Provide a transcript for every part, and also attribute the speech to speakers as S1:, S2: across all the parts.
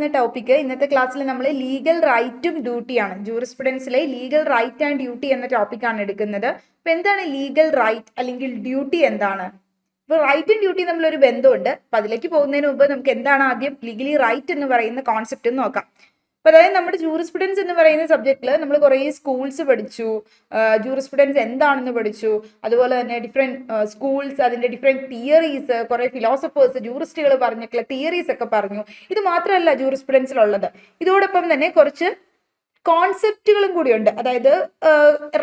S1: എടുക്കുന്ന ടോപ്പിക് ഇന്നത്തെ ക്ലാസ്സിൽ നമ്മൾ ലീഗൽ റൈറ്റും ഡ്യൂട്ടിയാണ്. ജൂറിസ്പ്രുഡൻസിലെ ലീഗൽ റൈറ്റ് ആൻഡ് ഡ്യൂട്ടി എന്ന ടോപ്പിക്കാണ് എടുക്കുന്നത്. അപ്പൊ എന്താണ് ലീഗൽ റൈറ്റ് അല്ലെങ്കിൽ ഡ്യൂട്ടി എന്താണ്? അപ്പൊ റൈറ്റും ഡ്യൂട്ടി തമ്മിലൊരു ബന്ധമുണ്ട്. അപ്പൊ അതിലേക്ക് പോകുന്നതിന് മുമ്പ് നമുക്ക് എന്താണ് ആദ്യം ലീഗലി റൈറ്റ് എന്ന് പറയുന്ന കോൺസെപ്റ്റ് എന്ന് നോക്കാം. അപ്പൊ അതായത് നമ്മുടെ ജൂറിസ്പ്രുഡൻസ് എന്ന് പറയുന്ന സബ്ജക്റ്റിൽ നമ്മൾ കുറേ സ്കൂൾസ് പഠിച്ചു, ജൂറിസ്പ്രുഡൻസ് എന്താണെന്ന് പഠിച്ചു, അതുപോലെ തന്നെ ഡിഫറെന്റ് സ്കൂൾസ്, അതിന്റെ ഡിഫറെന്റ് തിയറീസ്, കുറെ ഫിലോസഫേഴ്സ്, ജൂറിസ്റ്റുകൾ പറഞ്ഞിട്ടുള്ള തിയറീസ് ഒക്കെ പറഞ്ഞു. ഇത് മാത്രമല്ല ജൂറിസ്പ്രുഡൻസിലുള്ളത്, ഇതോടൊപ്പം തന്നെ കുറച്ച് കോൺസെപ്റ്റുകളും കൂടിയുണ്ട്. അതായത്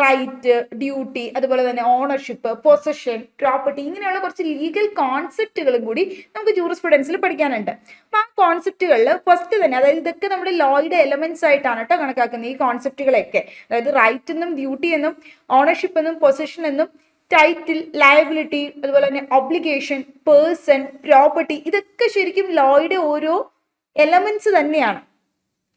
S1: റൈറ്റ്, ഡ്യൂട്ടി, അതുപോലെ തന്നെ ഓണർഷിപ്പ്, പൊസഷൻ, പ്രോപ്പർട്ടി, ഇങ്ങനെയുള്ള കുറച്ച് ലീഗൽ കോൺസെപ്റ്റുകളും കൂടി നമുക്ക് ജൂറിസ്പ്രുഡൻസിൽ പഠിക്കാനുണ്ട്. അപ്പൊ ആ കോൺസെപ്റ്റുകളിൽ ഫസ്റ്റ് തന്നെ, അതായത് ഇതൊക്കെ നമ്മുടെ ലോയുടെ എലമെന്റ്സ് ആയിട്ടാണ് കേട്ടോ കണക്കാക്കുന്നത് ഈ കോൺസെപ്റ്റുകളൊക്കെ. അതായത് റൈറ്റ് എന്നും ഡ്യൂട്ടി എന്നും ഓണർഷിപ്പ് എന്നും പൊസഷൻ എന്നും ടൈറ്റിൽ, ലയബിലിറ്റി, അതുപോലെ തന്നെ ഒബ്ലിഗേഷൻ, പേഴ്സൺ, പ്രോപ്പർട്ടി, ഇതൊക്കെ ശരിക്കും ലോയുടെ ഓരോ എലമെന്റ്സ് തന്നെയാണ്.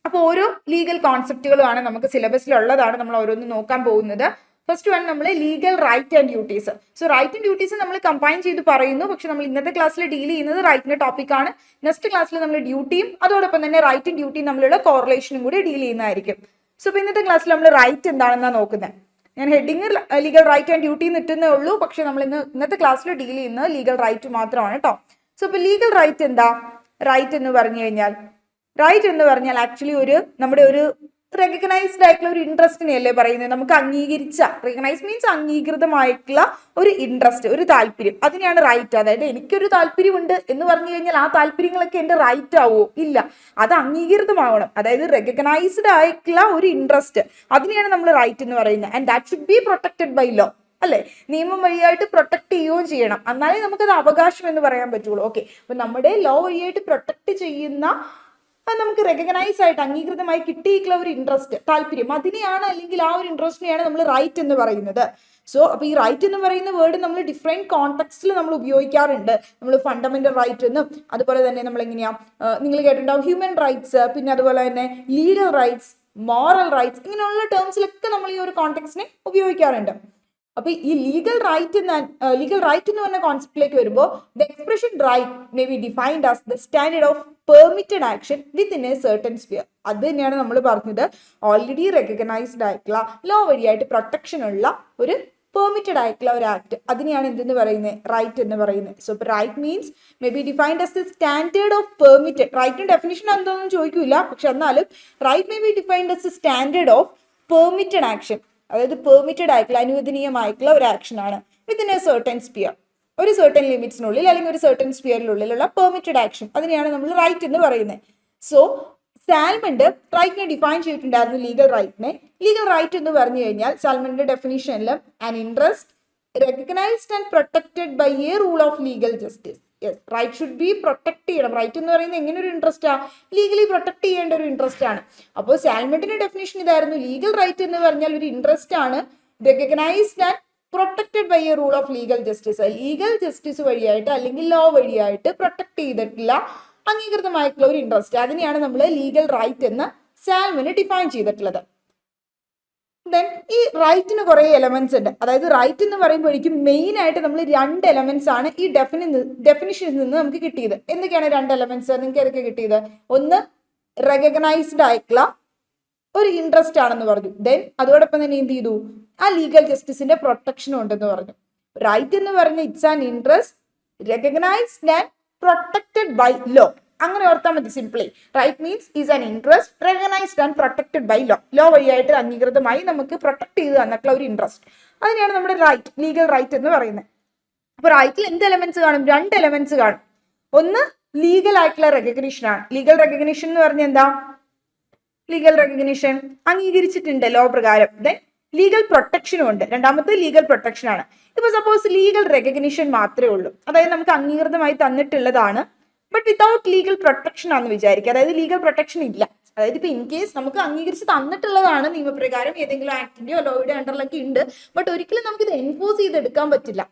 S1: അപ്പോൾ ഓരോ ലീഗൽ കോൺസെപ്റ്റുകളുമാണ് നമുക്ക് സിലബസിലുള്ളതാണ്, നമ്മൾ ഓരോന്ന് നോക്കാൻ പോകുന്നത്. ഫസ്റ്റ് വൺ നമ്മൾ legal right and duties. So right and duties നമ്മൾ കമ്പൈൻ ചെയ്ത് പറയുന്നു, പക്ഷെ നമ്മൾ ഇന്നത്തെ ക്ലാസ്സിൽ ഡീൽ ചെയ്യുന്നത് റൈറ്റിന്റെ ടോപ്പിക്കാണ്. നെക്സ്റ്റ് ക്ലാസ്സിൽ നമ്മൾ ഡ്യൂട്ടിയും അതോടൊപ്പം തന്നെ റൈറ്റും ഡ്യൂട്ടിയും തമ്മിലുള്ള കോറിലേഷനും കൂടി ഡീൽ ചെയ്യുന്നതായിരിക്കും. സോ ഇപ്പോൾ ഇന്നത്തെ ക്ലാസ്സിൽ നമ്മൾ റൈറ്റ് എന്താണെന്നാണ് നോക്കുന്നത്. ഞാൻ heading legal right and duty നിട്ടുന്നേ ഉള്ളൂ, പക്ഷെ നമ്മൾ ഇന്നത്തെ ക്ലാസ്സിൽ ഡീൽ ചെയ്യുന്നത് ലീഗൽ റൈറ്റ് മാത്രമാണ് കേട്ടോ. സോ ഇപ്പോൾ ലീഗൽ റൈറ്റ് എന്താ? റൈറ്റ് എന്ന് പറഞ്ഞു കഴിഞ്ഞാൽ ആക്ച്വലി നമ്മുടെ ഒരു റെക്കഗ്നൈസ്ഡ് ആയിട്ടുള്ള ഒരു ഇൻട്രസ്റ്റിനെയല്ലേ പറയുന്നത്. നമുക്ക് അംഗീകരിച്ച, റെക്കഗ്നൈസ് മീൻസ് അംഗീകൃതമായിട്ടുള്ള ഒരു ഇൻട്രസ്റ്റ്, ഒരു താല്പര്യം, അതിനെയാണ് റൈറ്റ്. അതായത് എനിക്കൊരു താല്പര്യമുണ്ട് എന്ന് പറഞ്ഞു കഴിഞ്ഞാൽ ആ താല്പര്യങ്ങളൊക്കെ എൻ്റെ റൈറ്റ് ആവുമോ? ഇല്ല, അത് അംഗീകൃതമാവണം. അതായത് റെക്കഗ്നൈസ്ഡ് ആയിട്ടുള്ള ഒരു ഇൻട്രസ്റ്റ്, അതിനെയാണ് നമ്മൾ റൈറ്റ് എന്ന് പറയുന്നത്. And that should be protected by law, അല്ലെ? നിയമം വഴിയായിട്ട് പ്രൊട്ടക്ട് ചെയ്യുകയും ചെയ്യണം, എന്നാലേ നമുക്കത് അവകാശം എന്ന് പറയാൻ പറ്റുള്ളൂ. ഓക്കെ, അപ്പൊ നമ്മുടെ ലോ വഴിയായിട്ട് പ്രൊട്ടക്ട് ചെയ്യുന്ന, നമുക്ക് റെക്കഗ്നൈസ് ആയിട്ട് അംഗീകൃതമായി കിട്ടിയിട്ടുള്ള ഒരു ഇൻട്രസ്റ്റ്, താല്പര്യം, അതിനെയാണ്, അല്ലെങ്കിൽ ആ ഒരു ഇൻട്രസ്റ്റിനെയാണ് നമ്മൾ റൈറ്റ് എന്ന് പറയുന്നത്. സോ അപ്പൊ ഈ റൈറ്റ് എന്ന് പറയുന്ന വേർഡ് നമ്മൾ ഡിഫറെന്റ് കോണ്ടെക്സ്റ്റിൽ നമ്മൾ ഉപയോഗിക്കാറുണ്ട്. നമ്മൾ ഫണ്ടമെന്റൽ റൈറ്റ് എന്നും, അതുപോലെ തന്നെ നമ്മൾ എങ്ങനെയാ, നിങ്ങൾ കേട്ടിട്ടുണ്ടാവും ഹ്യൂമൻ റൈറ്റ്സ്, പിന്നെ അതുപോലെ തന്നെ ലീഗൽ റൈറ്റ്സ്, മോറൽ റൈറ്റ്സ്, ഇങ്ങനെയുള്ള ടേംസിലൊക്കെ നമ്മൾ ഈ ഒരു കോണ്ടെക്സ്റ്റിനെ ഉപയോഗിക്കാറുണ്ട്. അപ്പൊ ഈ ലീഗൽ റൈറ്റ് എന്ന് പറഞ്ഞ കോൺസെപ്റ്റിലേക്ക് വരുമ്പോൾ the expression right may be defined as the standard of permitted action within a certain sphere. അത് തന്നെയാണ് നമ്മൾ പറഞ്ഞത്, ഓൾറെഡി റെക്കഗ്നൈസ്ഡ് ആയിട്ടുള്ള ലോ വഴിയായിട്ട് പ്രൊട്ടക്ഷൻ ഉള്ള ഒരു പെർമിറ്റഡ് ആയിട്ടുള്ള ഒരു ആക്ട്, അതിനെയാണ് എന്തെന്ന് പറയുന്നത്? റൈറ്റ് എന്ന് പറയുന്നത്. സോ ഇപ്പൊ right means may be defined as the standard of permitted. റൈറ്റിന്റെ ഡെഫിനിഷൻ എന്താണെന്ന് ചോദിക്കൂല, പക്ഷെ എന്നാലും right may be defined as the standard of permitted action, അതായത് പെർമിറ്റഡ് ആയിട്ടുള്ള, അനുവദനീയമായിട്ടുള്ള ഒരു ആക്ഷൻ ആണ് വിത്തിൻ എ സർട്ടൻ സ്പിയർ, ഒരു സർട്ടൻ ലിമിറ്റ്സിനുള്ളിൽ അല്ലെങ്കിൽ ഒരു സർട്ടൻ സ്പിയറിനുള്ളിലുള്ള പെർമിറ്റഡ് ആക്ഷൻ, അതിനെയാണ് നമ്മൾ റൈറ്റ് എന്ന് പറയുന്നത്. സോ സാൽമണ്ട് റൈറ്റിനെ ഡിഫൈൻ ചെയ്തിട്ടുണ്ടായിരുന്നു ലീഗൽ റൈറ്റിനെ. ലീഗൽ റൈറ്റ് എന്ന് പറഞ്ഞു കഴിഞ്ഞാൽ സാൽമന്റെ ഡെഫിനിഷനിൽ an interest recognised and protected by a rule of legal justice. Yes, right should be protect ചെയ്യണം. റൈറ്റ് എന്ന് പറയുന്നത് എങ്ങനെ ഒരു ഇൻട്രസ്റ്റാ? ലീഗലി പ്രൊട്ടക്ട് ചെയ്യേണ്ട ഒരു ഇൻട്രസ്റ്റ് ആണ്. അപ്പോൾ സാൽമണ്ടിന്റെ ഡെഫിനിഷൻ ഇതായിരുന്നു, ലീഗൽ റൈറ്റ് എന്ന് പറഞ്ഞാൽ ഒരു ഇൻട്രസ്റ്റ് ആണ്, recognised and protected by a rule of legal justice. Legal justice വഴിയായിട്ട് അല്ലെങ്കിൽ ലോ വഴിയായിട്ട് പ്രൊട്ടക്ട് ചെയ്തിട്ടുള്ള, അംഗീകൃതമായിട്ടുള്ള ഒരു ഇൻട്രസ്റ്റ്, അതിനെയാണ് നമ്മൾ ലീഗൽ റൈറ്റ് എന്ന് സാൽമന് ഡിഫൈൻ ചെയ്തിട്ടുള്ളത്. ദെൻ ഈ റൈറ്റിന് കുറേ എലമെന്റ്സ് ഉണ്ട്. അതായത് റൈറ്റ് എന്ന് പറയുമ്പോഴേക്കും മെയിൻ ആയിട്ട് നമ്മൾ 2 എലമെന്റ്സ് ആണ് ഈ ഡെഫിനിഷനിൽ നിന്ന് നമുക്ക് കിട്ടിയത്. എന്തൊക്കെയാണ് 2 എലമെന്റ്സ്? നിങ്ങൾക്ക് ഏതൊക്കെ കിട്ടിയത്? ഒന്ന്, റെക്കഗ്നൈസ്ഡ് ആയിട്ടുള്ള ഒരു ഇൻട്രസ്റ്റ് ആണെന്ന് പറഞ്ഞു. ദെൻ അതോടൊപ്പം തന്നെ എന്ത് ചെയ്തു? ആ ലീഗൽ ജസ്റ്റിസിന്റെ പ്രൊട്ടക്ഷനും ഉണ്ടെന്ന് പറഞ്ഞു. റൈറ്റ് എന്ന് പറഞ്ഞ it's an interest recognised and protected by law. അങ്ങനെ ഓർത്താൽ മതി simply. Right means is an interest recognised and protected by law. Law വഴിയായിട്ട് അംഗീകൃതമായി നമുക്ക് പ്രൊട്ടക്ട് ചെയ്ത് തന്നിട്ടുള്ള ഒരു ഇൻട്രസ്റ്റ്, അതിനെയാണ് നമ്മുടെ റൈറ്റ്, ലീഗൽ റൈറ്റ് എന്ന് പറയുന്നത്. അപ്പൊ റൈറ്റിൽ എന്ത് എലമെന്റ്സ് കാണും? 2 എലമെന്റ്സ് കാണും. ഒന്ന് ലീഗൽ ആയിട്ടുള്ള റെക്കഗ്നിഷൻ ആണ്. ലീഗൽ റെക്കഗ്നിഷൻ എന്ന് പറഞ്ഞാൽ എന്താ? ലീഗൽ റെക്കഗ്നിഷൻ അംഗീകരിച്ചിട്ടുണ്ട് ലോ പ്രകാരം. ദെൻ ലീഗൽ പ്രൊട്ടക്ഷനും ഉണ്ട്. രണ്ടാമത്തെ ലീഗൽ പ്രൊട്ടക്ഷൻ ആണ്. ഇപ്പൊ സപ്പോസ് ലീഗൽ റെക്കഗ്നിഷൻ മാത്രമേ ഉള്ളൂ, അതായത് നമുക്ക് അംഗീകൃതമായി തന്നിട്ടുള്ളതാണ്, ബട്ട് വിത്തൗട്ട് ലീഗൽ പ്രൊട്ടക്ഷൻ ആണെന്ന് വിചാരിക്കുക. അതായത് ലീഗൽ പ്രൊട്ടക്ഷൻ ഇല്ല. അതായത് ഇപ്പൊ ഇൻ കേസ് നമുക്ക് അംഗീകരിച്ച് തന്നിട്ടുള്ളതാണ്, നിയമപ്രകാരം ഏതെങ്കിലും ആക്ടിന്റെയോ ലോയുടെ അണ്ടറിലൊക്കെ ഉണ്ട്, ബട്ട് ഒരിക്കലും നമുക്കിത് എൻഫോഴ്സ് ചെയ്തെടുക്കാൻ പറ്റില്ല.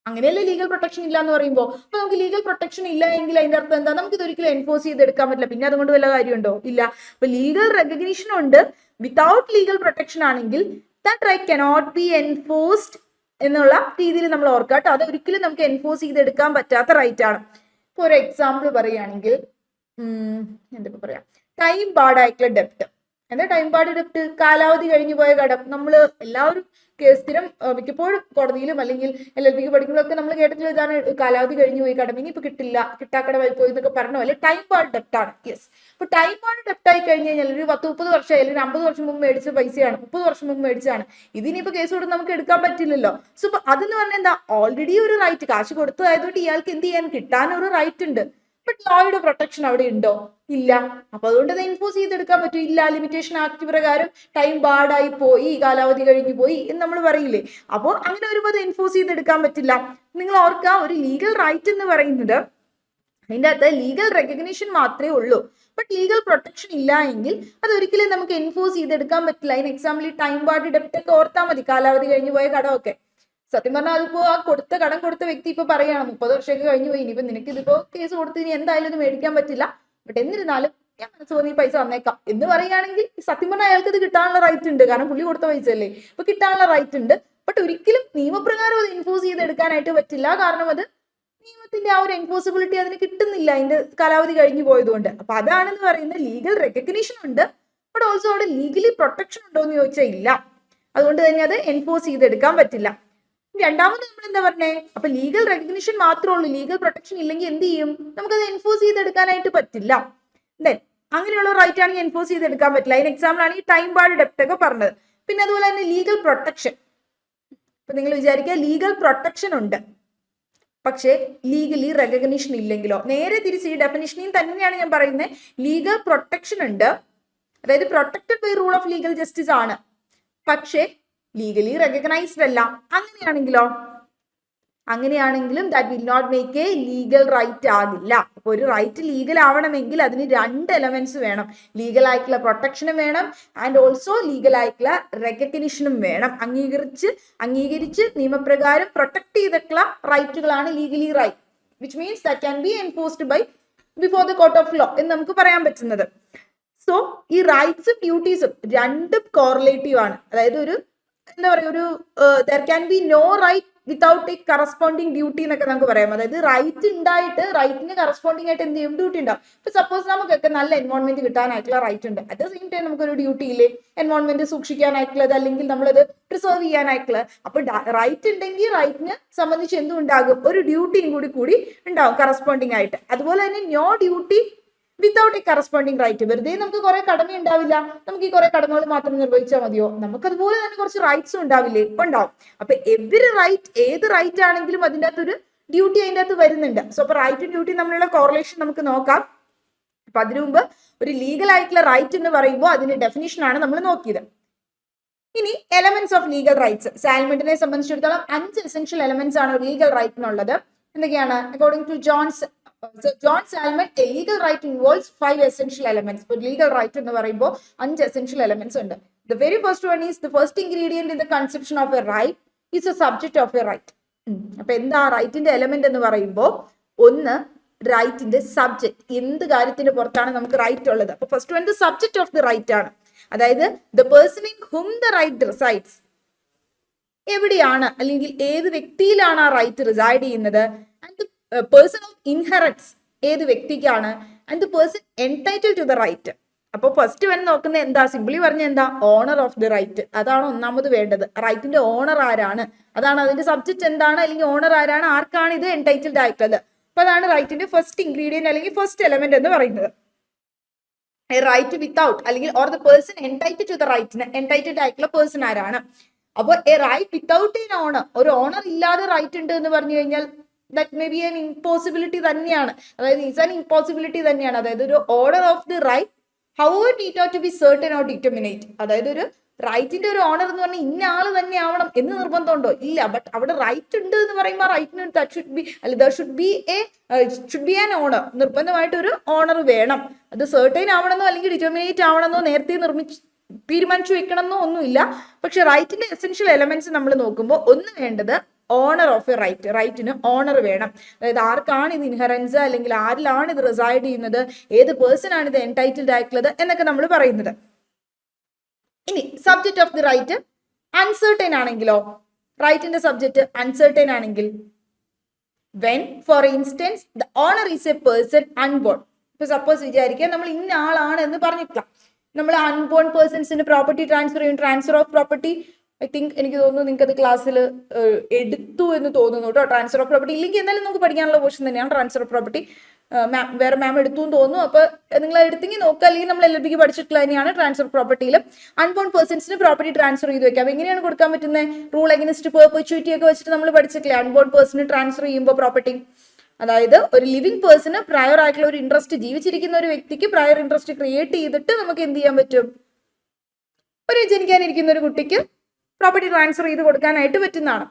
S1: അങ്ങനെയല്ലേ ലീഗൽ പ്രൊട്ടക്ഷൻ ഇല്ല എന്ന് പറയുമ്പോൾ. അപ്പൊ നമുക്ക് ലീഗൽ പ്രൊട്ടക്ഷൻ ഇല്ല എങ്കിൽ അതിന്റെ അർത്ഥം എന്താ? നമുക്ക് ഇത് ഒരിക്കലും എൻഫോഴ്സ് ചെയ്തെടുക്കാൻ പറ്റില്ല. പിന്നെ അതുകൊണ്ട് വല്ല കാര്യമുണ്ടോ? ഇല്ല. അപ്പൊ ലീഗൽ റെക്കഗ്നിഷൻ ഉണ്ട്, വിത്തൗട്ട് ലീഗൽ പ്രൊട്ടക്ഷൻ ആണെങ്കിൽ that right cannot be enforced എന്നുള്ള രീതിയിൽ നമ്മൾ ഓർക്കുക കേട്ടോ. അത് ഒരിക്കലും നമുക്ക് എൻഫോഴ്സ് ചെയ്തെടുക്കാൻ പറ്റാത്ത റൈറ്റ് ആണ്. ഇപ്പോൾ ഒരു എക്സാമ്പിൾ പറയുകയാണെങ്കിൽ, എന്തൊക്കെ പറയാം, ടൈം ബാർഡായിട്ടുള്ള ഡെപ്റ്റ്. എന്താ ടൈം ബാർഡ് ഡെപ്റ്റ്? കാലാവധി കഴിഞ്ഞു പോയ കടം. നമ്മൾ എല്ലാവരും സ്ഥിരം മിക്കപ്പോഴും കോടതിയിലും അല്ലെങ്കിൽ LLBക്ക് പഠിക്കുമ്പോഴൊക്കെ നമ്മൾ കേട്ടിട്ടുള്ള ഇതാണ്, കാലാവധി കഴിഞ്ഞു പോയി കടം, ഇനിയിപ്പോൾ കിട്ടില്ല, കിട്ടാക്കടമായി പോയി എന്നൊക്കെ പറഞ്ഞ പോലെ ടൈം ബാർഡ് ഡെപ്റ്റ് ആണ്. യെസ്. അപ്പൊ ടൈം ബാർഡ് ഡെപ്റ്റ് ആയി കഴിഞ്ഞ് കഴിഞ്ഞാൽ ഒരു 10-30 വർഷം അല്ലെങ്കിൽ 50 വർഷം മുമ്പ് മേടിച്ച പൈസയാണ്, 30 വർഷം മുമ്പ് മേടിച്ചാണ്, ഇതിനിപ്പോൾ കേസ് കൊടുത്ത് നമുക്ക് എടുക്കാൻ പറ്റില്ലല്ലോ. സോ അതെന്ന് പറഞ്ഞാൽ എന്താ, ഓൾറെഡി ഒരു റൈറ്റ്, കാശ് കൊടുത്തതായതുകൊണ്ട് ഇയാൾക്ക് എന്ത് ചെയ്യാൻ, കിട്ടാൻ ഒരു റൈറ്റ് ഉണ്ട്. ബട്ട് ലോയുടെ പ്രൊട്ടക്ഷൻ അവിടെ ഉണ്ടോ? ഇല്ല. അപ്പൊ അതുകൊണ്ട് അത് എൻഫോഴ്സ് ചെയ്തെടുക്കാൻ പറ്റും ഇല്ല. ലിമിറ്റേഷൻ ആക്ട് പ്രകാരം ടൈം ബാർഡായി പോയി, കാലാവധി കഴിഞ്ഞു പോയി എന്ന് നമ്മൾ പറയില്ലേ. അപ്പോൾ അങ്ങനെ വരുമ്പോൾ അത് എൻഫോഴ്സ് ചെയ്തെടുക്കാൻ പറ്റില്ല. നിങ്ങൾ ഓർക്കുക, ഒരു ലീഗൽ റൈറ്റ് എന്ന് പറയുന്നത് അതിൻ്റെ അകത്ത് ലീഗൽ റെക്കഗ്നീഷൻ മാത്രമേ ഉള്ളൂ. ബട്ട് ലീഗൽ പ്രൊട്ടക്ഷൻ ഇല്ല എങ്കിൽ അത് ഒരിക്കലും നമുക്ക് എൻഫോഴ്സ് ചെയ്തെടുക്കാൻ പറ്റില്ല. അതിന് എക്സാമ്പിൾ ഈ ടൈം ബാർഡ് ഡെപ്റ്റ് ഒക്കെ ഓർത്താൽ മതി, കാലാവധി കഴിഞ്ഞു പോയ കടമൊക്കെ. സത്യം പറഞ്ഞാൽ അതിപ്പോ ആ കടം കൊടുത്ത വ്യക്തി ഇപ്പൊ പറയാണ് 30 വർഷമൊക്കെ കഴിഞ്ഞു പോയി, ഇനിയിപ്പോ നിനക്ക് ഇതിപ്പോ കേസ് കൊടുത്ത് ഇനി എന്തായാലും ഇത് മേടിക്കാൻ പറ്റില്ല, ബട്ട് എന്നിരുന്നാലും ഞാൻ മനസ്സ് തോന്നി പൈസ തന്നേക്കാം എന്ന് പറയുകയാണെങ്കിൽ സത്യം പറഞ്ഞാൽ അയാൾക്ക് ഇത് കിട്ടാനുള്ള റൈറ്റ് ഉണ്ട്. കാരണം പുള്ളി കൊടുത്ത പൈസ അല്ലേ, ഇപ്പൊ കിട്ടാനുള്ള റൈറ്റ് ഉണ്ട്. ബട്ട് ഒരിക്കലും നിയമപ്രകാരം അത് എൻഫോഴ്സ് ചെയ്തെടുക്കാനായിട്ട് പറ്റില്ല. കാരണം അത് നിയമത്തിന്റെ ആ ഒരു എൻഫോഴ്സിബിലിറ്റി അതിന് കിട്ടുന്നില്ല, അതിന്റെ കാലാവധി കഴിഞ്ഞു പോയതുകൊണ്ട്. അപ്പൊ അതാണെന്ന് പറയുന്നത് ലീഗൽ റെക്കഗ്നീഷൻ ഉണ്ട്, ബട്ട് ഓൾസോ അവിടെ ലീഗലി പ്രൊട്ടക്ഷൻ ഉണ്ടോ എന്ന് ചോദിച്ചാൽ ഇല്ല. അതുകൊണ്ട് തന്നെ അത് എൻഫോഴ്സ് ചെയ്തെടുക്കാൻ പറ്റില്ല. രണ്ടാമത് നമ്മൾ എന്താ പറഞ്ഞേ, അപ്പൊ ലീഗൽ റെക്കഗ്നിഷൻ മാത്രമേ ഉള്ളൂ, ലീഗൽ പ്രൊട്ടക്ഷൻ ഇല്ലെങ്കിൽ എന്ത് ചെയ്യും, നമുക്കത് എൻഫോഴ്സ് ചെയ്തെടുക്കാനായിട്ട് പറ്റില്ല. ദെൻ അങ്ങനെയുള്ള റൈറ്റ് ആണെങ്കിൽ എൻഫോഴ്സ് ചെയ്തെടുക്കാൻ പറ്റില്ല. അതിന് എക്സാമ്പിൾ ആണ് ഈ ടൈം ബാർഡ് ഡെപ്റ്റ് ഒക്കെ പറഞ്ഞത്. പിന്നെ അതുപോലെ തന്നെ ലീഗൽ പ്രൊട്ടക്ഷൻ. ഇപ്പൊ നിങ്ങൾ വിചാരിക്കുക ലീഗൽ പ്രൊട്ടക്ഷൻ ഉണ്ട്, പക്ഷേ ലീഗലി റെക്കഗ്നിഷൻ ഇല്ലെങ്കിലോ? നേരെ തിരിച്ച് ഈ ഡെഫിനിഷനിൽ തന്നെയാണ് ഞാൻ പറയുന്നത്. ലീഗൽ പ്രൊട്ടക്ഷൻ ഉണ്ട്, അതായത് protected by rule of legal justice ആണ്, പക്ഷേ ലീഗലി റെക്കഗ്നൈസ്ഡ് അല്ല. അങ്ങനെയാണെങ്കിലും that will not make a legal right ആകില്ല. അപ്പൊ ഒരു റൈറ്റ് ലീഗൽ ആവണമെങ്കിൽ അതിന് 2 എലമെന്റ്സ് വേണം. ലീഗൽ ആയിട്ടുള്ള പ്രൊട്ടക്ഷനും വേണം, ആൻഡ് ഓൾസോ ലീഗൽ ആയിട്ടുള്ള റെക്കഗ്നിഷനും വേണം. അംഗീകരിച്ച് നിയമപ്രകാരം പ്രൊട്ടക്ട് ചെയ്തിട്ടുള്ള റൈറ്റുകളാണ് legally right, which means that can be enforced by before the court of law എന്ന് നമുക്ക് പറയാൻ പറ്റുന്നത്. സോ ഈ റൈറ്റ്സും ഡ്യൂട്ടീസും രണ്ടും കോറിലേറ്റീവ് ആണ്. അതായത് ഒരു എന്താ പറയുക, ഒരു there can be no right without a corresponding duty എന്നൊക്കെ നമുക്ക് പറയാം. അതായത് റൈറ്റ് ഉണ്ടായിട്ട് റൈറ്റിന് കറസ്പോണ്ടിങ് ആയിട്ട് എന്ത് ചെയ്യും, ഡ്യൂട്ടി ഉണ്ടാവും. ഇപ്പൊ സപ്പോസ് നമുക്കൊക്കെ നല്ല എൻവോൺമെന്റ് കിട്ടാനായിട്ടുള്ള റൈറ്റ് ഉണ്ട്, അറ്റ് ദ സെയിം ടൈം നമുക്കൊരു ഡ്യൂട്ടി ഇല്ലേ, എൻവോൺമെന്റ് സൂക്ഷിക്കാനായിട്ടുള്ളത് അല്ലെങ്കിൽ നമ്മളത് പ്രിസർവ് ചെയ്യാനായിട്ടുള്ളത്. അപ്പൊ റൈറ്റ് ഉണ്ടെങ്കിൽ റൈറ്റിന് സംബന്ധിച്ച് എന്തും ഉണ്ടാകും, ഒരു ഡ്യൂട്ടിയും കൂടി ഉണ്ടാവും കറസ്പോണ്ടിങ് ആയിട്ട്. അതുപോലെ തന്നെ no duty without a corresponding right. വെറുതെ നമുക്ക് കുറെ കടമ ഉണ്ടാവില്ല, നമുക്ക് ഈ കുറെ കടമകൾ മാത്രം നിർവഹിച്ചാൽ മതിയോ? നമുക്ക് അതുപോലെ തന്നെ കുറച്ച് റൈറ്റ്സും ഉണ്ടാവില്ലേ? ഉണ്ടാവും. അപ്പൊ എവറി റൈറ്റ്, ഏത് റൈറ്റ് ആണെങ്കിലും അതിൻ്റെ അകത്തൊരു ഡ്യൂട്ടി അതിൻ്റെ അകത്ത് വരുന്നുണ്ട്. സോ അപ്പൊ റൈറ്റും ഡ്യൂട്ടി തമ്മിലുള്ള കോറിലേഷൻ നമുക്ക് നോക്കാം. അപ്പൊ അതിനു മുമ്പ് ഒരു ലീഗൽ ആയിട്ടുള്ള റൈറ്റ് എന്ന് പറയുമ്പോൾ അതിന്റെ ഡെഫിനിഷൻ ആണ് നമ്മൾ നോക്കിയത്. ഇനി എലമെന്റ്സ് ഓഫ് ലീഗൽ റൈറ്റ്സ്. സാൽമെന്റിനെ സംബന്ധിച്ചിടത്തോളം 5 എസെൻഷ്യൽ എലമെന്റ്സ് ആണ് ലീഗൽ റൈറ്റിനുള്ളത്. എന്തൊക്കെയാണ്? According to John Salmon, a legal right involves 5 essential elements. ഒരു legal right എന്ന് പറയുമ്പോൾ 5 essential elements ഉണ്ട്. The very first one is the first ingredient in the conception of a right is a subject of a right. അപ്പൊ എന്താ റൈറ്റിന്റെ element എന്ന് പറയുമ്പോൾ, ഒന്ന് റൈറ്റിന്റെ subject, എന്ത് കാര്യത്തിന്റെ പുറത്താണ് നമുക്ക് റൈറ്റ് ഉള്ളത്. അപ്പൊ first one the subject of the right ആണ്. അതായത് the person in whom the right resides, എവിടെയാണ് അല്ലെങ്കിൽ ഏത് വ്യക്തിയിലാണ് ആ റൈറ്റ് റിസൈഡ് ചെയ്യുന്നത്. ആൻഡ് പേഴ്സൺ ഓഫ് ഇൻഹെറൻസ്, ഏത് വ്യക്തിക്കാണ്. And the person entitle to the right. അപ്പോൾ ഫസ്റ്റ് വൺ നോക്കുന്നത് എന്താ, സിംപ്ലി പറഞ്ഞ എന്താ, ഓണർ ഓഫ് ദി റൈറ്റ്. അതാണ് ഒന്നാമത് വേണ്ടത്. റൈറ്റിന്റെ ഓണർ ആരാണ്, അതാണ് അതിന്റെ സബ്ജക്ട് എന്താണ്, അല്ലെങ്കിൽ ഓണർ ആരാണ്, ആർക്കാണ് ഇത് എൻടൈറ്റിൽഡ് ആയിട്ടുള്ളത്. അപ്പൊ അതാണ് റൈറ്റിന്റെ ഫസ്റ്റ് ഇൻഗ്രീഡിയന്റ് അല്ലെങ്കിൽ ഫസ്റ്റ് എലമെന്റ് എന്ന് പറയുന്നത്. റൈറ്റ് വിത്തൗട്ട് അല്ലെങ്കിൽ or the person entitle to the റൈറ്റിന് എൻടൈറ്റിൽഡ് ആയിട്ടുള്ള പേഴ്സൺ ആരാണ്. അപ്പോൾ a right without an owner, ഒരു ഓണർ ഇല്ലാതെ റൈറ്റ് ഉണ്ട് എന്ന് പറഞ്ഞു കഴിഞ്ഞാൽ that may be an impossibility തന്നെയാണ്. അതായത് is an impossibility തന്നെയാണ്. അതായത് ഒരു order of the right however it ought to be certain or determinate. അതായത് ഒരു റൈറ്റിന്റെ ഒരു ഓണർ എന്ന് പറഞ്ഞാൽ ഇന്ന ആള് തന്നെ ആവണം എന്ന് നിർബന്ധമുണ്ടോ? ഇല്ല. ബട്ട് അവിടെ റൈറ്റ് ഉണ്ട് എന്ന് പറയുമ്പോൾ റൈറ്റിന് ദാറ്റ് ഷുഡ് ബി അല്ലെങ്കിൽ there should be an owner. നിർബന്ധമായിട്ട് ഒരു ഓണർ വേണം. അത് സെർട്ടൈൻ ആവണമെന്നോ അല്ലെങ്കിൽ ഡിറ്റർമിനേറ്റ് ആവണമെന്നോ നേരത്തെ തീരുമാനിച്ചു വെക്കണമെന്നോ ഒന്നുമില്ല. പക്ഷെ റൈറ്റിന്റെ എസെൻഷ്യൽ എലമെന്റ്സ് നമ്മൾ നോക്കുമ്പോൾ ഒന്ന് വേണ്ടത് ഓണർ ഓഫ് എ റൈറ്റ്. റൈറ്റിന് ഓണർ വേണം. അതായത് ആർക്കാണ് ഇത് ഇൻഹെറൻസ് അല്ലെങ്കിൽ ആരിലാണ് ഇത് റിസൈഡ് ചെയ്യുന്നത്, ഏത് പേഴ്സൺ ആണ് ഇത് എൻടൈറ്റിൽഡ് ആയിട്ടുള്ളത് എന്നൊക്കെ നമ്മൾ പറയുന്നത്. ഇനി subject of the right uncertain ആണെങ്കിലോ, റൈറ്റിന്റെ സബ്ജക്ട് അൺസർട്ടൈൻ ആണെങ്കിൽ, when for instance the owner is a person unborn. ഇപ്പൊ സപ്പോസ് വിചാരിക്കുക നമ്മൾ ഇന്ന ആളാണ് എന്ന് പറഞ്ഞിട്ടില്ല, നമ്മൾ അൺബോൺ പേഴ്സൺസിന് പ്രോപ്പർട്ടി ട്രാൻസ്ഫർ ചെയ്യും. Transfer of property I think എനിക്ക് തോന്നുന്നു നിങ്ങൾക്ക് അത് ക്ലാസ്സിൽ എടുത്തു എന്ന് തോന്നുന്നു കേട്ടോ. ട്രാൻസ്ഫർ ഓഫ് പ്രോപ്പർട്ടി ഇല്ലെങ്കിൽ എന്തായാലും നമുക്ക് പഠിക്കാനുള്ള പോർഷൻ തന്നെയാണ് ട്രാൻസ്ഫർ ഓഫ് പ്രോപ്പർട്ടി. വേറെ മാം എടുത്തു എന്ന് തോന്നുന്നു. അപ്പോൾ നിങ്ങൾ എടുത്തെങ്കിൽ നോക്കുക, അല്ലെങ്കിൽ നമ്മൾ LLB പഠിച്ചിട്ടുള്ള തന്നെയാണ് ട്രാൻസ്ഫർ പ്രോപ്പർട്ടിയിൽ അൺബോൺ പേഴ്സൺസിന് പ്രോപ്പർട്ടി ട്രാൻസ്ഫർ ചെയ്ത് വെക്കാം. എങ്ങനെയാണ് കൊടുക്കാൻ പറ്റുന്നത്? റൂൾ അഗൈൻസ്റ്റ് പെർപെച്യൂറ്റി ഒക്കെ വെച്ചിട്ട് നമ്മൾ പഠിച്ചിട്ടില്ലേ അൺബോൺ പേഴ്സണ് ട്രാൻസ്ഫർ ചെയ്യുമ്പോൾ പ്രോപ്പർട്ടി. അതായത് ഒരു ലിവിങ് പേഴ്സണ് പ്രയർ ആയിട്ടുള്ള ഒരു ഇൻട്രസ്റ്റ്, ജീവിച്ചിരിക്കുന്ന ഒരു വ്യക്തിക്ക് പ്രയർ ഇൻട്രസ്റ്റ് ക്രിയേറ്റ് ചെയ്തിട്ട് നമുക്ക് എന്ത് ചെയ്യാൻ പറ്റും? ഒരു ജനിക്കാനിരിക്കുന്ന ഒരു കുട്ടിക്ക് പ്രോപ്പർട്ടി ട്രാൻസ്ഫർ ചെയ്ത് കൊടുക്കാനായിട്ട് പറ്റുന്നതാണ്.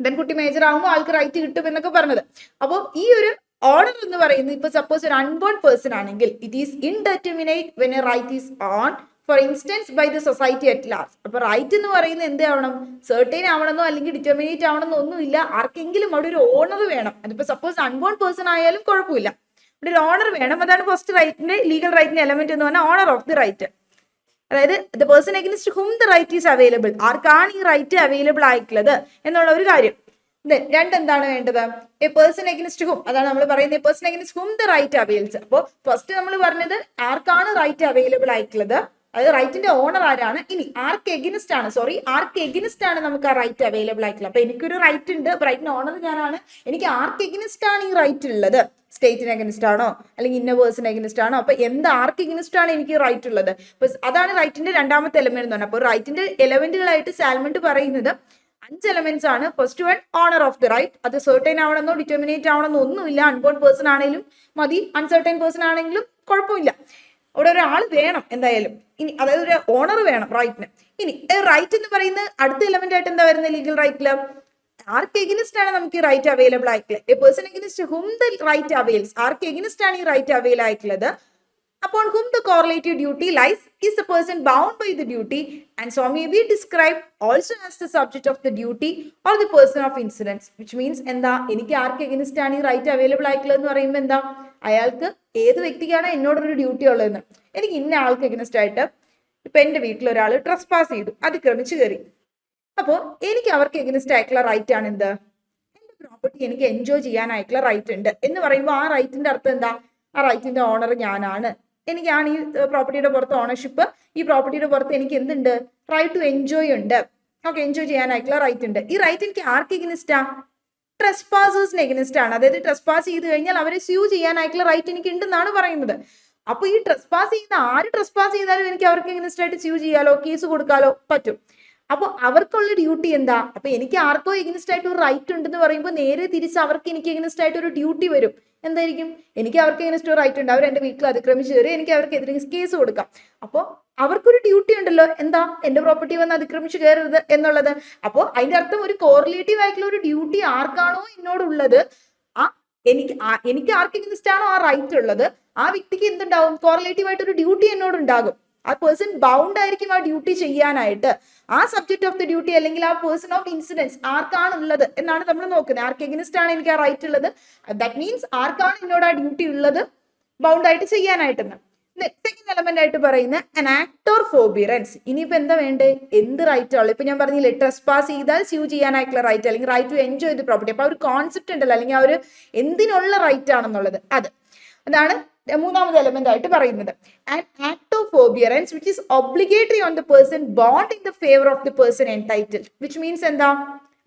S1: ദെൻ കുട്ടി മേജർ ആകുമ്പോൾ ആൾക്ക് റൈറ്റ് കിട്ടും എന്നൊക്കെ പറഞ്ഞത്. അപ്പോൾ ഈ ഒരു ഓർഡർ എന്ന് പറയുന്നത് ഇപ്പൊ സപ്പോസ് ഒരു അൺബോൺ പേഴ്സൺ ആണെങ്കിൽ it is indeterminate when a right is own for instance by the society at large. അപ്പൊ റൈറ്റ് എന്ന് പറയുന്നത് എന്ത് ആവണം? സെർട്ടൈൻ ആവണമെന്നോ അല്ലെങ്കിൽ ഡിറ്റർമിനേറ്റ് ആവണമെന്നോ ഒന്നുമില്ല. ആർക്കെങ്കിലും അവിടെ ഒരു ഓണർ വേണം. അതിപ്പോ സപ്പോസ് അൺബോൺ പേഴ്സൺ ആയാലും കുഴപ്പമില്ല, ഇവിടെ ഒരു ഓണർ വേണം. അതാണ് ഫസ്റ്റ് റൈറ്റിന്റെ ലീഗൽ റൈറ്റിന്റെ എലമെന്റ് എന്ന് പറഞ്ഞാൽ ഓണർ ഓഫ് ദി റൈറ്റ്. അതായത് the person against whom the right is available, ആർക്കാണ് ഈ റൈറ്റ് അവൈലബിൾ ആയിട്ടുള്ളത് എന്നുള്ള ഒരു കാര്യം. രണ്ടെന്താണ് വേണ്ടത്? എ പേഴ്സൺ അഗൈൻസ്റ്റ് ഹും, അതാണ് നമ്മൾ പറയുന്നത് a person against whom the right avails. അപ്പോൾ ഫസ്റ്റ് നമ്മൾ പറഞ്ഞത് ആർക്കാണ് റൈറ്റ് അവൈലബിൾ ആയിട്ടുള്ളത്, അതായത് റൈറ്റിന്റെ ഓണർ ആരാണ്. ഇനി ആർക്ക് എഗിനിസ്റ്റ് ആണ് നമുക്ക് ആ റൈറ്റ് അവൈലബിൾ ആയിട്ടുള്ളത്. അപ്പൊ എനിക്കൊരു റൈറ്റ് ഉണ്ട്, റൈറ്റിന്റെ ഓണർ ഞാനാണ്. എനിക്ക് ആർക്ക് എഗിനിസ്റ്റ് ആണ് ഈ റൈറ്റ് ഉള്ളത്? സ്റ്റേറ്റിന് അഗനിസ്റ്റ് ആണോ അല്ലെങ്കിൽ ഇന്ന പേഴ്സൺ അഗനിസ്റ്റ് ആണോ? അപ്പൊ എന്ത് ആർക്ക് അഗനിസ്റ്റ് ആണ് എനിക്ക് റൈറ്റ് ഉള്ളത്? അപ്പൊ അതാണ് റൈറ്റിന്റെ രണ്ടാമത്തെ എലമെന്റ് എന്ന് പറഞ്ഞാൽ. അപ്പോൾ റൈറ്റിന്റെ എലമെന്റുകളായിട്ട് സാൽമണ്ട് പറയുന്നത് 5 എലമെന്റ്സ് ആണ്. First one owner of the right. അത് സെർട്ടൈൻ ആവണമെന്നോ ഡിറ്റർമിനേറ്റ് ആവണമെന്നോ ഒന്നുമില്ല. അൺബോൺ പേഴ്സൺ ആണെങ്കിലും മതി, അൺസെർട്ടൈൻ പേഴ്സൺ ആണെങ്കിലും കുഴപ്പമില്ല. അവിടെ ഒരാൾ വേണം എന്തായാലും. ഇനി അതായത് ഒരു ഓണർ വേണം റൈറ്റിന്. ഇനി റൈറ്റ് എന്ന് പറയുന്നത് അടുത്ത എലമെന്റ് ആയിട്ട് എന്താ വരുന്നത് ലീഗൽ റൈറ്റില്? ആർക്ക് എഗനിസ്റ്റ് ആണ് നമുക്ക് ഈ റൈറ്റ് അവൈലബിൾ ആയിട്ടുള്ളത്? A person against whom the right avails. ആർക്ക് എഗനിസ്റ്റ് ആണ് ഈ റൈറ്റ് അവൈൽ ആയിട്ടുള്ളത്? upon whom the correlative duty lies is the person bound by the duty and so may be described also as the subject of the duty or the person of incidence, which means എന്താ എനിക്ക് ആർക്ക് against ആണ് ഈ right available ആയിട്ടുള്ളത് എന്ന് പറയുമ്പോൾ എന്താ അയാൾക്ക് ഏത് വ്യക്തിക്കാണ് എന്നോടൊരു ഡ്യൂട്ടി ഉള്ളതെന്ന്. എനിക്ക് ഇന്ന ആൾക്ക് എഗനിസ്റ്റ് ആയിട്ട് ഇപ്പൊ എന്റെ വീട്ടിൽ ഒരാൾ ട്രസ്പാസ് ചെയ്തു, അതിക്രമിച്ച് കയറി. അപ്പോൾ എനിക്ക് അവർക്ക് എഗനിസ്റ്റ് ആയിട്ടുള്ള റൈറ്റ് ആണ് എന്ത്? എന്റെ പ്രോപ്പർട്ടി എനിക്ക് എൻജോയ് ചെയ്യാനായിട്ടുള്ള റൈറ്റ് ഉണ്ട് എന്ന് പറയുമ്പോൾ ആ റൈറ്റിന്റെ അർത്ഥം എന്താ? ആ റൈറ്റിന്റെ ഓണർ ഞാനാണ്, എനിക്കാണ് ഈ പ്രോപ്പർട്ടിയുടെ പുറത്ത് ഓണർഷിപ്പ്. ഈ പ്രോപ്പർട്ടിയുടെ പുറത്ത് എനിക്ക് എന്തുണ്ട്? റൈറ്റ് ടു എൻജോയ് ഉണ്ട്. ഓക്കെ, എൻജോയ് ചെയ്യാനായിട്ടുള്ള റൈറ്റ് ഉണ്ട്. ഈ റൈറ്റ് എനിക്ക് ആർക്ക് എഗനിസ്റ്റാ? ട്രസ്പാസേഴ്സിന് എഗനിസ്റ്റ് ആണ്. അതായത് ട്രസ്പാസ് ചെയ്ത് കഴിഞ്ഞാൽ അവരെ സ്യൂ ചെയ്യാനായിട്ടുള്ള റൈറ്റ് എനിക്ക് ഉണ്ടെന്നാണ് പറയുന്നത്. അപ്പൊ ഈ ട്രസ്പാസ് ചെയ്യുന്ന ആര് ട്രസ്പാസ് ചെയ്താലും എനിക്ക് അവർക്ക് എഗനിസ്റ്റ് ആയിട്ട് സ്യൂ ചെയ്യാലോ, കേസ് കൊടുക്കാലോ പറ്റും. അപ്പോൾ അവർക്കുള്ള ഡ്യൂട്ടി എന്താ? അപ്പൊ എനിക്ക് ആർക്കോ എഗനിസ്റ്റ് ആയിട്ട് ഒരു റൈറ്റ് ഉണ്ടെന്ന് പറയുമ്പോൾ നേരെ തിരിച്ച് അവർക്ക് എനിക്ക് എഗനിസ്റ്റ് ആയിട്ട് ഒരു ഡ്യൂട്ടി വരും. എന്തായിരിക്കും? എനിക്ക് അവർക്ക് എഗനിസ്റ്റ് ഒരു റൈറ്റ് ഉണ്ട്, അവർ എന്റെ വീട്ടിൽ അതിക്രമിച്ച് കയറി, എനിക്ക് അവർക്കെതിരെ കേസ് കൊടുക്കാം. അപ്പോൾ അവർക്കൊരു ഡ്യൂട്ടി ഉണ്ടല്ലോ, എന്താ? എന്റെ പ്രോപ്പർട്ടി വന്ന് അതിക്രമിച്ച് കയറരുത് എന്നുള്ളത്. അപ്പോൾ അതിന്റെ അർത്ഥം ഒരു കോറിലേറ്റീവ് ആയിട്ടുള്ള ഒരു ഡ്യൂട്ടി ആർക്കാണോ എന്നോടുള്ളത്, എനിക്ക് ആർക്ക് എഗനിസ്റ്റ് ആണോ ആ റൈറ്റ് ഉള്ളത്, ആ വ്യക്തിക്ക് എന്തുണ്ടാവും? കോറിലേറ്റീവ് ആയിട്ട് ഒരു ഡ്യൂട്ടി എന്നോടുണ്ടാകും. ആ പേഴ്സൺ ബൗണ്ട് ആയിരിക്കും ആ ഡ്യൂട്ടി ചെയ്യാനായിട്ട്. ആ സബ്ജക്ട് ഓഫ് ദി ഡ്യൂട്ടി അല്ലെങ്കിൽ ആ പേഴ്സൺ ഓഫ് ഇൻസിഡൻസ് ആർക്കാണുള്ളത് എന്നാണ് നമ്മൾ നോക്കുന്നത്. ആർക്ക് എഗനിസ്റ്റ് ആണ് എനിക്ക് ആ റൈറ്റ് ഉള്ളത്, ദാറ്റ് മീൻസ് ആർക്കാണ് എന്നോട് ആ ഡ്യൂട്ടി ഉള്ളത് ബൗണ്ട് ആയിട്ട് ചെയ്യാനായിട്ടെന്ന്. സെക്കൻഡ് എലമെന്റ് ആയിട്ട് പറയുന്നത് an act or forbearance. ഇനിയിപ്പോ എന്താ വേണ്ടേ? എന്ത് റൈറ്റ് ഉള്ളു? ഇപ്പൊ ഞാൻ പറഞ്ഞില്ലേ ട്രസ്പാസ് ചെയ്താൽ സ്യൂ ചെയ്യാനായിട്ടുള്ള റൈറ്റ് അല്ലെങ്കിൽ right to enjoy the property. അപ്പൊ ആ ഒരു കോൺസെപ്റ്റ് ഉണ്ടല്ലോ, അല്ലെങ്കിൽ ആ ഒരു എന്തിനുള്ള റൈറ്റ് ആണെന്നുള്ളത്, അതാണ് മൂന്നാമത് എലമെന്റ് ആയിട്ട് പറയുന്നത്. an act of forbearance which is obligatory on the person bond in the favor of the person entitled, which means എന്താ?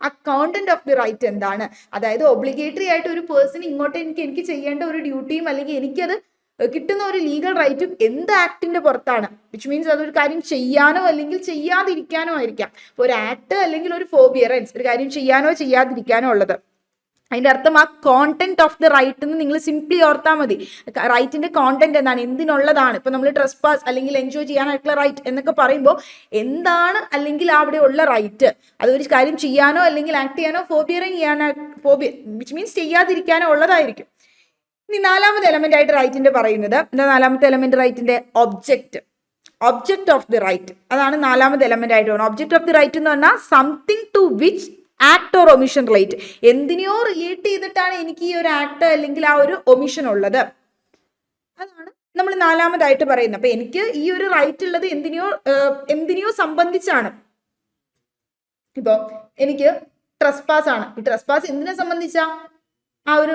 S1: ആ കോണ്ടന്റ് ഓഫ് ദി റൈറ്റ് എന്താണ്? അതായത് ഒബ്ലിഗേറ്ററി ആയിട്ട് ഒരു പേഴ്സൺ ഇങ്ങോട്ട് എനിക്ക് ചെയ്യേണ്ട ഒരു ഡ്യൂട്ടിയും അല്ലെങ്കിൽ എനിക്കത് കിട്ടുന്ന ഒരു ലീഗൽ റൈറ്റും എന്ത് ആക്ടിന്റെ പുറത്താണ്? വിച്ച് മീൻസ് അതൊരു കാര്യം ചെയ്യാനോ അല്ലെങ്കിൽ ചെയ്യാതിരിക്കാനോ ആയിരിക്കാം. ഒരു ആക്ട് അല്ലെങ്കിൽ ഒരു ഫോർബിയറൻസ്, ഒരു കാര്യം ചെയ്യാനോ ചെയ്യാതിരിക്കാനോ ഉള്ളത്. അതിന്റെ അർത്ഥം ആ കോണ്ടന്റ് ഓഫ് ദി റൈറ്റ് എന്ന് നിങ്ങൾ സിംപ്ലി ഓർത്താൽ മതി. റൈറ്റിന്റെ കോണ്ടന്റ് എന്താണ്, എന്തിനുള്ളതാണ്? ഇപ്പൊ നമ്മൾ ട്രസ്പാസ് അല്ലെങ്കിൽ എൻജോയ് ചെയ്യാനായിട്ടുള്ള റൈറ്റ് എന്നൊക്കെ പറയുമ്പോൾ എന്താണ് അല്ലെങ്കിൽ അവിടെ ഉള്ള റൈറ്റ്? അതൊരു കാര്യം ചെയ്യാനോ അല്ലെങ്കിൽ ആക്ട് ചെയ്യാനോ വിച്ച് മീൻസ് ചെയ്യാതിരിക്കാനോ ഉള്ളതായിരിക്കും. ഇനി നാലാമത്തെ എലമെന്റ് ആയിട്ട് റൈറ്റിന്റെ പറയുന്നത് എന്താ? നാലാമത്തെ എലമെന്റ് റൈറ്റിന്റെ ഒബ്ജക്റ്റ് ഓഫ് ദി റൈറ്റ്. അതാണ് നാലാമത്തെ എലമെന്റ് ആയിട്ട് പറയുന്നത്. ഒബ്ജക്റ്റ് ഓഫ് ദി റൈറ്റ് എന്ന് പറഞ്ഞാൽ something to which act or omission relate. എന്തിനെയോ റിലേറ്റ് ചെയ്തിട്ടാണ് എനിക്ക് ഈ ഒരു ആക്ട് അല്ലെങ്കിൽ ആ ഒരു ഒമിഷൻ ഉള്ളത്. അതാണ് നമ്മൾ നാലാമതായിട്ട് പറയുന്നത്. അപ്പൊ എനിക്ക് ഈ ഒരു റൈറ്റ് ഉള്ളത് എന്തിനെയോ സംബന്ധിച്ചാണ്. ഇപ്പോ എനിക്ക് ട്രസ്പാസ് ആണ്. ഈ ട്രസ്പാസ് എന്തിനെ സംബന്ധിച്ചാ? ആ ഒരു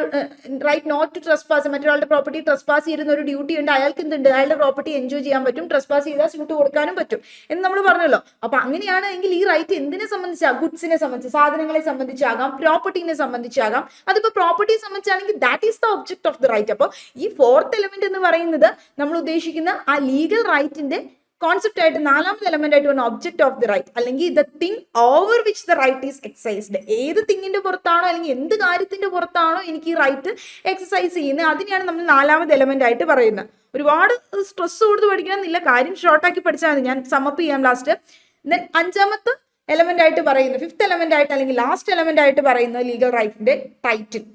S1: റൈറ്റ് നോട്ട് ടു ട്രസ്പാസ്, മറ്റൊരാളുടെ പ്രോപ്പർട്ടി ട്രസ്പാസ് ചെയ്യുന്ന ഒരു ഡ്യൂട്ടി ഉണ്ട്, അയാൾക്ക് എന്തുണ്ട്, അയാളുടെ പ്രോപ്പർട്ടി എൻജോയ് ചെയ്യാൻ പറ്റും, ട്രസ്പാസ് ചെയ്താൽ സ്യൂട്ട് കൊടുക്കാനും പറ്റും എന്ന് നമ്മൾ പറഞ്ഞല്ലോ. അപ്പൊ അങ്ങനെയാണെങ്കിൽ ഈ റൈറ്റ് എന്തിനെ സംബന്ധിച്ചാ, ഗുഡ്സിനെ സംബന്ധിച്ച്, സാധനങ്ങളെ സംബന്ധിച്ചാകാം, പ്രോപ്പർട്ടിനെ സംബന്ധിച്ചാകാം. അതിപ്പോ പ്രോപ്പർട്ടിയെ സംബന്ധിച്ചാണെങ്കിൽ that is the object of the right. അപ്പോൾ ഈ ഫോർത്ത് എലമെന്റ് എന്ന് പറയുന്നത് നമ്മൾ ഉദ്ദേശിക്കുന്ന ആ ലീഗൽ റൈറ്റിന്റെ കോൺസെപ്റ്റ് ആയിട്ട് നാലാമത്തെ എലമെന്റ് ആയിട്ട് വന്ന ഒബ്ജക്ട് ഓഫ് ദി റൈറ്റ്, അല്ലെങ്കിൽ the thing over which the right is exercised. ഏത് തിങ്ങിന്റെ പുറത്താണോ അല്ലെങ്കിൽ എന്ത് കാര്യത്തിന്റെ പുറത്താണോ എനിക്ക് ഈ റൈറ്റ് എക്സസൈസ് ചെയ്യുന്നത്, അതിനെയാണ് നമ്മൾ നാലാമത്തെ എലമെന്റ് ആയിട്ട് പറയുന്നത്. ഒരുപാട് സ്ട്രെസ് കൊടുത്ത് പഠിക്കണമെന്നില്ല, കാര്യം ഷോർട്ടാക്കി പഠിച്ചാൽ മതി. ഞാൻ സമ്മപ്പ് ചെയ്യാം ലാസ്റ്റ്. ദെൻ അഞ്ചാമത്തെ എലമെന്റ് ആയിട്ട് പറയുന്നത്, ഫിഫ്ത്ത് എലമെന്റ് ആയിട്ട് അല്ലെങ്കിൽ ലാസ്റ്റ് എലമെന്റ് ആയിട്ട് പറയുന്നത് ലീഗൽ റൈറ്റിന്റെ ടൈറ്റിൽ.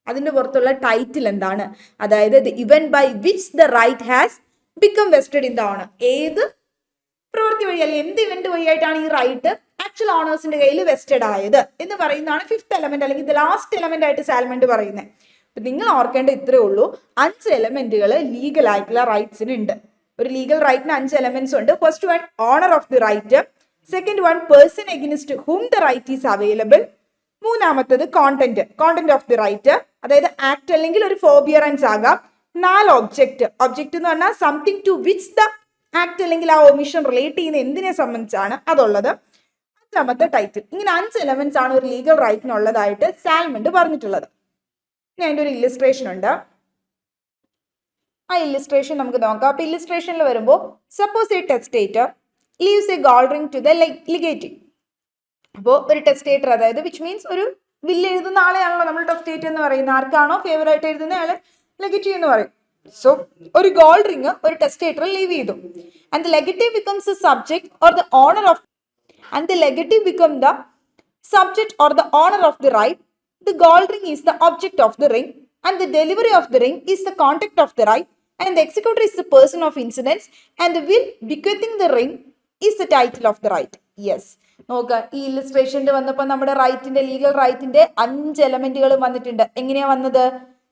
S1: അതിന്റെ പുറത്തുള്ള ടൈറ്റിൽ എന്താണ്, അതായത് the event by which the right has become vested in the owner. ഏത് പ്രവൃത്തി വഴി അല്ലെങ്കിൽ എന്ത് ഇവന്റ് വഴിയായിട്ടാണ് ഈ റൈറ്റ് ആക്ച്വൽ ഓണേഴ്സിന്റെ കയ്യിൽ വെസ്റ്റഡ് ആയത് എന്ന് പറയുന്നതാണ് ഫിഫ്ത്ത് എലമെന്റ് അല്ലെങ്കിൽ ലാസ്റ്റ് എലമെന്റ് ആയിട്ട് സാൽമണ്ട് പറയുന്നത്. അപ്പൊ നിങ്ങൾ ഓർക്കേണ്ട ഇത്രേ ഉള്ളൂ, 5 എലമെന്റുകൾ ലീഗൽ ആയിട്ടുള്ള റൈറ്റ്സിന് ഉണ്ട്. ഒരു ലീഗൽ റൈറ്റിന് 5 എലമെന്റ്സ് ഉണ്ട്. First one owner of the right, second one person against whom the right is available, മൂന്നാമത്തത് കോണ്ടന്റ് ഓഫ് ദി റൈറ്റ്, അതായത് ആക്ട് അല്ലെങ്കിൽ ഒരു ഫോർബിയറൻസ് ആകാം, 4 ഒബ്ജക്റ്റ് എന്ന് പറഞ്ഞാൽ something to which the act അല്ലെങ്കിൽ ആ ഒമിഷൻ റിലേറ്റ് ചെയ്യുന്ന എന്തിനെ സംബന്ധിച്ചാണ് അതുള്ളത്, 5ാമത്തെ ടൈറ്റിൽ. ഇങ്ങനെ 5 എലമെന്റ്സ് ആണ് ഒരു ലീഗൽ റൈറ്റിനുള്ളതായിട്ട് സാൽമണ്ട് പറഞ്ഞിട്ടുള്ളത്. ഇനി അതിൻ്റെ ഒരു ഇല്ലിസ്ട്രേഷൻ ഉണ്ട്, ആ ഇല്ലിസ്ട്രേഷൻ നമുക്ക് നോക്കാം. അപ്പൊ ഇല്ലിസ്ട്രേഷനിൽ വരുമ്പോൾ suppose a testator leaves a gold ring to the legatee. അപ്പോൾ ഒരു ടെസ്റ്റേറ്റർ, അതായത് വിച്ച് മീൻസ് ഒരു വില്ല് എഴുതുന്ന ആളെയാണല്ലോ നമ്മൾ ടെസ്റ്റേറ്റർ എന്ന് പറയുന്നത്. ആർക്കാണോ ഫേവർ ആയിട്ട് എഴുതുന്ന ആളെ ലെഗറ്റീവ് എന്ന് പറയും. സോ ഒരു ഗോൾഡ് റിംഗ് ഒരു ടെസ്റ്റേറ്റർ ലീവ് ചെയ്തു, and the legatee becomes the subject or the owner of the right. The gold ring is the object of the ring, and the delivery of the ring is the contact of the right, and the executor is the person of incidence, and the will bequeathing the ring is the title of the right. Yes, നോക്കുക, ഈ ഇല്ലിസ്ട്രേഷനിൽ വന്നപ്പോൾ നമ്മുടെ റൈറ്റിന്റെ legal റൈറ്റിന്റെ 5 എലമെന്റുകളും വന്നിട്ടുണ്ട്. എങ്ങനെയാ വന്നത്?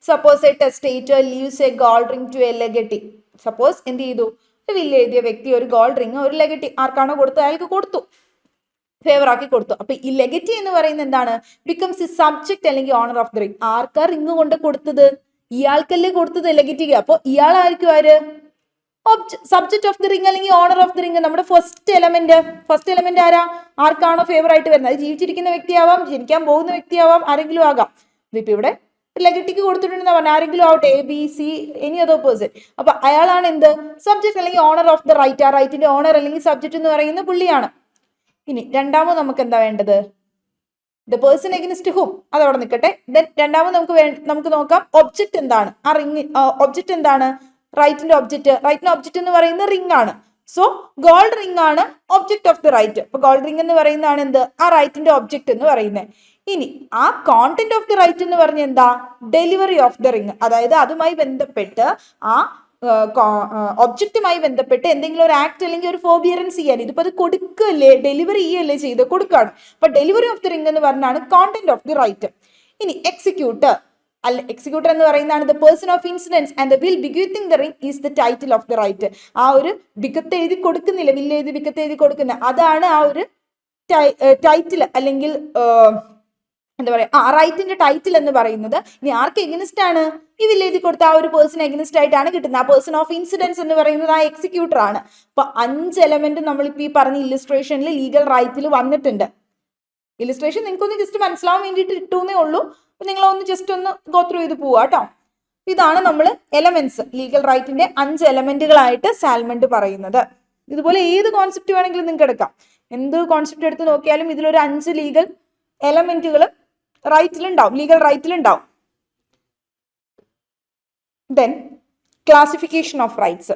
S1: Suppose a testator leaves a gold ring to a legatee. Suppose എന്ത് ചെയ്തു, ഒരു വില്ല് എഴുതിയ വ്യക്തി ഒരു ഗോൾഡ് റിംഗ് ഒരു ലെഗറ്റി ആർക്കാണോ കൊടുത്തു അയാൾക്ക് കൊടുത്തു, ഫേവർ ആക്കി കൊടുത്തു. അപ്പൊ ഈ ലെഗറ്റി എന്ന് പറയുന്നത് എന്താണ്? ബിക്കംസ് എ സബ്ജക്ട് അല്ലെങ്കിൽ ഓണർ ഓഫ് ദ റിംഗ്. ആർക്കാ റിംഗ് കൊണ്ട് കൊടുത്തത്? ഇയാൾക്കല്ലേ കൊടുത്തത്, ലെഗറ്റിക്ക്. അപ്പൊ ഇയാളായിരിക്കും ആര്? സബ്ജക്ട് ഓഫ് ദി റിംഗ് അല്ലെങ്കിൽ ഓണർ ഓഫ് ദി റിംഗ്. നമ്മുടെ ഫസ്റ്റ് എലമെന്റ് ആരാ? ആർക്കാണോ ഫേവർ ആയിട്ട് വരുന്നത്, അത് ജീവിച്ചിരിക്കുന്ന വ്യക്തിയാവാം, ജനിക്കാൻ പോകുന്ന വ്യക്തിയാവാം, ആരെങ്കിലും ആകാം. ഇതിപ്പോ ഇവിടെ ലെഗറ്റിക്ക് കൊടുത്തിട്ടുണ്ടെന്ന് പറഞ്ഞാൽ ആരെങ്കിലും ആവട്ടെ, A B C any other person. അപ്പൊ അയാളാണ് എന്ത്? സബ്ജക്ട് അല്ലെങ്കിൽ ഓണർ ഓഫ് ദ റൈറ്റ്. ആ റൈറ്റിന്റെ ഓണർ അല്ലെങ്കിൽ സബ്ജക്ട് എന്ന് പറയുന്ന പുള്ളിയാണ്. ഇനി രണ്ടാമത് നമുക്ക് എന്താ വേണ്ടത്? The person against whom. അതവിടെ നിൽക്കട്ടെ. ദെൻ രണ്ടാമത് നമുക്ക് നോക്കാം ഒബ്ജക്ട് എന്താണ്. ആ റിംഗ് ഒബ്ജക്ട് എന്താണ്? റൈറ്റിന്റെ ഒബ്ജക്ട് എന്ന് പറയുന്നത് റിംഗ് ആണ്. സോ ഗോൾഡ് റിംഗ് ആണ് ഒബ്ജക്ട് ഓഫ് ദി റൈറ്റ്. അപ്പൊ ഗോൾഡ് റിംഗ് എന്ന് പറയുന്നതാണ് എന്ത്? ആ റൈറ്റിന്റെ ഒബ്ജക്ട് എന്ന് പറയുന്നത്. ഇനി ആ കോണ്ടന്റ് ഓഫ് ദി റൈറ്റ് എന്ന് പറഞ്ഞ എന്താ? Delivery of the ring. അതായത് അതുമായി ബന്ധപ്പെട്ട് ആ ഒബ്ജക്റ്റുമായി ബന്ധപ്പെട്ട് എന്തെങ്കിലും ഒരു ആക്ട് അല്ലെങ്കിൽ ഒരു ഫോർബിയറൻസ് ചെയ്യാൻ, ഇതിപ്പോ അത് കൊടുക്കല്ലേ, ഡെലിവറി ചെയ്യല്ലേ ചെയ്ത് കൊടുക്കാണ്. അപ്പൊ ഡെലിവറി ഓഫ് ദി റിംഗ് എന്ന് പറഞ്ഞാണ് കോണ്ടന്റ് ഓഫ് ദി റൈറ്റ്. ഇനി എക്സിക്യൂട്ടർ എന്ന് പറയുന്നതാണ് the person of incidence, and the will bequeathing the ring is the title of the right. ആ ഒരു ബിക്കത്ത് എഴുതി കൊടുക്കുന്നില്ല, വില്ല് എഴുതി ബിക്കത്ത് എഴുതി കൊടുക്കുന്ന, അതാണ് ആ ഒരു ടൈറ്റിൽ അല്ലെങ്കിൽ എന്താ പറയാ, റൈറ്റിന്റെ ടൈറ്റിൽ എന്ന് പറയുന്നത്. ഇനി ആർക്ക് എഗനിസ്റ്റ് ആണ്? ഈ വില്ല് എഴുതി കൊടുത്ത ആ ഒരു പേഴ്സൺ എഗനിസ്റ്റ് ആയിട്ടാണ് കിട്ടുന്നത്. ആ പേഴ്സൺ ഓഫ് ഇൻസിഡൻസ് എന്ന് പറയുന്നത് ആ എക്സിക്യൂട്ടർ ആണ്. അപ്പൊ 5 എലമെന്റ് നമ്മളിപ്പോ ഈ പറഞ്ഞ ഇല്ലിസ്ട്രേഷനിൽ ലീഗൽ റൈറ്റിൽ വന്നിട്ടുണ്ട്. ഇല്ലിസ്ട്രേഷൻ നിങ്ങൾക്കൊന്ന് ജസ്റ്റ് മനസ്സിലാവാൻ വേണ്ടിയിട്ട് ഇട്ടൂന്നേ ഉള്ളൂ. അപ്പൊ നിങ്ങളൊന്ന് ജസ്റ്റ് ഒന്ന് ഗോ ത്രൂ ചെയ്ത് പോവാ കേട്ടോ. ഇതാണ് നമ്മൾ എലമെന്റ്സ്, ലീഗൽ റൈറ്റിന്റെ 5 എലമെന്റുകളായിട്ട് സാൽമണ്ട് പറയുന്നത്. ഇതുപോലെ ഏത് കോൺസെപ്റ്റ് വേണമെങ്കിലും നിങ്ങൾക്ക് എടുക്കാം. എന്ത് കോൺസെപ്റ്റ് എടുത്ത് നോക്കിയാലും ഇതിലൊരു 5 ലീഗൽ എലമെന്റുകൾ റൈറ്റിലുണ്ടാവും, ലീഗൽ റൈറ്റിലുണ്ടാവും. Then classification of rights.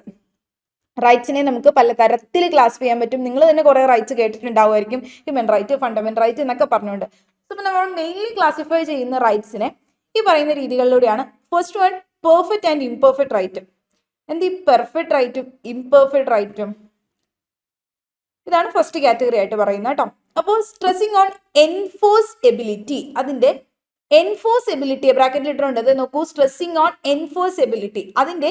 S1: റൈറ്റ്സിനെ നമുക്ക് പല തരത്തിൽ ക്ലാസിഫൈ ചെയ്യാൻ പറ്റും. നിങ്ങൾ തന്നെ കുറെ റൈറ്റ്സ് കേട്ടിട്ടുണ്ടാവുമായിരിക്കും, ഹ്യൂമൻ റൈറ്റ്, ഫണ്ടമെന്റൽ റൈറ്റ് എന്നൊക്കെ പറഞ്ഞുകൊണ്ട്. അപ്പോൾ നമ്മൾ മെയിൻലി ക്ലാസിഫൈ ചെയ്യുന്ന റൈറ്റ്സിനെ ഈ പറയുന്ന രീതികളിലൂടെയാണ്. First one, perfect and imperfect right. എന്ത് ഈ പെർഫെക്റ്റ് റൈറ്റും ഇംപെർഫെക്റ്റ് റൈറ്റും? ഇതാണ് ഫസ്റ്റ് കാറ്റഗറി ആയിട്ട് പറയുന്നത് കേട്ടോ. അപ്പോൾ സ്ട്രെസ്സിങ് ഓൺ എൻഫോഴ്സബിലിറ്റി, അതിന്റെ എൻഫോഴ്സബിലിറ്റി ബ്രാക്കറ്റിൽ ഇട്ടിട്ടുണ്ട്. അത് നോക്കൂ, സ്ട്രെസ്സിങ് ഓൺ എൻഫോഴ്സബിലിറ്റി, അതിന്റെ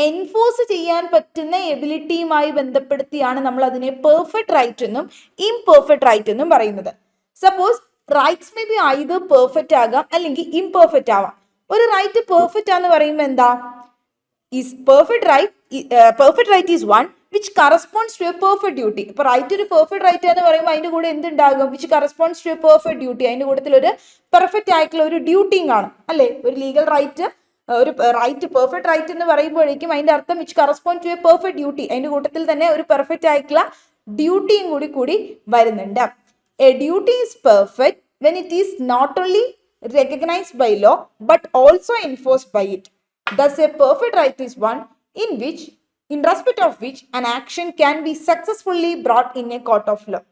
S1: എൻഫോഴ്സ് ചെയ്യാൻ പറ്റുന്ന എബിലിറ്റിയുമായി ബന്ധപ്പെടുത്തിയാണ് നമ്മൾ അതിനെ പെർഫെക്റ്റ് റൈറ്റ് എന്നും ഇംപെർഫെക്റ്റ് റൈറ്റ് എന്നും പറയുന്നത്. Suppose rights may be either perfect ആകാം അല്ലെങ്കിൽ ഇംപെർഫെക്റ്റ് ആവാം. ഒരു റൈറ്റ് പെർഫെക്റ്റ് ആണെന്ന് പറയുമ്പോൾ എന്താ, is perfect right is one which corresponds to a perfect duty. ഇപ്പൊ റൈറ്റ് ഒരു പെർഫെക്റ്റ് റൈറ്റ് എന്ന് പറയുമ്പോൾ അതിന്റെ കൂടെ എന്തുണ്ടാകും, which corresponds to a perfect duty, അതിന്റെ കൂട്ടത്തിൽ ഒരു പെർഫെക്റ്റ് ആയിട്ടുള്ള ഒരു ഡ്യൂട്ടിയും കാണും അല്ലെ. ഒരു ലീഗൽ റൈറ്റ്, ഒരു റൈറ്റ് പെർഫെക്റ്റ് റൈറ്റ് എന്ന് പറയുമ്പോഴേക്കും അതിന്റെ അർത്ഥം which correspond to a perfect duty, അതിന്റെ കൂട്ടത്തിൽ തന്നെ ഒരു പെർഫെക്റ്റ് ആയിട്ടുള്ള ഡ്യൂട്ടിയും കൂടി വരുന്നുണ്ട്. A duty is perfect when it is not only recognized by law but also enforced by it. Thus a perfect right is one in respect of which an action can be successfully brought in a court of law.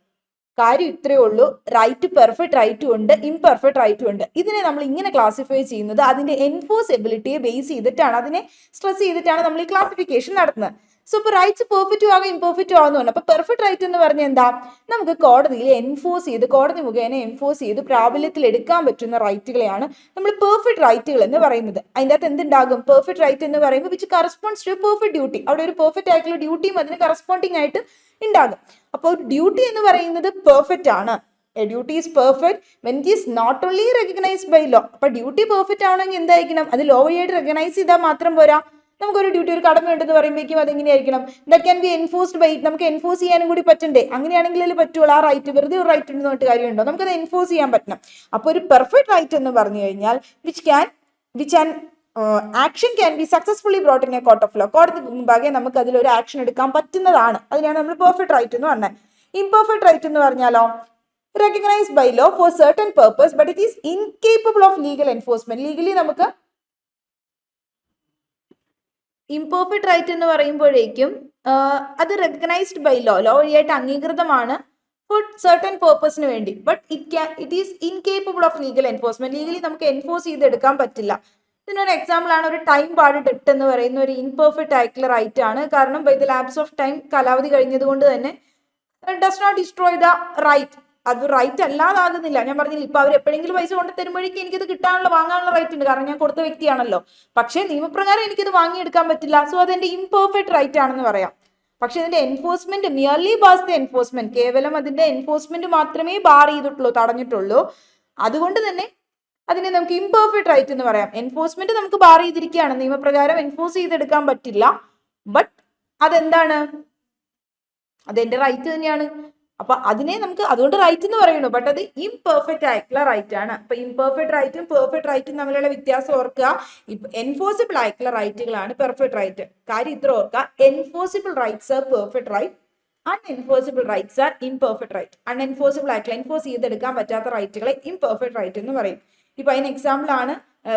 S1: കാര്യം ഇത്രയേ ഉള്ളൂ. Right perfect റൈറ്റും ഉണ്ട്, imperfect റൈറ്റും ഉണ്ട്. ഇതിനെ നമ്മൾ ഇങ്ങനെ ക്ലാസിഫൈ ചെയ്യുന്നത് അതിന്റെ എൻഫോഴ്സബിലിറ്റിയെ ബേസ് ചെയ്തിട്ടാണ്, അതിനെ സ്ട്രെസ് ചെയ്തിട്ടാണ് നമ്മൾ ഈ ക്ലാസിഫിക്കേഷൻ നടത്തുന്നത്. സോ ഇപ്പോൾ റൈറ്റ്സ് പെർഫെക്റ്റും ആകും ഇംപെർഫെക്റ്റും ആകുന്നു പറഞ്ഞു. അപ്പോൾ പെർഫെക്റ്റ് റൈറ്റ് എന്ന് പറഞ്ഞാൽ എന്താ, നമുക്ക് കോടതിയിൽ എൻഫോഴ്സ് ചെയ്ത്, കോടതി മുഖേന എൻഫോഴ്സ് ചെയ്ത് പ്രാബല്യത്തിൽ എടുക്കാൻ പറ്റുന്ന റൈറ്റുകളെയാണ് നമ്മൾ പെർഫെക്റ്റ് റൈറ്റുകൾ എന്ന് പറയുന്നത്. അതിൻ്റെ അകത്ത് എന്തുണ്ടാകും, പെർഫെക്റ്റ് റൈറ്റ് എന്ന് പറയുമ്പോൾ which corresponds to perfect duty, അവിടെ ഒരു പെർഫെക്റ്റ് ആയിട്ടുള്ള ഡ്യൂട്ടിയും അതിന് കറസ്പോണ്ടിങ് ആയിട്ട് ഉണ്ടാകും. അപ്പോൾ ഡ്യൂട്ടി എന്ന് പറയുന്നത് പെർഫെക്റ്റ് ആണ്. A duty is perfect when it is not only recognised by law. അപ്പൊ ഡ്യൂട്ടി പെർഫെക്റ്റ് ആവണമെങ്കിൽ എന്തായിരിക്കണം, അത് ലോ വഴിയായിട്ട് റെക്കഗ്നൈസ് ചെയ്താൽ മാത്രം പോരാ. നമുക്കൊരു ഡ്യൂട്ടി, ഒരു കടമ ഉണ്ടെന്ന് പറയുമ്പോഴേക്കും അതെങ്ങനെയായിരിക്കണം, that can be enforced by it, നമുക്ക് എൻഫോഴ്സ് ചെയ്യാനും കൂടി പറ്റണ്ടേ. അങ്ങനെയാണെങ്കിലേ പറ്റുള്ളൂ. ആ റൈറ്റ് വെറുതെ ഒരു റൈറ്റ് ഉണ്ടെന്ന് പറഞ്ഞിട്ട് കാര്യമുണ്ടോ, നമുക്കത് എൻഫോഴ്സ് ചെയ്യാൻ പറ്റണം. അപ്പോൾ ഒരു പെർഫെക്റ്റ് റൈറ്റ് എന്ന് പറഞ്ഞു കഴിഞ്ഞാൽ which action can be successfully brought in a court of law, കോടതി മുമ്പാകെ നമുക്ക് അതിലൊരു ആക്ഷൻ എടുക്കാൻ പറ്റുന്നതാണ്. അതിനാണ് നമ്മൾ പെർഫെക്റ്റ് റൈറ്റ് എന്ന് പറഞ്ഞത്. ഇംപെർഫെക്റ്റ് റൈറ്റ് എന്ന് പറഞ്ഞാലോ, recognized by law for certain purpose but it is incapable of legal enforcement. Legally നമുക്ക് ഇംപെർഫെക്റ്റ് റൈറ്റ് എന്ന് പറയുമ്പോഴേക്കും അത് റെക്കഗ്നൈസ്ഡ് ബൈ ലോ, ലോ വഴിയായിട്ട് അംഗീകൃതമാണ് ഫോർ സർട്ടൻ പേർപ്പസിന് വേണ്ടി, but it is incapable of legal enforcement. Legally നമുക്ക് enforce ചെയ്തെടുക്കാൻ പറ്റില്ല. ഇതിനൊരു എക്സാമ്പിൾ ആണ് ഒരു ടൈം ബാർഡ് ഡെറ്റ് എന്ന് പറയുന്ന ഒരു ഇംപെർഫെക്റ്റ് ആയിട്ടുള്ള റൈറ്റ് ആണ്. കാരണം by the lapse of time, കാലാവധി കഴിഞ്ഞത് കൊണ്ട് തന്നെ does not destroy the right. അത് റൈറ്റ് അല്ലാതാകുന്നില്ല. ഞാൻ പറഞ്ഞില്ല, ഇപ്പൊ അവർ എപ്പോഴെങ്കിലും പൈസ കൊണ്ട് തരുമ്പോഴേക്കും എനിക്കത് കിട്ടാനുള്ള, വാങ്ങാനുള്ള റൈറ്റ് ഉണ്ട്, കാരണം ഞാൻ കൊടുത്ത വ്യക്തിയാണല്ലോ. പക്ഷേ നിയമപ്രകാരം എനിക്കത് വാങ്ങിയെടുക്കാൻ പറ്റില്ല. സോ അതെന്റെ ഇംപെർഫെക്റ്റ് റൈറ്റ് ആണെന്ന് പറയാം. പക്ഷെ ഇതിന്റെ enforcement merely bars the enforcement, കേവലം അതിന്റെ എൻഫോഴ്സ്മെന്റ് മാത്രമേ ബാർ ചെയ്തിട്ടുള്ളൂ, തടഞ്ഞിട്ടുള്ളൂ. അതുകൊണ്ട് തന്നെ അതിനെ നമുക്ക് ഇംപെർഫെക്റ്റ് റൈറ്റ് എന്ന് പറയാം. എൻഫോഴ്സ്മെന്റ് നമുക്ക് ബാർ ചെയ്തിരിക്കുകയാണ്, നിയമപ്രകാരം എൻഫോഴ്സ് ചെയ്തെടുക്കാൻ പറ്റില്ല. ബട്ട് അതെന്താണ്, അതെന്റെ റൈറ്റ് തന്നെയാണ്. അപ്പൊ അതിനെ നമുക്ക് അതുകൊണ്ട് റൈറ്റ് എന്ന് പറയുന്നു. ബട്ട് അത് ഇംപെർഫെക്റ്റ് ആയിട്ടുള്ള റൈറ്റ് ആണ്. അപ്പൊ ഇംപെർഫെക്റ്റ് റൈറ്റും പെർഫെക്റ്റ് റൈറ്റും തമ്മിലുള്ള വ്യത്യാസം ഓർക്കുക. എൻഫോഴ്സിബിൾ ആയിട്ടുള്ള റൈറ്റുകളാണ് പെർഫെക്റ്റ് റൈറ്റ്. കാര്യം ഇത്ര ഓർക്കുക, enforceable rights are perfect right, unenforceable rights are imperfect right. Unenforceable ആയിട്ടുള്ള, എൻഫോഴ്സ് ചെയ്തെടുക്കാൻ പറ്റാത്ത റൈറ്റുകളെ ഇംപെർഫെക്റ്റ് റൈറ്റ് എന്ന് പറയും. ഇപ്പൊ അതിന് എക്സാമ്പിൾ ആണ്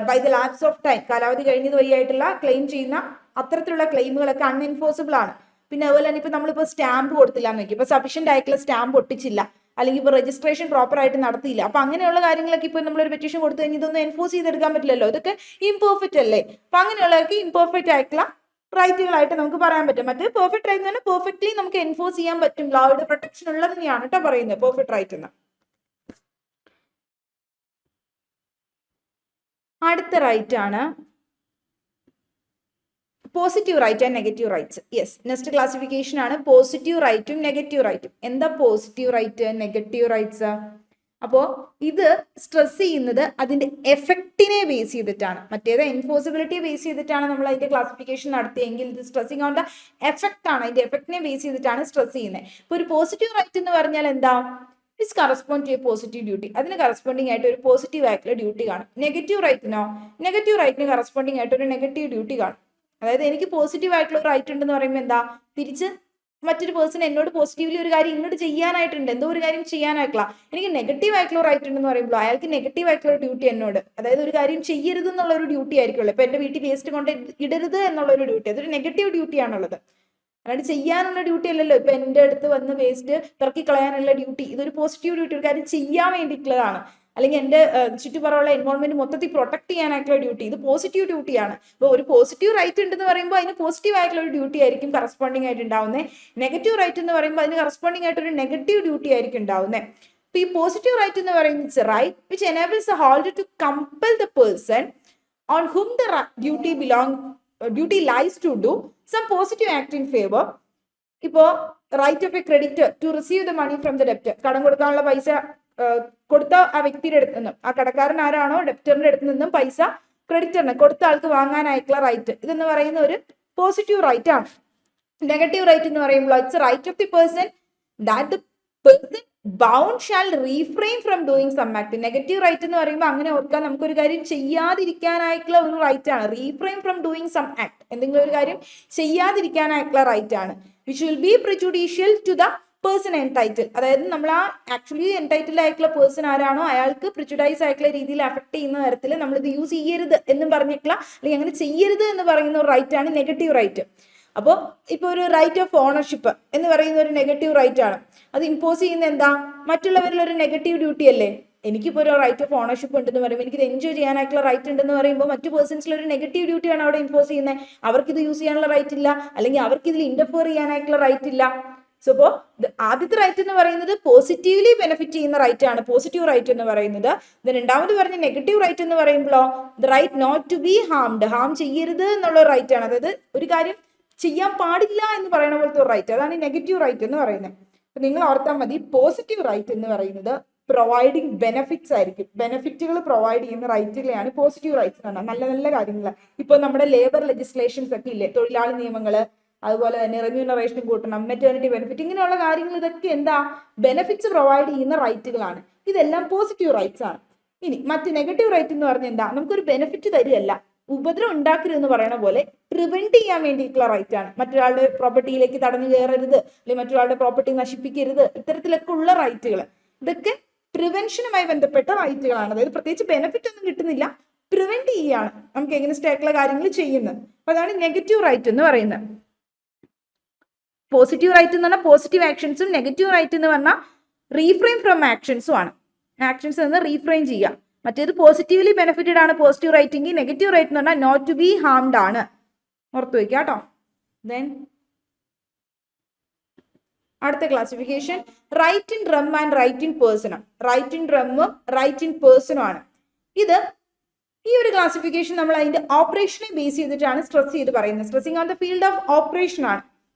S1: by the lapse of time, കാലാവധി കഴിഞ്ഞത് വഴിയായിട്ടുള്ള ക്ലെയിം ചെയ്യുന്ന അത്തരത്തിലുള്ള ക്ലെയിമുകളൊക്കെ അൺഎൻഫോഴ്സിബിൾ ആണ്. പിന്നെ അതുപോലെ തന്നെ ഇപ്പൊ നമ്മളിപ്പോൾ സ്റ്റാമ്പ് കൊടുത്തില്ല എന്ന് നോക്കി, ഇപ്പൊ സഫീഷ്യന്റ് ആയിട്ടുള്ള സ്റ്റാമ്പ് ഒട്ടിച്ചില്ല, അല്ലെങ്കിൽ ഇപ്പോൾ രജിസ്ട്രേഷൻ പ്രോപ്പർ ആയിട്ട് നടത്തിയില്ല. അപ്പൊ അങ്ങനെയുള്ള കാര്യങ്ങളൊക്കെ ഇപ്പോൾ നമ്മളൊരു പെറ്റീഷൻ കൊടുത്തു കഴിഞ്ഞാൽ ഇതൊന്നും എൻഫോഴ്സ് ചെയ്തെടുക്കാൻ പറ്റില്ലല്ലോ, ഇതൊക്കെ ഇംപെർഫെക്റ്റ് അല്ലേ. അപ്പൊ അങ്ങനെയുള്ളതൊക്കെ ഇംപെർഫെക്റ്റ് ആയിട്ടുള്ള റൈറ്റുകളായിട്ട് നമുക്ക് പറയാൻ പറ്റും. മറ്റേ പെർഫെക്റ്റ് റൈറ്റ് എന്ന് പറഞ്ഞാൽ പെർഫെക്റ്റ്ലി നമുക്ക് എൻഫോഴ്സ് ചെയ്യാൻ പറ്റും, ലോയുടെ പ്രൊട്ടക്ഷൻ ഉള്ളത് തന്നെയാണ് കേട്ടോ പറയുന്നത് പെർഫെക്റ്റ് റൈറ്റ് എന്ന്. അടുത്ത റൈറ്റ് ആണ് positive right and negative rights. Yes, next classification ആണ് പോസിറ്റീവ് റൈറ്റും നെഗറ്റീവ് റൈറ്റും. എന്താ പോസിറ്റീവ് റൈറ്റ്, നെഗറ്റീവ് റൈറ്റ്സ്? അപ്പോൾ ഇത് സ്ട്രെസ് ചെയ്യുന്നത് അതിന്റെ എഫക്റ്റിനെ ബേസ് ചെയ്തിട്ടാണ്. മറ്റേത് എൻഫോഴ്സിബിലിറ്റിയെ ബേസ് ചെയ്തിട്ടാണ് നമ്മൾ അതിന്റെ ക്ലാസിഫിക്കേഷൻ നടത്തിയെങ്കിൽ ഇത് സ്ട്രെസ്സിങ് ഓൺ ദ എഫക്റ്റ് ആണ്, അതിന്റെ എഫക്റ്റിനെ ബേസ് ചെയ്തിട്ടാണ് സ്ട്രെസ് ചെയ്യുന്നത്. ഇപ്പോൾ ഒരു പോസിറ്റീവ് റൈറ്റ് എന്ന് പറഞ്ഞാൽ എന്താ, it's correspond to a positive duty, അതിന് കറസ്പോണ്ടിങ് ആയിട്ട് ഒരു പോസിറ്റീവ് ആയിട്ടുള്ള ഡ്യൂട്ടി കാണും. നെഗറ്റീവ് റൈറ്റിന് കറസ്പോണ്ടിങ് ആയിട്ട് ഒരു നെഗറ്റീവ് ഡ്യൂട്ടി കാണും. അതായത് എനിക്ക് പോസിറ്റീവ് ആയിട്ടുള്ള ഒരു റൈറ്റ് ഉണ്ടെന്ന് പറയുമ്പോൾ എന്താ, തിരിച്ച് മറ്റൊരു പേഴ്സൺ എന്നോട് പോസിറ്റീവ്ലി ഒരു കാര്യം ഇങ്ങോട്ട് ചെയ്യാനായിട്ടുണ്ട്, എന്തോ ഒരു കാര്യം ചെയ്യാനായിട്ടുള്ള. എനിക്ക് നെഗറ്റീവ് ആയിട്ടുള്ള റൈറ്റ് ഉണ്ടെന്ന് പറയുമ്പോൾ അയാൾക്ക് നെഗറ്റീവ് ആയിട്ടുള്ള ഡ്യൂട്ടി എന്നോട്, അതായത് ഒരു കാര്യം ചെയ്യരുത് എന്നുള്ള ഒരു ഡ്യൂട്ടി ആയിരിക്കുമല്ലോ. ഇപ്പൊ എന്റെ വീട്ടിൽ വേസ്റ്റ് കൊണ്ട് ഇടരുത് എന്നുള്ള ഒരു ഡ്യൂട്ടി, അതൊരു നെഗറ്റീവ് ഡ്യൂട്ടി ആണുള്ളത്. അല്ലാണ്ട് ചെയ്യാനുള്ള ഡ്യൂട്ടി അല്ലല്ലോ. ഇപ്പൊ എന്റെ അടുത്ത് വന്ന് വേസ്റ്റ് പെറുക്കി കളയാനുള്ള ഡ്യൂട്ടി, ഇതൊരു പോസിറ്റീവ് ഡ്യൂട്ടി, ഒരു കാര്യം ചെയ്യാൻ വേണ്ടിയിട്ടുള്ളതാണ്. അല്ലെങ്കിൽ എൻ്റെ ചുറ്റുപാടുള്ള എൻവോൾവ്മെന്റ് മൊത്തത്തിൽ പ്രൊട്ടക്ട് ചെയ്യാനായിട്ടുള്ള ഡ്യൂട്ടി, ഇത് പോസിറ്റീവ് ഡ്യൂട്ടിയാണ്. അപ്പോൾ ഒരു പോസിറ്റീവ് റൈറ്റ് ഉണ്ടെന്ന് പറയുമ്പോൾ അതിന് പോസിറ്റീവ് ആയിട്ടുള്ള ഒരു ഡ്യൂട്ടി ആയിരിക്കും കറസ്പോണ്ടിങ് ആയിട്ട് ഉണ്ടാവുന്നത്. നെഗറ്റീവ് റൈറ്റ് എന്ന് പറയുമ്പോൾ അതിന് കറസ്പോണ്ടിങ് ആയിട്ട് ഒരു നെഗറ്റീവ് ഡ്യൂട്ടി ആയിരിക്കും ഉണ്ടാവുന്നത്. അപ്പോൾ ഈ പോസിറ്റീവ് റൈറ്റ് എന്ന് പറയുന്നത് right which enables the holder to compel the person on whom the duty lies to do some positive act in favour. ഇപ്പോൾ right of a creditor to receive the money from the debtor, കടം കൊടുക്കാനുള്ള പൈസ കൊടുത്ത ആ വ്യക്തിയുടെ അടുത്ത് നിന്നും, ആ കടക്കാരൻ ആരാണോ ഡെപ്റ്ററിന്റെ അടുത്ത് നിന്നും പൈസ ക്രെഡിറ്ററിന് കൊടുത്ത ആൾക്ക് വാങ്ങാനായിട്ടുള്ള റൈറ്റ്, ഇതെന്ന് പറയുന്ന ഒരു പോസിറ്റീവ് റൈറ്റ് ആണ്. നെഗറ്റീവ് റൈറ്റ് എന്ന് പറയുമ്പോൾ it's right of the person that the person bound shall refrain from doing some act. Negative right എന്ന് പറയുമ്പോൾ അങ്ങനെ ഓർക്കാൻ, നമുക്കൊരു കാര്യം ചെയ്യാതിരിക്കാനായിട്ടുള്ള ഒരു റൈറ്റ് ആണ്. Refrain from doing some act, എന്തെങ്കിലും ഒരു കാര്യം ചെയ്യാതിരിക്കാനായിട്ടുള്ള റൈറ്റ് ആണ്. Which will be prejudicial to the person entitle. അതായത് നമ്മൾ ആ ആക്ച്വലി എൻടൈറ്റിൽഡ് ആയിട്ടുള്ള പേഴ്സൺ ആരാണോ അയാൾക്ക് പ്രിജുഡൈസ് ആയിട്ടുള്ള രീതിയിൽ അഫക്ട് ചെയ്യുന്ന തരത്തിൽ നമ്മൾ ഇത് യൂസ് ചെയ്യരുത് എന്നും പറഞ്ഞിട്ടുള്ള, അല്ലെങ്കിൽ അങ്ങനെ ചെയ്യരുത് എന്ന് പറയുന്ന ഒരു റൈറ്റ് ആണ് നെഗറ്റീവ് റൈറ്റ്. അപ്പോൾ ഇപ്പോൾ ഒരു റൈറ്റ് ഓഫ് ഓണർഷിപ്പ് എന്ന് പറയുന്ന ഒരു നെഗറ്റീവ് റൈറ്റ് ആണ്. അത് ഇമ്പോസ് ചെയ്യുന്ന എന്താ, മറ്റുള്ളവരിൽ ഒരു നെഗറ്റീവ് ഡ്യൂട്ടി അല്ലേ. എനിക്കിപ്പോൾ ഒരു റൈറ്റ് ഓഫ് ഓണർഷിപ്പ് ഉണ്ടെന്ന് പറയുമ്പോൾ എനിക്കിത് എൻജോയ് ചെയ്യാനായിട്ടുള്ള റൈറ്റ് ഉണ്ടെന്ന് പറയുമ്പോൾ മറ്റു പേഴ്സൺസിൽ ഒരു നെഗറ്റീവ് ഡ്യൂട്ടിയാണ് അവിടെ ഇമ്പോസ് ചെയ്യുന്നത്. അവർക്കിത് യൂസ് ചെയ്യാനുള്ള റൈറ്റ് ഇല്ല, അല്ലെങ്കിൽ അവർക്ക് ഇതിൽ ഇന്റർഫിയർ ചെയ്യാനായിട്ടുള്ള റൈറ്റ് ഇല്ല. സോ അപ്പോൾ ആദ്യത്തെ റൈറ്റ് എന്ന് പറയുന്നത് പോസിറ്റീവ്ലി ബെനിഫിറ്റ് ചെയ്യുന്ന റൈറ്റ് ആണ്, പോസിറ്റീവ് റൈറ്റ് എന്ന് പറയുന്നത്. രണ്ടാമത് പറഞ്ഞ നെഗറ്റീവ് റൈറ്റ് എന്ന് പറയുമ്പോഴോ the right not to be harmed, harm ചെയ്യരുത് എന്നുള്ള റൈറ്റ് ആണ്. അതായത് ഒരു കാര്യം ചെയ്യാൻ പാടില്ല എന്ന് പറയുന്ന പോലത്തെ ഒരു റൈറ്റ്, അതാണ് നെഗറ്റീവ് റൈറ്റ് എന്ന് പറയുന്നത്. അപ്പൊ നിങ്ങൾ ഓർത്താൽ മതി, പോസിറ്റീവ് റൈറ്റ് എന്ന് പറയുന്നത് പ്രൊവൈഡിങ് ബെനിഫിറ്റ്സ് ആയിരിക്കും. ബെനിഫിറ്റുകൾ പ്രൊവൈഡ് ചെയ്യുന്ന റൈറ്റുകളെയാണ് പോസിറ്റീവ് റൈറ്റ്സ് എന്ന് പറഞ്ഞാൽ. നല്ല നല്ല കാര്യങ്ങൾ, ഇപ്പോൾ നമ്മുടെ ലേബർ ലെജിസ്ലേഷൻസ് ഒക്കെ ഇല്ലേ, തൊഴിലാളി നിയമങ്ങൾ, അതുപോലെ തന്നെ റെമ്യൂണറേഷൻ കൂട്ടണം, മെറ്റേണിറ്റി ബെനിഫിറ്റ്, ഇങ്ങനെയുള്ള കാര്യങ്ങൾ, ഇതൊക്കെ എന്താ, ബെനിഫിറ്റ്സ് പ്രൊവൈഡ് ചെയ്യുന്ന റൈറ്റുകളാണ്. ഇതെല്ലാം പോസിറ്റീവ് റൈറ്റ്സ് ആണ്. ഇനി മറ്റ് നെഗറ്റീവ് റൈറ്റ് എന്ന് പറഞ്ഞാൽ എന്താ, നമുക്കൊരു ബെനിഫിറ്റ് തരികയല്ല, ഉപദ്രവം ഉണ്ടാക്കരുത് എന്ന് പറയുന്ന പോലെ പ്രിവെന്റ് ചെയ്യാൻ വേണ്ടിയിട്ടുള്ള റൈറ്റ് ആണ്. മറ്റൊരാളുടെ പ്രോപ്പർട്ടിയിലേക്ക് തടഞ്ഞു കയറരുത്, അല്ലെങ്കിൽ മറ്റൊരാളുടെ പ്രോപ്പർട്ടി നശിപ്പിക്കരുത്, ഇത്തരത്തിലൊക്കെ ഉള്ള റൈറ്റുകൾ, ഇതൊക്കെ പ്രിവെൻഷനുമായി ബന്ധപ്പെട്ട റൈറ്റുകളാണ്. അതായത് പ്രത്യേകിച്ച് ബെനിഫിറ്റ് ഒന്നും കിട്ടുന്നില്ല, പ്രിവെന്റ് ചെയ്യാണ് നമുക്ക് എഗൈൻസ്റ്റ് ആയിട്ടുള്ള കാര്യങ്ങൾ ചെയ്യുന്നത്. അപ്പൊ അതാണ് നെഗറ്റീവ് റൈറ്റ് എന്ന് പറയുന്നത്. പോസിറ്റീവ് റൈറ്റ് എന്ന് പറഞ്ഞാൽ പോസിറ്റീവ് ആക്ഷൻസും, നെഗറ്റീവ് റൈറ്റ് എന്ന് പറഞ്ഞാൽ റീഫ്രെയിൻ ഫ്രം ആക്ഷൻസും ആണ്. ആക്ഷൻസ് നിന്ന് റീഫ്രെയിൻ ചെയ്യുക. മറ്റേത് പോസിറ്റീവ്ലി ബെനിഫിറ്റഡ് ആണ് പോസിറ്റീവ് റൈറ്റിംഗ്. നെഗറ്റീവ് റൈറ്റ് എന്ന് പറഞ്ഞാൽ നോട്ട് ടു ബി ഹാംഡ് ആണ്. ഓർത്തു വയ്ക്കുക കേട്ടോ. ദെൻ അടുത്ത classification right in rem and right in personam. Right in റമ്മും റൈറ്റ് ഇൻ പേഴ്സണും ആണ്. ഇത് ഈ ഒരു ക്ലാസിഫിക്കേഷൻ നമ്മൾ അതിന്റെ ഓപ്പറേഷനെ ബേസ് ചെയ്തിട്ടാണ് സ്ട്രെസ് ചെയ്ത് പറയുന്നത്. Stressing on the field of operation ആണ്.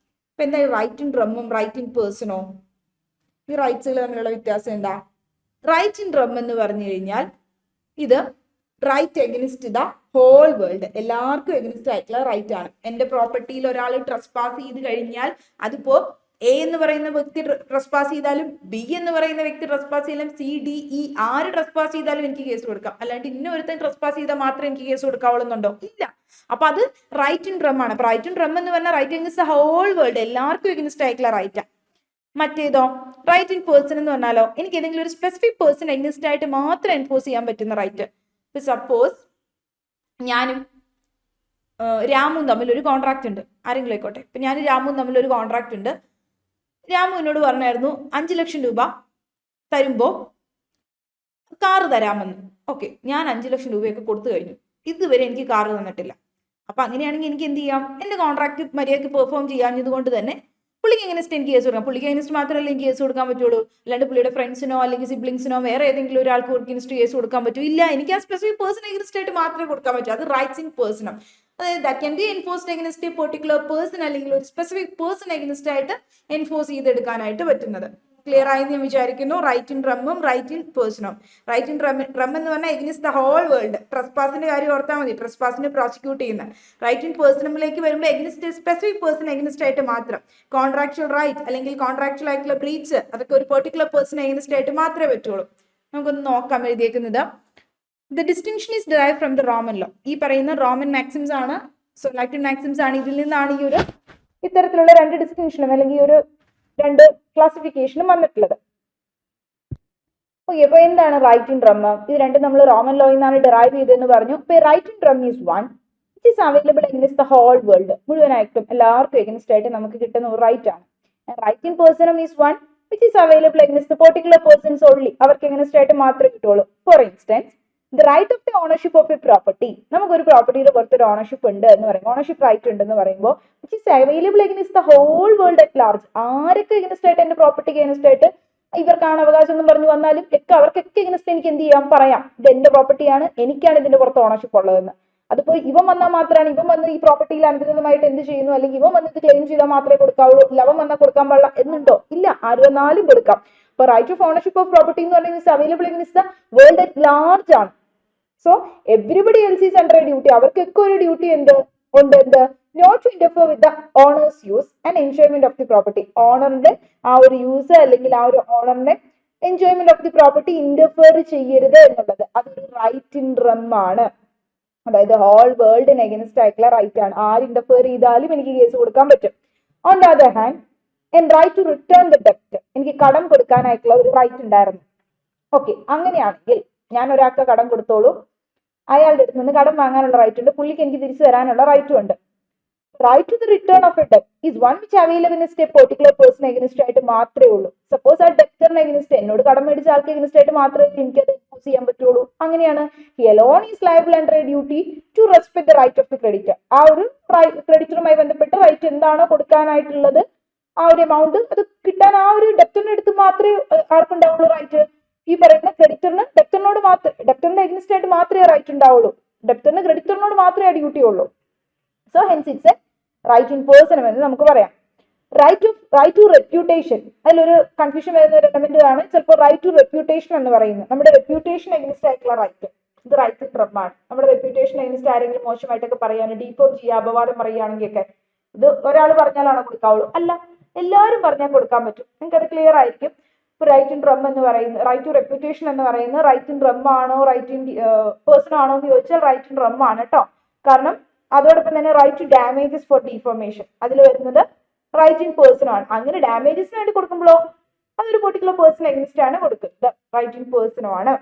S1: അപ്പൊ എന്താ റൈറ്റ് ഇൻ റമ്മും റൈറ്റ് ഇൻ പേഴ്സണോ, ഈ റൈറ്റ്സുകൾ തമ്മിലുള്ള വ്യത്യാസം എന്താ? റൈറ്റ് ഇൻ റം എന്ന് പറഞ്ഞു കഴിഞ്ഞാൽ ഇത് right against the whole world, എല്ലാവർക്കും എഗനിസ്റ്റ് ആയിട്ടുള്ള റൈറ്റ് ആണ്. എന്റെ പ്രോപ്പർട്ടിയിൽ ഒരാൾ ട്രസ്പാസ് ചെയ്ത് കഴിഞ്ഞാൽ അതിപ്പോ എ എന്ന് പറയുന്ന വ്യക്തി ട്രസ്പാസ് ചെയ്താലും, ബി എന്ന് പറയുന്ന വ്യക്തി ട്രസ്പാസ് ചെയ്താലും, സി ഡി ഇ ആര് ട്രസ്പാസ് ചെയ്താലും എനിക്ക് കേസ് കൊടുക്കാം. അല്ലാണ്ട് ഇന്ന ഒരുത്തൻ ട്രസ്പാസ് ചെയ്താൽ മാത്രമേ എനിക്ക് കേസ് കൊടുക്കാവുള്ളുന്നുണ്ടോ? ഇല്ല. അപ്പൊ അത് റൈറ്റ് ഇൻ റം ആണ്. അപ്പൊ റൈറ്റ് ഇൻ റം എന്ന് പറഞ്ഞാൽ right against the whole world, എല്ലാവർക്കും എഗനിസ്റ്റ് ആയിട്ടുള്ള റൈറ്റാ. മറ്റേതോ റൈറ്റ് ഇൻ പേഴ്സൺ എന്ന് പറഞ്ഞാലോ എനിക്ക് ഏതെങ്കിലും ഒരു സ്പെസിഫിക് പേഴ്സൺ എഗനിസ്റ്റ് ആയിട്ട് മാത്രം എൻഫോഴ്സ് ചെയ്യാൻ പറ്റുന്ന റൈറ്റ്. ഇപ്പൊ സപ്പോസ് ഞാനും രാമും തമ്മിൽ ഒരു കോൺട്രാക്ട് ഉണ്ട്, ആരെങ്കിലും ആയിക്കോട്ടെ. ഇപ്പൊ ഞാനും രാമും തമ്മിൽ ഒരു കോൺട്രാക്ട് ഉണ്ട്. രാമു എന്നോട് പറഞ്ഞായിരുന്നു 5 ലക്ഷം രൂപ തരുമ്പോൾ കാറ് തരാമെന്ന്. ഓക്കെ, ഞാൻ 5 ലക്ഷം രൂപയൊക്കെ കൊടുത്തു കഴിഞ്ഞു, ഇതുവരെ എനിക്ക് കാറ് തന്നിട്ടില്ല. അപ്പൊ അങ്ങനെയാണെങ്കിൽ എനിക്ക് എന്ത് ചെയ്യാം? എന്റെ കോൺട്രാക്ട് മര്യാദയ്ക്ക് പെർഫോം ചെയ്യാഞ്ഞത് കൊണ്ട് തന്നെ പുള്ളിക്ക് എഗനിസ്റ്റ് എനിക്ക് കേസ് കൊടുക്കാം. പുള്ളിക്ക് എഗനിസ്റ്റ് മാത്രമല്ല എനിക്ക് കേസ് കൊടുക്കാൻ പറ്റുള്ളൂ, അല്ലാണ്ട് പുള്ളിയുടെ ഫ്രണ്ട്സിനോ അല്ലെങ്കിൽ സിബ്ലിങ്സിനോ വേറെ ഏതെങ്കിലും ഒരാൾക്ക് എഗനിസ്റ്റ് കേസ് കൊടുക്കാൻ പറ്റും? ഇല്ല, എനിക്ക് ആ സ്പെസിഫിക് പേഴ്സൺ എഗനിസ്റ്റ് ആയിട്ട് മാത്രമേ കൊടുക്കാൻ പറ്റൂ. അത് റൈറ്റ്സ് ഇൻ പേഴ്സണും. അതായത് that can be enforced against a particular person, അല്ലെങ്കിൽ ഒരു സ്പെസിഫിക് പേഴ്സൺ എഗനിസ്റ്റ് ആയിട്ട് എൻഫോഴ്സ് ചെയ്തെടുക്കാനായിട്ട് പറ്റുന്നത്. ക്ലിയർ ആയി ഞാൻ വിചാരിക്കുന്നു. റൈറ്റ് ഇൻ റമ്മും right in personam. Right in rem എന്ന് പറഞ്ഞാൽ എഗനിസ്റ്റ് ദ ഹോൾ വേൾഡ്, ട്രസ്പാസിന്റെ കാര്യം ഓർത്താൽ മതി, ട്രസ്പാസിനെ പ്രോസിക്യൂട്ട് ചെയ്യുന്ന. റൈറ്റ് ഇൻ പേഴ്സണിലേക്ക് വരുമ്പോൾ എഗനിസ്റ്റ് സ്പെസിഫിക് പേഴ്സൺ എഗനിസ്റ്റ് ആയിട്ട് മാത്രം. കോൺട്രാക്ച്വൽ റൈറ്റ് അല്ലെങ്കിൽ കോൺട്രാക്ച്വൽ ആയിട്ടുള്ള ബ്രീച്ച്, അതൊക്കെ ഒരു പെർട്ടിക്കുലർ പേഴ്സൺ എഗനിസ്റ്റ് ആയിട്ട് മാത്രമേ പറ്റുള്ളൂ. നമുക്കൊന്ന് നോക്കാം എഴുതിയേക്കുന്നത്. The distinction is derived from the Roman law. ഈ പറയുന്ന റോമൻ മാക്സിംസ് ആണ്, സോ ലാറ്റിൻ മാക്സിംസ് ആണ്. ഇതിൽ നിന്നാണ് ഈ ഒരു ഇത്തരത്തിലുള്ള 2 ഡിസ്റ്റിങ്ഷനും അല്ലെങ്കിൽ ഒരു 2 ക്ലാസിഫിക്കേഷനും വന്നിട്ടുള്ളത്. ഓക്കെ, അപ്പൊ എന്താണ് റൈറ്റ് ഇൻ റം? ഇത് രണ്ടും നമ്മൾ റോമൻ ലോയിൽ നിന്നാണ് ഡിറൈവ് ചെയ്തതെന്ന് പറഞ്ഞു. ഇപ്പൊ right in rem is one which is available against the whole world, മുഴുവനായിട്ടും എല്ലാവർക്കും എഗനിസ്റ്റ് ആയിട്ട് നമുക്ക് കിട്ടുന്ന ഒരു റൈറ്റ് ആണ്. Right in personam is one which is available against the particular persons only, അവർക്ക് എഗനിസ്റ്റ് ആയിട്ട് മാത്രമേ കിട്ടുള്ളൂ. For instance the right of the ownership of a property, നമുക്കൊരു പ്രോപ്പർട്ടിയുടെ പുറത്തൊരു ഓണർഷിപ്പ് ഉണ്ട് എന്ന് പറയും, ഓണർഷിപ്പ് റൈറ്റ് ഉണ്ടെന്ന് പറയുമ്പോൾ which is available against the whole world at large. ആരൊക്കെ എഗനിസ്റ്റ് ആയിട്ട് എന്റെ പ്രോപ്പർട്ടിക്ക് എഗനിസ്റ്റ് ആയിട്ട് ഇവർക്കാണ് അവകാശം എന്ന് പറഞ്ഞു വന്നാലും അവർക്കൊക്കെ എഗനിസ്റ്റ് എനിക്ക് എന്ത് ചെയ്യാം, പറയാം, ഇത് എന്റെ പ്രോപ്പർട്ടിയാണ്, എനിക്കാണ് ഇതിന്റെ പുറത്ത് ഓണർഷിപ്പ് ഉള്ളതെന്ന്. അതിപ്പോ ഇവൻ വന്നാൽ മാത്രമാണ്, ഇവൻ വന്ന് ഈ പ്രോപ്പർട്ടിയിൽ അനധികൃതമായിട്ട് എന്ത് ചെയ്യുന്നു, അല്ലെങ്കിൽ ഇവൻ വന്ന് ഇത് ക്ലെയിം ചെയ്താൽ മാത്രമേ കൊടുക്കാവുള്ളൂ, ഇല്ല അവൻ വന്നാൽ കൊടുക്കാൻ പാടില്ല എന്നുണ്ടോ? ഇല്ല, ആര് വന്നാലും കൊടുക്കാം. അപ്പൊ right of ownership of property എന്ന് പറയുന്നത് available against the world at large ആണ്. So everybody else is under a duty. അവർക്കൊക്കെ ഒരു ഡ്യൂട്ടി ഉണ്ട്, not to interfere with the owner's use and enjoyment of the property. ഓണറിന്റെ ആ ഒരു use അല്ലെങ്കിൽ ആ ഒരു ഓണറിന്റെ enjoyment of the property interfere ചെയ്യരുത് എന്നുള്ളത് അതൊരു റൈറ്റ് ഇൻ റം ആണ്. അതായത് ഹോൾ വേൾഡിന് എഗൻസ്റ്റ് ആയിട്ടുള്ള റൈറ്റ് ആണ്. ആര് ഇന്റർഫിയർ ചെയ്താലും എനിക്ക് കേസ് കൊടുക്കാൻ പറ്റും. On the other hand and right to return the ഡെപ്റ്റ്. എനിക്ക് കടം കൊടുക്കാനായിട്ടുള്ള ഒരു റൈറ്റ് ഉണ്ടായിരുന്നു. ഓക്കെ, അങ്ങനെയാണെങ്കിൽ ഞാൻ ഒരാൾക്ക് കടം കൊടുത്തോളൂ, അയാളുടെ അടുത്ത് നിന്ന് കടം വാങ്ങാനുള്ള റൈറ്റ് ഉണ്ട്, പുള്ളിക്ക് എനിക്ക് തിരിച്ചു തരാനുള്ള റൈറ്റും ഉണ്ട്. Right to the return of a ഡെപ്റ്റ് is one which available in a particular person against ആയിട്ട് മാത്രമേ ഉള്ളൂ. സപ്പോസ് ആ ഡെപ്റ്ററിന് എഗനിസ്റ്റ്, എന്നോട് കടം മേടിച്ച ആൾക്ക് എഗനിസ്റ്റ് ആയിട്ട് മാത്രമേ എനിക്ക് അത് യൂസ് ചെയ്യാൻ പറ്റുള്ളൂ. അങ്ങനെയാണ് he alone is liable under a duty to respect the right of the creditor. ആ ഒരു ക്രെഡിറ്ററുമായി ബന്ധപ്പെട്ട് റൈറ്റ് എന്താണോ കൊടുക്കാനായിട്ടുള്ളത് ആ ഒരു എമൗണ്ട് അത് കിട്ടാൻ ആ ഒരു ഡെപ്റ്ററിന്റെ അടുത്ത് മാത്രമേ ആർക്കുണ്ടാവുള്ളൂ റൈറ്റ്. ഈ പറയുന്ന ക്രെഡിറ്ററിന് ഡെപ്റ്ററിനോട് മാത്രമേ, ഡെപ്റ്ററിന്റെ എഗനിസ്റ്റ് ആയിട്ട് മാത്രമേ റൈറ്റ് ഉണ്ടാവുള്ളൂ. ഡെപ്റ്ററിന് ക്രെഡിറ്ററിനോട് മാത്രമേ ഡ്യൂട്ടി ഉള്ളൂ. So hence it's a right in person എന്ന് നമുക്ക് പറയാം. റൈറ്റ് ടു റെപ്യൂട്ടേഷൻ, അതിലൊരു കൺഫ്യൂഷൻ വരുന്ന ഒരു എലമെന്റ് ആണ് ചിലപ്പോൾ റൈറ്റ് ടു റെപ്യൂട്ടേഷൻ എന്ന് പറയുന്നത്. നമ്മുടെ റെപ്യൂട്ടേഷൻ എഗനിസ്റ്റ് ആയിട്ടുള്ള റൈറ്റ്, ഇത് റൈറ്റ് ഇൻ റം ആണ്. നമ്മുടെ റെപ്യൂട്ടേഷൻ എഗനിസ്റ്റ് ആരെങ്കിലും മോശമായിട്ടൊക്കെ പറയാൻ, ഡീഫോം ചെയ്യുക, അപവാദം പറയുകയാണെങ്കിൽ ഒക്കെ ഇത് ഒരാൾ പറഞ്ഞാലാണോ കൊടുക്കാവുള്ളൂ? അല്ല, എല്ലാവരും പറഞ്ഞാൽ കൊടുക്കാൻ പറ്റും. നിങ്ങൾക്ക് അത് ക്ലിയർ ആയിരിക്കും. ഇപ്പൊ റൈറ്റ് ഇൻ റം എന്ന് പറയുന്നത്, റൈറ്റ് ടു റെപ്യൂട്ടേഷൻ എന്ന് പറയുന്നത് റൈറ്റ് ഇൻ റം ആണോ റൈറ്റ് ഇൻ പേഴ്സൺ ആണോ എന്ന് ചോദിച്ചാൽ റൈറ്റ് ഇൻ റം ആണ് കേട്ടോ. കാരണം അതോടൊപ്പം തന്നെ right to damages for defamation അതിൽ വരുന്നത് റൈറ്റ് ഇൻ പേഴ്സൺ ആണ്. അങ്ങനെ ഡാമേജസിന് വേണ്ടി കൊടുക്കുമ്പോഴോ അതൊരു പെർട്ടിക്കുലർ പേഴ്സൺ എഗനിസ്റ്റ് ആണ് കൊടുക്കുന്നത്, റൈറ്റ് ഇൻ പേഴ്സണും ആണ്.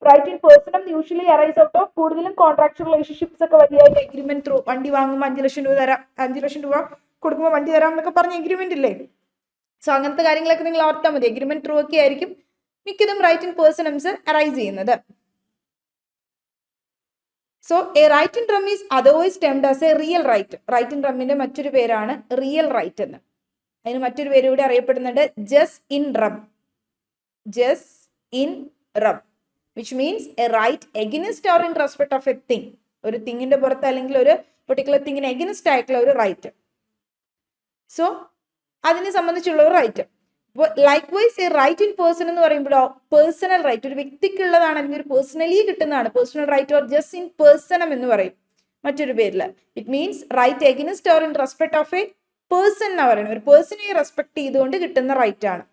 S1: Right in personam usually arise out of കൂടുതലും കോൺട്രാക്ച്വൽ റിലേഷൻഷിപ്സ് ഒക്കെ വലിയായിട്ട് എഗ്രിമെന്റ് ത്രൂ, വണ്ടി വാങ്ങുമ്പോൾ 5 ലക്ഷം രൂപ തരാം, 5 ലക്ഷം രൂപ കൊടുക്കുമ്പോൾ വണ്ടി തരാം എന്നൊക്കെ പറഞ്ഞ എഗ്രിമെന്റ് ഇല്ലേ. സോ അങ്ങനത്തെ കാര്യങ്ങളൊക്കെ നിങ്ങൾ ഓർത്താൽ മതി. എഗ്രിമെന്റ് ത്രൂ ഒക്കെ ആയിരിക്കും മിക്കതും റൈറ്റ് ഇൻ പേഴ്സണംസ് അറൈസ് ചെയ്യുന്നത്. So a right in rem is otherwise termed as a real right. Right in റമ്മിന്റെ മറ്റൊരു പേരാണ് റിയൽ റൈറ്റ് എന്ന്. അതിന് മറ്റൊരു പേര് കൂടി അറിയപ്പെടുന്നുണ്ട് jus in rem. Jus in rem which means a right against or in respect of a thing. ഒരു തിങ്ങിന്റെ പുറത്ത് അല്ലെങ്കിൽ ഒരു പെർട്ടിക്കുലർ തിങ്ങിന് എഗനിസ്റ്റ് ആയിട്ടുള്ള ഒരു റൈറ്റ്. സോ അതിനെ സംബന്ധിച്ചുള്ള ഒരു right. Likewise a right in person എന്ന് പറയുമ്പോഴോ പേഴ്സണൽ റൈറ്റ്, ഒരു വ്യക്തിക്കുള്ളതാണ് അല്ലെങ്കിൽ ഒരു പേഴ്സണലി കിട്ടുന്നതാണ് personal right or jus in personam എന്ന് പറയും മറ്റൊരു പേരിൽ. It means right against or in respect of a person എന്ന് പറയുന്നത് ഒരു പേഴ്സണെ റെസ്പെക്ട് ചെയ്തുകൊണ്ട് കിട്ടുന്ന റൈറ്റ് ആണ്,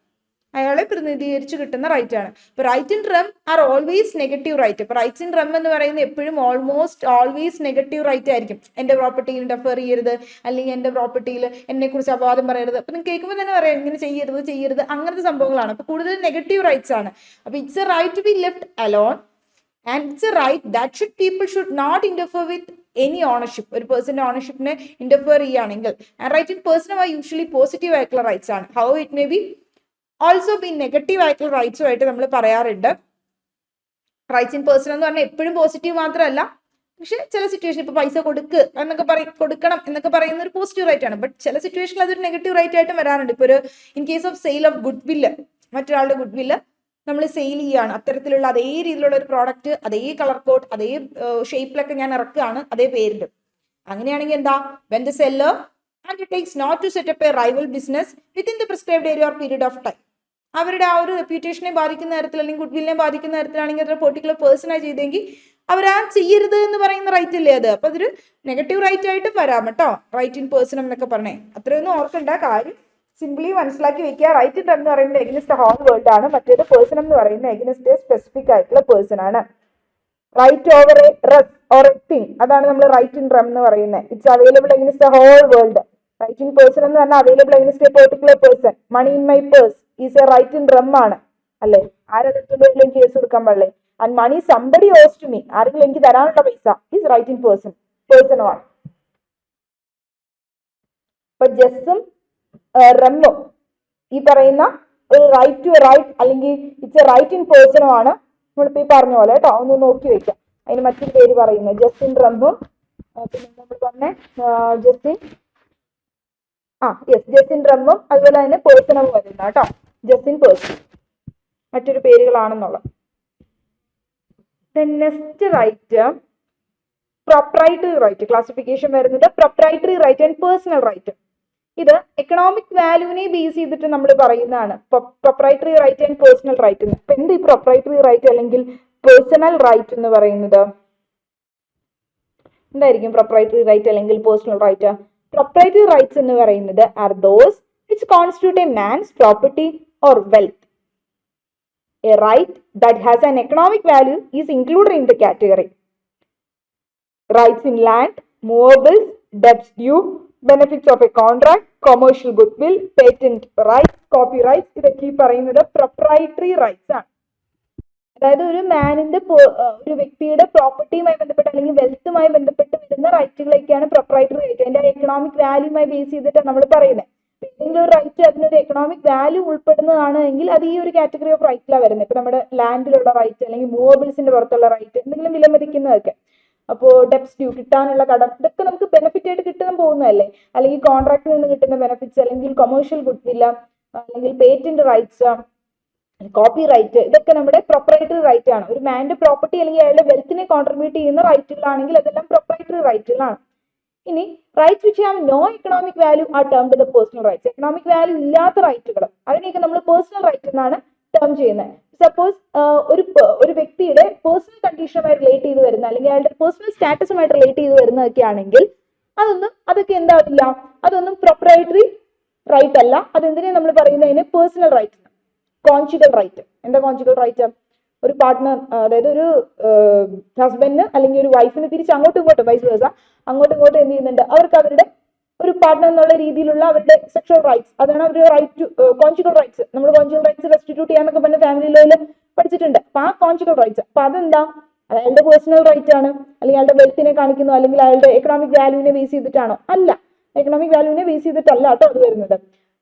S1: അയാളെ പ്രതിനിധീകരിച്ച് കിട്ടുന്ന റൈറ്റ് ആണ്. ഇപ്പൊ right in rem are always negative right. ഇപ്പൊ റൈറ്റ്സ് ഇൻ റം എന്ന് പറയുന്നത് എപ്പോഴും ഓൾമോസ്റ്റ് ഓൾവേസ് നെഗറ്റീവ് റൈറ്റ് ആയിരിക്കും. എന്റെ പ്രോപ്പർട്ടിയിൽ ഇന്റർഫിയർ ചെയ്യരുത്, അല്ലെങ്കിൽ എന്റെ പ്രോപ്പർട്ടിയിൽ എന്നെ കുറിച്ച് അപവാദം പറയരുത്. അപ്പൊ നിങ്ങൾക്ക് കേൾക്കുമ്പോൾ തന്നെ പറയാം ഇങ്ങനെ ചെയ്യരുത് അങ്ങനത്തെ സംഭവങ്ങളാണ്. അപ്പൊ കൂടുതൽ നെഗറ്റീവ് റൈറ്റ്സ് ആണ്. അപ്പൊ it's a right to be left alone and it's a right that people should not interfere with any ownership. ഒരു പേഴ്സന്റെ ഓണർഷിപ്പിനെ ഇന്റർഫിയർ ചെയ്യുകയാണെങ്കിൽ റൈറ്റ് ഇൻ പേഴ്സണുമായി യൂഷ്വലി പോസിറ്റീവ് ആയിട്ടുള്ള റൈറ്റ്സ് ആണ്. How it may be also be negative ആയിട്ടുള്ള റൈറ്റ്സുമായിട്ട് നമ്മൾ പറയാറുണ്ട്. റൈറ്റ്സ് ഇൻ പേഴ്സൺ എന്ന് പറഞ്ഞാൽ എപ്പോഴും പോസിറ്റീവ് മാത്രമല്ല, പക്ഷെ ചില സിറ്റുവേഷൻ ഇപ്പൊ പൈസ കൊടുക്കണം എന്നൊക്കെ പറയുന്ന ഒരു പോസിറ്റീവ് റൈറ്റ് ആണ്. ബട്ട് ചില സിറ്റുവേഷനിൽ അതൊരു നെഗറ്റീവ് റൈറ്റ് ആയിട്ട് വരാറുണ്ട്. ഇപ്പൊ ഒരു in case of sale of good വില്ല്, മറ്റൊരാളുടെ ഗുഡ് വില്ല് നമ്മൾ സെയിൽ ചെയ്യുകയാണ്, അത്തരത്തിലുള്ള അതേ രീതിയിലുള്ള ഒരു പ്രോഡക്റ്റ്, അതേ കളർ കോഡ്, അതേ ഷേപ്പിലൊക്കെ ഞാൻ ഇറക്കുകയാണ് അതേ പേരിൽ. അങ്ങനെയാണെങ്കിൽ എന്താ, when the seller undertakes not to set up a rival business within the prescribed area or period of time. അവരുടെ ആ ഒരു റെപ്യൂട്ടേഷനെ ബാധിക്കുന്ന തരത്തിൽ അല്ലെങ്കിൽ ഗുഡ് വില്ലിനെ ബാധിക്കുന്ന തരത്തിലാണെങ്കിൽ അതൊരു പെർട്ടിക്കുലർ പേഴ്സണായി ചെയ്തെങ്കിൽ അവരാ ചെയ്യരുത് എന്ന് പറയുന്ന റൈറ്റ് അല്ലേ അത്. അപ്പൊ അതൊരു നെഗറ്റീവ് റൈറ്റ് ആയിട്ടും വരാം കേട്ടോ, റൈറ്റ് ഇൻ പേഴ്സൺ എന്നൊക്കെ പറഞ്ഞേ. അത്രയൊന്നും ഓർക്കേണ്ട കാര്യം, സിംപ്ലി മനസ്സിലാക്കി വെക്കുക. റൈറ്റ് ഇൻ എന്ന് പറയുന്നത് എഗനിസ്റ്റ് ഹോൾ വേൾഡ് ആണ്, മറ്റേത് പേഴ്സൺ എന്ന് പറയുന്നത് എഗനിസ്റ്റ് സ്പെസിഫിക് ആയിട്ടുള്ള പേഴ്സൺ ആണ്. Right over a res or a thing, അതാണ് നമ്മൾ റൈറ്റ് ഇൻ റം എന്ന് പറയുന്നത്. It's available against whole world. Right in person എന്ന് പറഞ്ഞാൽ available against a particular person. Money in my purse is a right in rem ആണ് അല്ലേ. ആരെടുത്തുണ്ടെങ്കിലും case കൊടുക്കാൻ പാടില്ലേ. And money somebody owes to me, ആരെങ്കിലും എനിക്ക് തരാനുള്ള പൈസ ഈസ് റൈറ്റ് ഇൻ പേഴ്സണും ആണ്. ഇപ്പൊ ജസ്സും റമ്മും ഈ പറയുന്ന ഒരു റൈറ്റ് ടു റൈറ്റ് അല്ലെങ്കിൽ it's a right in personam ആണ്. നമ്മളിപ്പോ ഈ പറഞ്ഞ പോലെ കേട്ടോ, ഒന്ന് നോക്കി വെക്കാം. അതിന് മറ്റൊരു പേര് പറയുന്നത് ജസ്റ്റിൻ റമ്മും, പിന്നെ നമ്മൾ പറഞ്ഞ ജസ്റ്റിൻ റമ്മും അതുപോലെ തന്നെ പേഴ്സണും വരുന്ന കേട്ടോ, ജസ്റ്റിൻ പേഴ്സൺ മറ്റൊരു പേരുകളാണെന്നുള്ളത്. Next right proprietary right. Classification വരുന്നത് proprietary right and personal right. ഇത് എക്കണോമിക് വാല്യൂവിനെ ബേസ് ചെയ്തിട്ട് നമ്മൾ പറയുന്നതാണ് proprietary right and personal right എന്ന്. അപ്പൊ എന്ത് ഈ പ്രൊപ്രൈറ്ററി റൈറ്റ് അല്ലെങ്കിൽ പേഴ്സണൽ റൈറ്റ് എന്ന് പറയുന്നത്? എന്തായിരിക്കും പ്രൊപ്രൈറ്ററി റൈറ്റ് അല്ലെങ്കിൽ പേഴ്സണൽ റൈറ്റ്? പ്രൊപ്രൈറ്ററി റൈറ്റ്സ് എന്ന് പറയുന്നത് are those which constitute a man's property or wealth. A right that has an economic value is included in the category. Rights in land, movables, debts due, benefits of a contract, commercial goodwill, patent rights, copyrights, ഇതൊക്കെ ഈ പറയുന്നത് proprietary rights ആണ്. അതായത് ഒരു മാനിന്റെ ഒരു വ്യക്തിയുടെ പ്രോപ്പർട്ടിയുമായി ബന്ധപ്പെട്ട് അല്ലെങ്കിൽ വെൽത്തുമായി ബന്ധപ്പെട്ട് വരുന്ന റൈറ്റുകളൊക്കെയാണ് പ്രൊപ്രൈറ്ററി റൈറ്റ്. അതിന്റെ എക്കണോമിക് വാല്യൂമായി ബേസ് ചെയ്തിട്ടാണ് നമ്മൾ പറയുന്നത്. ഏതെങ്കിലും ഒരു റൈറ്റ് അതിനൊരു എക്കണോമിക് വാല്യൂ ഉൾപ്പെടുന്നതാണ് എങ്കിൽ അത് ഈ ഒരു കാറ്റഗറി ഓഫ് റൈറ്റിലാണ് വരുന്നത്. ഇപ്പൊ നമ്മുടെ ലാൻഡിലുള്ള റൈറ്റ് അല്ലെങ്കിൽ മൂവബിൾസിന്റെ പുറത്തുള്ള റൈറ്റ്, എന്തെങ്കിലും വിലമതിക്കുന്നതൊക്കെ. അപ്പോൾ ഡെപ്റ്റ്സ് ഡ്യൂ, കിട്ടാനുള്ള കടം, ഇതൊക്കെ നമുക്ക് ബെനിഫിറ്റ് ആയിട്ട് കിട്ടാൻ പോകുന്നതല്ലേ. അല്ലെങ്കിൽ കോൺട്രാക്റ്റിൽ നിന്ന് കിട്ടുന്ന ബെനിഫിറ്റ്സ്, അല്ലെങ്കിൽ കൊമേഴ്ഷ്യൽ ഗുഡ് വില്ല, അല്ലെങ്കിൽ പേറ്റന്റ് റൈറ്റ്സ്, കോപ്പി റൈറ്റ്, ഇതൊക്കെ നമ്മുടെ പ്രൊപ്രൈറ്ററി റൈറ്റ് ആണ്. ഒരു മാന്റെ പ്രോപ്പർട്ടി അല്ലെങ്കിൽ അയാളുടെ വെൽത്തിനെ കോൺട്രിബ്യൂട്ട് ചെയ്യുന്ന റൈറ്റുകളാണെങ്കിൽ അതെല്ലാം പ്രൊപ്രൈറ്ററി റൈറ്റുകളാണ്. ഇനി rights which have no economic value are termed the personal rights. Economic value ഇല്ലാത്ത റൈറ്റുകൾ അതിനെയൊക്കെ നമ്മൾ പേഴ്സണൽ റൈറ്റ് എന്നാണ് ടേം ചെയ്യുന്നത്. സപ്പോസ് ഒരു വ്യക്തിയുടെ പേഴ്സണൽ കണ്ടീഷനുമായി റിലേറ്റ് ചെയ്ത് വരുന്ന അല്ലെങ്കിൽ അയാളുടെ പേഴ്സണൽ സ്റ്റാറ്റസുമായിട്ട് റിലേറ്റ് ചെയ്ത് വരുന്നതൊക്കെ ആണെങ്കിൽ അതൊക്കെ എന്താവില്ല, അതൊന്നും പ്രൊപ്രൈറ്ററി റൈറ്റ് അല്ല. അതെന്തിനാ നമ്മൾ പറയുന്നതിന് പേഴ്സണൽ റൈറ്റ്. Conjugal right. എന്താ കോൺജുഗൽ റൈറ്റ്? ഒരു പാർട്ട്ണർ, അതായത് ഒരു ഹസ്ബൻഡിന് അല്ലെങ്കിൽ ഒരു വൈഫിന് തിരിച്ച് അങ്ങോട്ടും ഇങ്ങോട്ടും വൈസ് വേഴ്സ അങ്ങോട്ടും ഇങ്ങോട്ടും എന്ത് ചെയ്യുന്നുണ്ട്, അവർക്ക് അവരുടെ ഒരു പാർട്ട്ണർ എന്നുള്ള രീതിയിലുള്ള അവരുടെ സെക്ഷൽ റൈറ്റ്സ്, അതാണ് അവരുടെ റൈറ്റ് ടു കോൺജുഗൽ റൈറ്റ്സ്. നമ്മൾ കോൺജുഗൽ റൈറ്റ്സ് റെസ്റ്റിറ്റ്യൂട്ട് ചെയ്യാന്നൊക്കെ പറഞ്ഞ ഫാമിലി ലോയിൽ പഠിച്ചിട്ടുണ്ട്. അപ്പൊ ആ കോൺജുഗൽ റൈറ്റ്സ്, അപ്പൊ അതെന്താ, അയാളുടെ പേഴ്സണൽ റൈറ്റ് ആണ്, അല്ലെങ്കിൽ അയാളുടെ വെൽത്തിനെ കാണിക്കുന്നു, അല്ലെങ്കിൽ അയാളുടെ എക്കണോമിക് വാല്യൂവിനെ ബേസ് ചെയ്തിട്ടാണോ? അല്ല, എക്കണോമിക് വാല്യൂവിനെ ബേസ് ചെയ്തിട്ടല്ല കേട്ടോ അത് വരുന്നത്.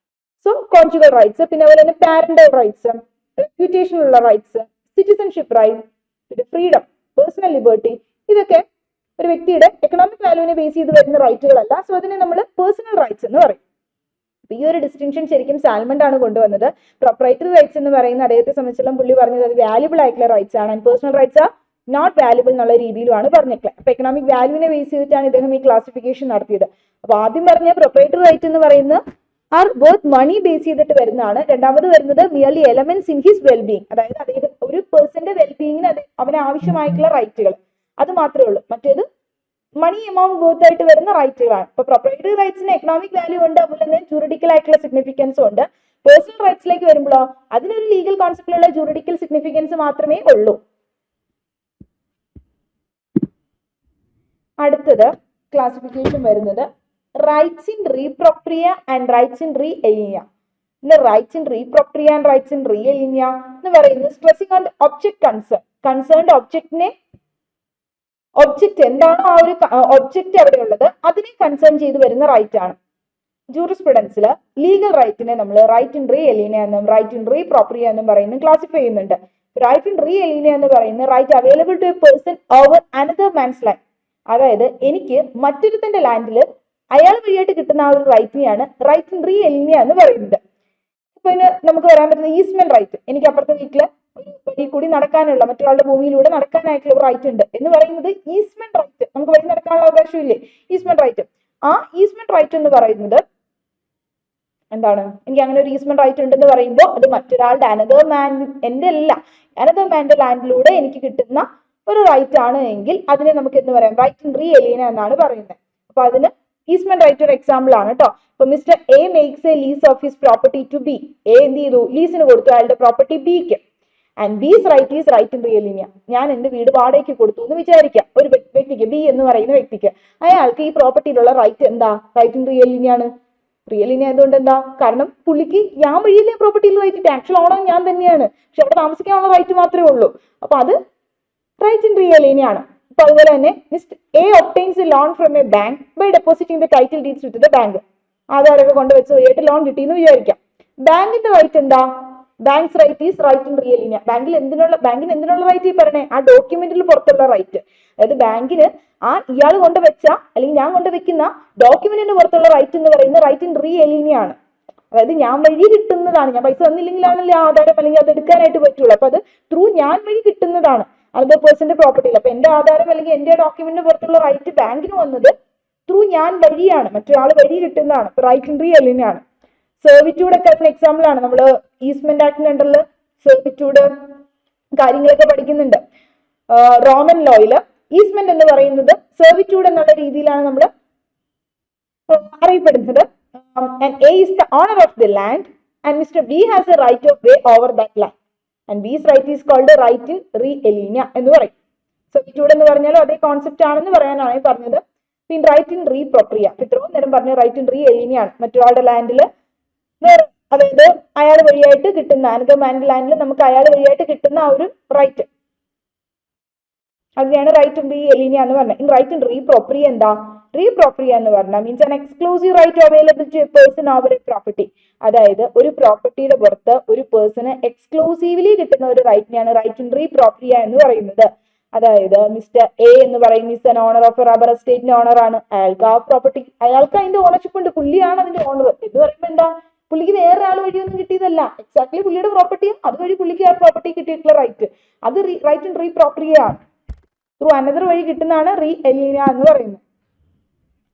S1: സോ കോൺജുഗൽ റൈറ്റ്സ്, പിന്നെ അതുപോലെ തന്നെ പാരന്റൽ റൈറ്റ്സ്, റെപ്യൂട്ടേഷനുള്ള റൈറ്റ്സ്, സിറ്റിസൺഷിപ്പ് റൈറ്റ്, പിന്നെ ഫ്രീഡം, പേഴ്സണൽ ലിബർട്ടി, ഇതൊക്കെ ഒരു വ്യക്തിയുടെ എക്കണോമിക് വാല്യൂവിനെ ബേസ് ചെയ്ത് വരുന്ന റൈറ്റുകളല്ല. സോ അതിനെ നമ്മൾ പേഴ്സണൽ റൈറ്റ്സ് എന്ന് പറയും. ഈ ഒരു ഡിസ്റ്റിങ്ഷൻ ശരിക്കും സാൽമണ്ട് ആണ് കൊണ്ടുവന്നത്. പ്രൊപ്രൈറ്ററി റൈറ്റ്സ് എന്ന് പറയുന്ന അദ്ദേഹത്തെ സംബന്ധിച്ചിടത്തോളം പുള്ളി പറഞ്ഞത് അത് വാല്യുബിൾ ആയിട്ടുള്ള റൈറ്റ്സ് ആണ്, and personal rights are not valuable എന്നുള്ള രീതിയിലുമാണ് പറഞ്ഞിട്ടുള്ളത്. അപ്പൊ എക്കണോമിക് വാല്യൂവിനെ ബേസ് ചെയ്തിട്ടാണ് ഇദ്ദേഹം ഈ ക്ലാസിഫിക്കേഷൻ നടത്തിയത്. അപ്പൊ ആദ്യം പറഞ്ഞ പ്രൊപ്രൈറ്ററി റൈറ്റ് എന്ന് പറയുന്ന ആർ വർത്ത് മണി ബേസ് ചെയ്തിട്ട് വരുന്നതാണ്. രണ്ടാമത് വരുന്നത് merely elements in his wellbeing, അതായത് അദ്ദേഹം ഒരു പേഴ്സന്റെ വെൽബീങ്ങിന് അവന് ആവശ്യമായിട്ടുള്ള റൈറ്റുകൾ, അത് മാത്രമേ ഉള്ളൂ. മറ്റേത് മണി എമൗണ്ട് വർത്ത് ആയിട്ട് വരുന്ന റൈറ്റുകളാണ്. ഇപ്പൊ പ്രൊപ്രൈറ്ററി റൈറ്റ്സിന് എക്കണോമിക് വാല്യൂ ഉണ്ട്, അതുപോലെ തന്നെ ജുറിഡിക്കൽ ആയിട്ടുള്ള സിഗ്നിഫിക്കൻസും ഉണ്ട്. പേഴ്സണൽ റൈറ്റ്സിലേക്ക് വരുമ്പോഴോ അതിനൊരു ലീഗൽ കോൺസെപ്റ്റിലുള്ള ജുറിഡിക്കൽ സിഗ്നിഫിക്കൻസ് മാത്രമേ ഉള്ളൂ. അടുത്തത് ക്ലാസിഫിക്കേഷൻ വരുന്നത് rights in re propria and rights in re aliena. Rights in re propria and rights in re aliena എന്ന് പറയുന്നത് സ്ട്രെസിംഗ് ഓൺ ഒബ്ജക്ട് കൺസേൺഡ് ഒബ്ജക്റ്റിനെ, ഒബ്ജക്റ്റ് എന്താണോ ആ ഒരു ഒബ്ജക്റ്റ് അവിടെ ഉള്ളത് അതിനെ കൺസേൺ ചെയ്ത് വരുന്ന റൈറ്റ് ആണ്. ജൂറിസ്പ്രുഡൻസിൽ ലീഗൽ റൈറ്റിനെ നമ്മൾ റൈറ്റ് ഇൻ റീ എലിനിയ എന്നും റൈറ്റ് ഇൻ റീ പ്രോപ്രിയ എന്നും പറയുന്നത് ക്ലാസിഫൈ ചെയ്യുന്നുണ്ട്. റൈറ്റ് ഇൻ റീ എലിനിയ എന്ന് പറയുന്ന right available to a person over another man's land, അതായത് എനിക്ക് മറ്റൊരുത്തന്റെ ലാൻഡിൽ അയാൾ വഴിയായിട്ട് കിട്ടുന്ന ആ ഒരു റൈറ്റിനെയാണ് റൈറ്റ് ഇൻ റീ എലിനിയ എന്ന് പറയുന്നത്. ഇപ്പൊ ഇതിന് നമുക്ക് വരാൻ പറ്റുന്ന ഈസ്മെന്റ് റൈറ്റ്, എനിക്ക് അപ്പുറത്തെ വീട്ടില് ഒരു വഴി കൂടി നടക്കാനുള്ള, മറ്റൊരാളുടെ ഭൂമിയിലൂടെ നടക്കാനായിട്ടുള്ള റൈറ്റ് ഉണ്ട് എന്ന് പറയുന്നത് ഈസ്മെന്റ് റൈറ്റ്. നമുക്ക് വഴി നടക്കാനുള്ള അവകാശമില്ലേ, ഈസ്മെന്റ് റൈറ്റ്. ആ ഈസ്മെന്റ് റൈറ്റ് എന്ന് പറയുന്നത് എന്താണ്, എനിക്ക് അങ്ങനെ ഒരു ഈസ്മെന്റ് റൈറ്റ് ഉണ്ടെന്ന് പറയുമ്പോൾ അത് മറ്റൊരാളുടെ എന്റെ അല്ല, അനദർ മാന്റെ ലാൻഡിലൂടെ എനിക്ക് കിട്ടുന്ന ഒരു റൈറ്റ് ആണ് എങ്കിൽ അതിനെ നമുക്ക് എന്ന് പറയാം റൈറ്റ് ഇൻ റീ എലിനിയ എന്നാണ് പറയുന്നത്. അപ്പൊ അതിന് ഈസ്മെന്റ് റൈറ്റ് ഒരു എക്സാമ്പിൾ ആണ് കേട്ടോ. ഇപ്പൊ mister A makes a lease of his property to B. A എന്ത് ചെയ്തു, ലീസിന് കൊടുത്തു അയാളുടെ പ്രോപ്പർട്ടി ബിക്ക്. And B's right is right in re aliena. ഞാൻ എന്റെ വീട് വാടകയ്ക്ക് കൊടുത്തു എന്ന് വിചാരിക്കാം. ഒരു വ്യക്തിക്ക്, ബി എന്ന് പറയുന്ന വ്യക്തിക്ക്, അയാൾക്ക് ഈ പ്രോപ്പർട്ടിയിലുള്ള റൈറ്റ് എന്താ, റൈറ്റ് ഇൻ റീ എലിനിയ ആണ്. റീ എലിനിയ ആയതുകൊണ്ട് എന്താ, കാരണം പുള്ളിക്ക് ഞാൻ വഴിയില്ലേ പ്രോപ്പർട്ടിയിൽ റൈറ്റ്, ആക്ച്വൽ ഓണർ ഞാൻ തന്നെയാണ്, പക്ഷെ അവിടെ താമസിക്കാനുള്ള റൈറ്റ് മാത്രമേ ഉള്ളൂ. അപ്പൊ അത് റൈറ്റ് ഇൻ റീ എലിനിയ ആണ്. അപ്പൊ അതുപോലെ തന്നെ mister A obtains a loan from a bank by depositing the title deeds with the bank. ആധാരമൊക്കെ കൊണ്ടുവച്ച് വഴിയായിട്ട് ലോൺ കിട്ടിയെന്ന് വിചാരിക്കാം. ബാങ്കിന്റെ റൈറ്റ് എന്താ, bank's right is right in re aliena. ബാങ്കിന് എന്തിനുള്ള റൈറ്റ് ഈ പറയണേ, ആ ഡോക്യുമെന്റിൽ പുറത്തുള്ള റൈറ്റ്. അതായത് ബാങ്കിന് ആ ഇയാൾ കൊണ്ടുവച്ച അല്ലെങ്കിൽ ഞാൻ കൊണ്ടുവയ്ക്കുന്ന ഡോക്യുമെന്റിന് പുറത്തുള്ള റൈറ്റ് എന്ന് പറയുന്നത് റൈറ്റ് ഇൻ റീ എലിനിയ ആണ്. അതായത് ഞാൻ വഴി കിട്ടുന്നതാണ്, ഞാൻ പൈസ തന്നില്ലെങ്കിലാണല്ലോ ആധാരം അല്ലെങ്കിൽ അത് എടുക്കാനായിട്ട് പറ്റുള്ളൂ. അപ്പൊ അത് ത്രൂ ഞാൻ വഴി കിട്ടുന്നതാണ് അതർ പേഴ്സന്റെ പ്രോപ്പർട്ടിയിൽ. അപ്പൊ എന്റെ ആധാരം അല്ലെങ്കിൽ എന്റെ ഡോക്യുമെന്റിന് പുറത്തുള്ള റൈറ്റ് ബാങ്കിന് വന്നത് ത്രൂ ഞാൻ വഴിയാണ്, മറ്റൊരാൾ വഴി കിട്ടുന്നതാണ്. റൈറ്റ് ഇൻ റീ എലിനിയ ആണ്. സെർവിറ്റ്യൂഡ് ഒക്കെ അതിന് എക്സാമ്പിൾ ആണ്. നമ്മൾ ഈസ്മെന്റ് ആക്ടിന്റെ അണ്ടറിൽ സെർവിറ്റ്യൂഡ് കാര്യങ്ങളൊക്കെ പഠിക്കുന്നുണ്ട്. റോമൻ ലോയില് ഈസ്മെന്റ് എന്ന് പറയുന്നത് സെർവിറ്റ്യൂഡ് എന്നുള്ള രീതിയിലാണ് നമ്മൾ അറിയപ്പെടുന്നത്. A is the owner of the land and Mr. B has a right of way over that land and B's right is called right in re alienea എന്ന് പറയും. സെർവിറ്റ്യൂഡ് എന്ന് പറഞ്ഞാലും അതേ കോൺസെപ്റ്റ് ആണെന്ന് പറയാനാണ് പറഞ്ഞത്. പിന്നെ റൈറ്റ് ഇൻ റീ പ്രൊപ്രിയ, ഇത്രയും നേരം പറഞ്ഞ റൈറ്റ് ഇൻ റീ എലീനിയ ആണ്. മറ്റൊരാളുടെ ലാൻഡിൽ വേറെ, അതായത് അയാൾ വഴിയായിട്ട് കിട്ടുന്ന അനദർ മാൻ്റെ ലാൻഡിൽ നമുക്ക് അയാൾ വഴിയായിട്ട് കിട്ടുന്ന ആ ഒരു റൈറ്റ്, അതിനെയാണ് റൈറ്റ് ഇൻ റീ എലീനിയ എന്ന് പറഞ്ഞത്. In right in re propria എന്താ? റീ പ്രൊപ്രിയ എന്ന് പറഞ്ഞാൽ means an exclusive right available to a person over a property. അതായത് ഒരു പ്രോപ്പർട്ടിയുടെ പുറത്ത് ഒരു പേഴ്സണ് എക്സ്ക്ലൂസീവ്ലി കിട്ടുന്ന ഒരു റൈറ്റിനെയാണ് റൈറ്റ് ഇൻ റീ പ്രൊപ്രിയ എന്ന് പറയുന്നത്. അതായത് മിസ്റ്റർ എ എന്ന് പറയുന്ന is an owner of a rubber എസ്റ്റേറ്റിന്റെ ഓണർ ആണ്. അയാൾക്ക് ആ പ്രോപ്പർട്ടി, അയാൾക്ക് അതിന്റെ ഓണർഷിപ്പ് ഉണ്ട്, പുള്ളിയാണ് അതിന്റെ ഓണർ എന്ന് പറയുമ്പോൾ എന്താ, പുള്ളിക്ക് വേറെ ആൾ വഴിയൊന്നും കിട്ടിയതല്ല, എക്സാക്ട്ലി പുള്ളിയുടെ പ്രോപ്പർട്ടി, അതുവഴി പുള്ളിക്ക് ആ പ്രോപ്പർട്ടി കിട്ടിയിട്ടുള്ള റൈറ്റ്, അത് റൈറ്റ് ഇൻ റീ പ്രൊപ്രിയ ആണ്. ത്രൂ അനദർ വഴി കിട്ടുന്നതാണ് റീ എലീനിയ എന്ന് പറയുന്നത്.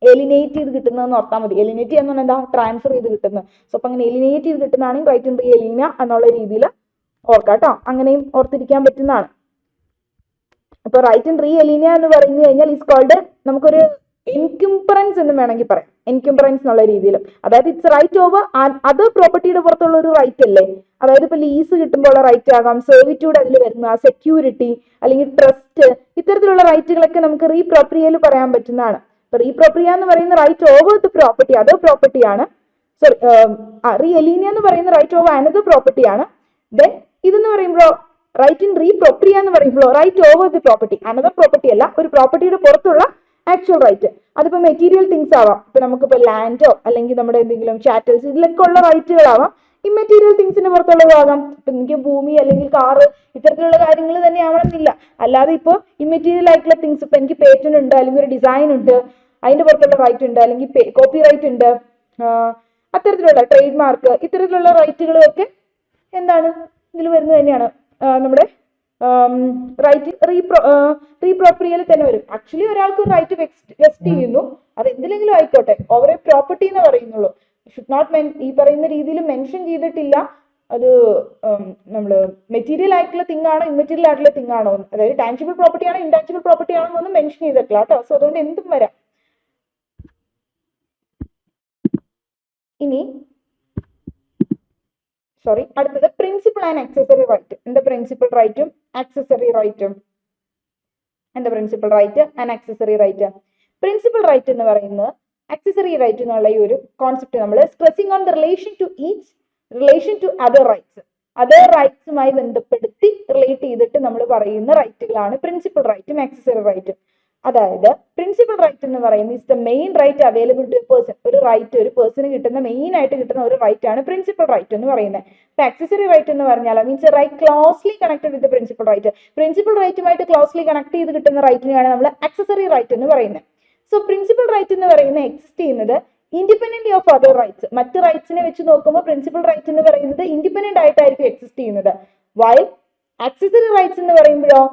S1: എലിനേറ്റ് ചെയ്ത് കിട്ടുന്നതെന്ന് ഓർത്താൽ മതി. എലിനേറ്റ് എന്ന് പറഞ്ഞാൽ എന്താ, ട്രാൻസ്ഫർ ചെയ്ത് കിട്ടുന്നത്. സോ അപ്പൊ അങ്ങനെ എലിനേറ്റ് ചെയ്ത് കിട്ടുന്നതാണ് റൈറ്റ് ഇൻ റീ എലീനിയ എന്നുള്ള രീതിയിൽ ഓർക്കാം കേട്ടോ. അങ്ങനെയും ഓർത്തിരിക്കാൻ പറ്റുന്നതാണ്. അപ്പൊ റൈറ്റ് ഇൻ റീ എലീനിയ എന്ന് പറഞ്ഞു കഴിഞ്ഞാൽ ഈസ് കോൾഡ്, നമുക്കൊരു എൻക്യുംപറൻസ് എന്ന് വേണമെങ്കിൽ പറയാം, എൻക്യുംപറൻസ് എന്നുള്ള രീതിയിൽ. അതായത് ഇറ്റ്സ് റൈറ്റ് ഓവർ അത് പ്രോപ്പർട്ടിയുടെ പുറത്തുള്ള ഒരു റൈറ്റ് അല്ലേ. അതായത് ഇപ്പൊ ലീസ് കിട്ടുമ്പോൾ ഉള്ള റൈറ്റ് ആകാം, സെർവിറ്റ്യൂഡ് അതിൽ വരുന്ന സെക്യൂരിറ്റി അല്ലെങ്കിൽ ട്രസ്റ്റ്, ഇത്തരത്തിലുള്ള റൈറ്റുകളൊക്കെ നമുക്ക് റീപ്രോപ്രിയയിൽ പറയാൻ പറ്റുന്നതാണ്. ഇപ്പൊ റീപ്രോപ്രിയ എന്ന് പറയുന്ന right over the property, other പ്രോപ്പർട്ടിയാണ്. സോറി, റീ എലീനിയ എന്ന് പറയുന്ന റൈറ്റ് ഓവർ അനദർ പ്രോപ്പർട്ടിയാണ്. ദെൻ ഇതെന്ന് പറയുമ്പോൾ റൈറ്റ് ഇൻ റീപ്രോപ്രിയ എന്ന് പറയുമ്പോൾ right over the property, another property അല്ല, ഒരു പ്രോപ്പർട്ടിയുടെ പുറത്തുള്ള ആക്ച്വൽ റൈറ്റ്. അതിപ്പോ മെറ്റീരിയൽ തിങ്സ് ആവാം, ഇപ്പൊ നമുക്കിപ്പോ ലാൻഡോ അല്ലെങ്കിൽ നമ്മുടെ എന്തെങ്കിലും ചാറ്റൽസ്, ഇതിലൊക്കെ ഉള്ള റൈറ്റുകളാവാം. ഇമ്മെറ്റീരിയൽ തിങ്സിന് പുറത്തുള്ളതാകാം. ഇപ്പൊ എനിക്ക് ഭൂമി അല്ലെങ്കിൽ കാറ്, ഇത്തരത്തിലുള്ള കാര്യങ്ങൾ തന്നെ ആവണമെന്നില്ല. അല്ലാതെ ഇപ്പോൾ ഇമ്മെറ്റീരിയൽ ആയിട്ടുള്ള തിങ്സ്, ഇപ്പൊ എനിക്ക് പേറ്റന്റ് ഉണ്ട് അല്ലെങ്കിൽ ഒരു ഡിസൈൻ ഉണ്ട്, അതിന്റെ പുറത്തുള്ള റൈറ്റ് ഉണ്ട്, അല്ലെങ്കിൽ കോപ്പി റൈറ്റ് ഉണ്ട്, അത്തരത്തിലുള്ള ട്രേഡ് മാർക്ക്, ഇത്തരത്തിലുള്ള റൈറ്റുകളും ഒക്കെ എന്താണ് ഇതിൽ വരുന്നത് തന്നെയാണ്. നമ്മുടെ റൈറ്റ് റീപ്രോപ്രിയയിൽ തന്നെ വരും. ആക്ച്വലി ഒരാൾക്ക് റൈറ്റ് വെസ്റ്റ് ചെയ്യുന്നു, അത് എന്തിലെങ്കിലും ആയിക്കോട്ടെ, ഓവർ എ പ്രോപ്പർട്ടി എന്ന് പറയുന്നുള്ളൂ. ഷുഡ് നോട്ട് ഈ പറയുന്ന രീതിയിൽ മെൻഷൻ ചെയ്തിട്ടില്ല അത് നമ്മൾ മെറ്റീരിയൽ ആയിട്ടുള്ള തിങ് ആണോ ഇമ്മെറ്റീരിയൽ ആയിട്ടുള്ള തിങ് ആണോ, അതായത് ടാൻജിബിൾ പ്രോപ്പർട്ടി ആണോ ഇൻടാൻജിബിൾ പ്രോപ്പർട്ടി ആണോ എന്നൊന്നും മെൻഷൻ ചെയ്തിട്ടില്ല കേട്ടോ. സോ അതുകൊണ്ട് എന്തും വരാം. ഇനി അടുത്തത് പ്രിൻസിപ്പൽ ആൻഡ് ആക്സസറി റൈറ്റ്. എന്താ പ്രിൻസിപ്പൽ റൈറ്റും ആക്സസറി റൈറ്റും? എന്താ principal right and accessory right? Principal right എന്ന് പറയുന്നത് ആക്സസറി റൈറ്റ് എന്നുള്ള ഈ ഒരു കോൺസെപ്റ്റ് നമ്മൾ stressing on the relation to other rights, other റൈറ്റ്സുമായി ബന്ധപ്പെടുത്തി റിലേറ്റ് ചെയ്തിട്ട് നമ്മൾ പറയുന്ന റൈറ്റുകളാണ് പ്രിൻസിപ്പൽ റൈറ്റും ആക്സസറി റൈറ്റും. അതായത് പ്രിൻസിപ്പൽ റൈറ്റ് എന്ന് പറയുന്നത് is the main right available to a person. ഒരു റൈറ്റ് ഒരു പേഴ്സണ് കിട്ടുന്ന മെയിൻ ആയിട്ട് കിട്ടുന്ന ഒരു റൈറ്റ് ആണ് പ്രിൻസിപ്പൽ റൈറ്റ് എന്ന് പറയുന്നത്. ഇപ്പൊ ആക്സസറി റൈറ്റ് എന്ന് പറഞ്ഞാൽ means right closely connected with principal right. Principal റൈറ്റുമായിട്ട് ക്ലോസ്ലി കണക്ട് ചെയ്ത് കിട്ടുന്ന റൈറ്റിനെയാണ് നമ്മൾ ആക്സസറി റൈറ്റ് എന്ന് പറയുന്നത്. സോ പ്രിൻസിപ്പൽ റൈറ്റ് എന്ന് പറയുന്നത് എക്സിസ്റ്റ് ചെയ്യുന്നത് ഇൻഡിപെൻഡന്റ് ഓഫ് അതർ റൈറ്റ്സ്. മറ്റ് റൈറ്റ്സിനെ വെച്ച് നോക്കുമ്പോൾ പ്രിൻസിപ്പൽ റൈറ്റ് എന്ന് പറയുന്നത് ഇൻഡിപെൻഡന്റ് ആയിട്ടായിരിക്കും എക്സിസ്റ്റ് ചെയ്യുന്നത്. വൈൽ ആക്സസറി റൈറ്റ്സ് എന്ന് പറയുമ്പോഴോ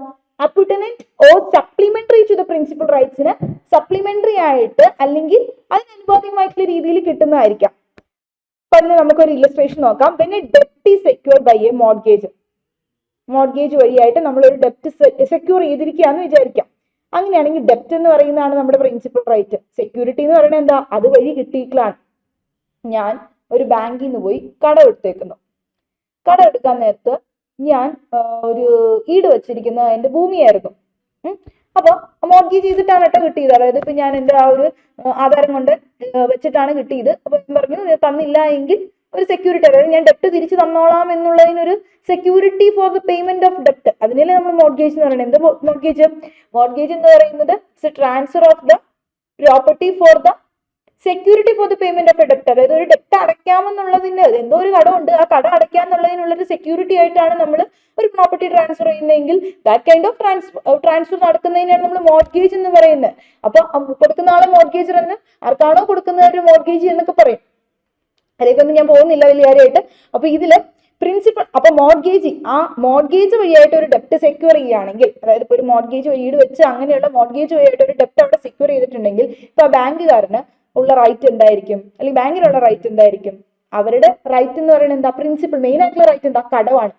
S1: appurtenant or supplementary to the principal റൈറ്റ്സിന് സപ്ലിമെന്ററി ആയിട്ട് അല്ലെങ്കിൽ അതിനനുപാതികമായിട്ടുള്ള രീതിയിൽ കിട്ടുന്നതായിരിക്കാം. അപ്പൊ അതിന് നമുക്കൊരു ഇല്ലസ്ട്രേഷൻ നോക്കാം. വെൻ എ ഡെപ്റ്റ് is secured by a mortgage വഴിയായിട്ട് നമ്മളൊരു ഡെപ്റ്റ് സെക്യൂർ ചെയ്തിരിക്കുകയെന്ന് വിചാരിക്കാം. അങ്ങനെയാണെങ്കിൽ ഡെപ്റ്റ് എന്ന് പറയുന്നതാണ് നമ്മുടെ പ്രിൻസിപ്പൽ റൈറ്റ്. സെക്യൂരിറ്റി എന്ന് പറയുന്നത് എന്താ, അതുവഴി കിട്ടിയിട്ടാണ്. ഞാൻ ഒരു ബാങ്കിൽ നിന്ന് പോയി കടം എടുത്തേക്കുന്നു. കടം എടുക്കാൻ നേരത്ത് ഞാൻ ഒരു ഈട് വെച്ചിരിക്കുന്ന എന്റെ ഭൂമിയായിരുന്നു. അപ്പൊ മോർഗേജ് ചെയ്തിട്ടാണ് കേട്ടോ കിട്ടിയത്. അതായത് ഇപ്പൊ ഞാൻ എന്റെ ആ ഒരു ആധാരം കൊണ്ട് വെച്ചിട്ടാണ് കിട്ടിയത്. അപ്പൊ ഞാൻ പറഞ്ഞു തന്നില്ല എങ്കിൽ ഒരു സെക്യൂരിറ്റി, അതായത് ഞാൻ ഡെപ്റ്റ് തിരിച്ചു തന്നോളാം എന്നുള്ളതിനൊരു security for the payment of ഡെപ്റ്റ്, അതിനല്ലേ നമ്മൾ മോർഗേജ് എന്ന് പറയുന്നത്. എന്ത് മോർഗേജ് എന്ന് പറയുന്നത് transfer of the property for the security for the payment of a ഡെപ്റ്റ്. അതായത് ഒരു ഡെപ്റ്റ് അടയ്ക്കാമെന്നുള്ളതിന്, എന്തോ ഒരു കടമുണ്ട്, ആ കട അടയ്ക്കാന്നുള്ളതിനുള്ളൊരു സെക്യൂരിറ്റി ആയിട്ടാണ് നമ്മൾ ഒരു പ്രോപ്പർട്ടി ട്രാൻസ്ഫർ ചെയ്യുന്നതെങ്കിൽ ദാറ്റ് കൈൻഡ് ഓഫ് ട്രാൻസ്ഫർ നടക്കുന്നതിനാണ് നമ്മൾ മോർഗേജ് എന്ന് പറയുന്നത്. അപ്പൊ കൊടുക്കുന്ന ആളെ മോർഗേജർ എന്ന്, ആർക്കാണോ കൊടുക്കുന്ന ഒരു മോർഗേജ് എന്നൊക്കെ പറയും. അതിലേക്കൊന്നും ഞാൻ പോകുന്നില്ല വലിയ കാര്യമായിട്ട്. അപ്പൊ ഇതില് പ്രിൻസിപ്പൽ, അപ്പൊ മോർഗേജ് വഴിയായിട്ട് ഒരു ഡെപ്റ്റ് സെക്യൂർ ചെയ്യുകയാണെങ്കിൽ, അതായത് ഇപ്പൊ ഒരു മോർഗേജ് വഴി ഈട് വെച്ച് അങ്ങനെയുള്ള മോർഗേജ് വഴിയായിട്ട് ഒരു ഡെപ്റ്റ് അവിടെ സെക്യൂർ ചെയ്തിട്ടുണ്ടെങ്കിൽ ഇപ്പൊ ആ ബാങ്കുകാരന് ഉള്ള റൈറ്റ് എന്തായിരിക്കും, അല്ലെങ്കിൽ ബാങ്കിനുള്ള റൈറ്റ് എന്തായിരിക്കും? അവരുടെ റൈറ്റ് എന്ന് പറയുന്നത് എന്താ? പ്രിൻസിപ്പൽ മെയിൻ ആയിട്ടുള്ള റൈറ്റ് എന്താ? കടമാണ്.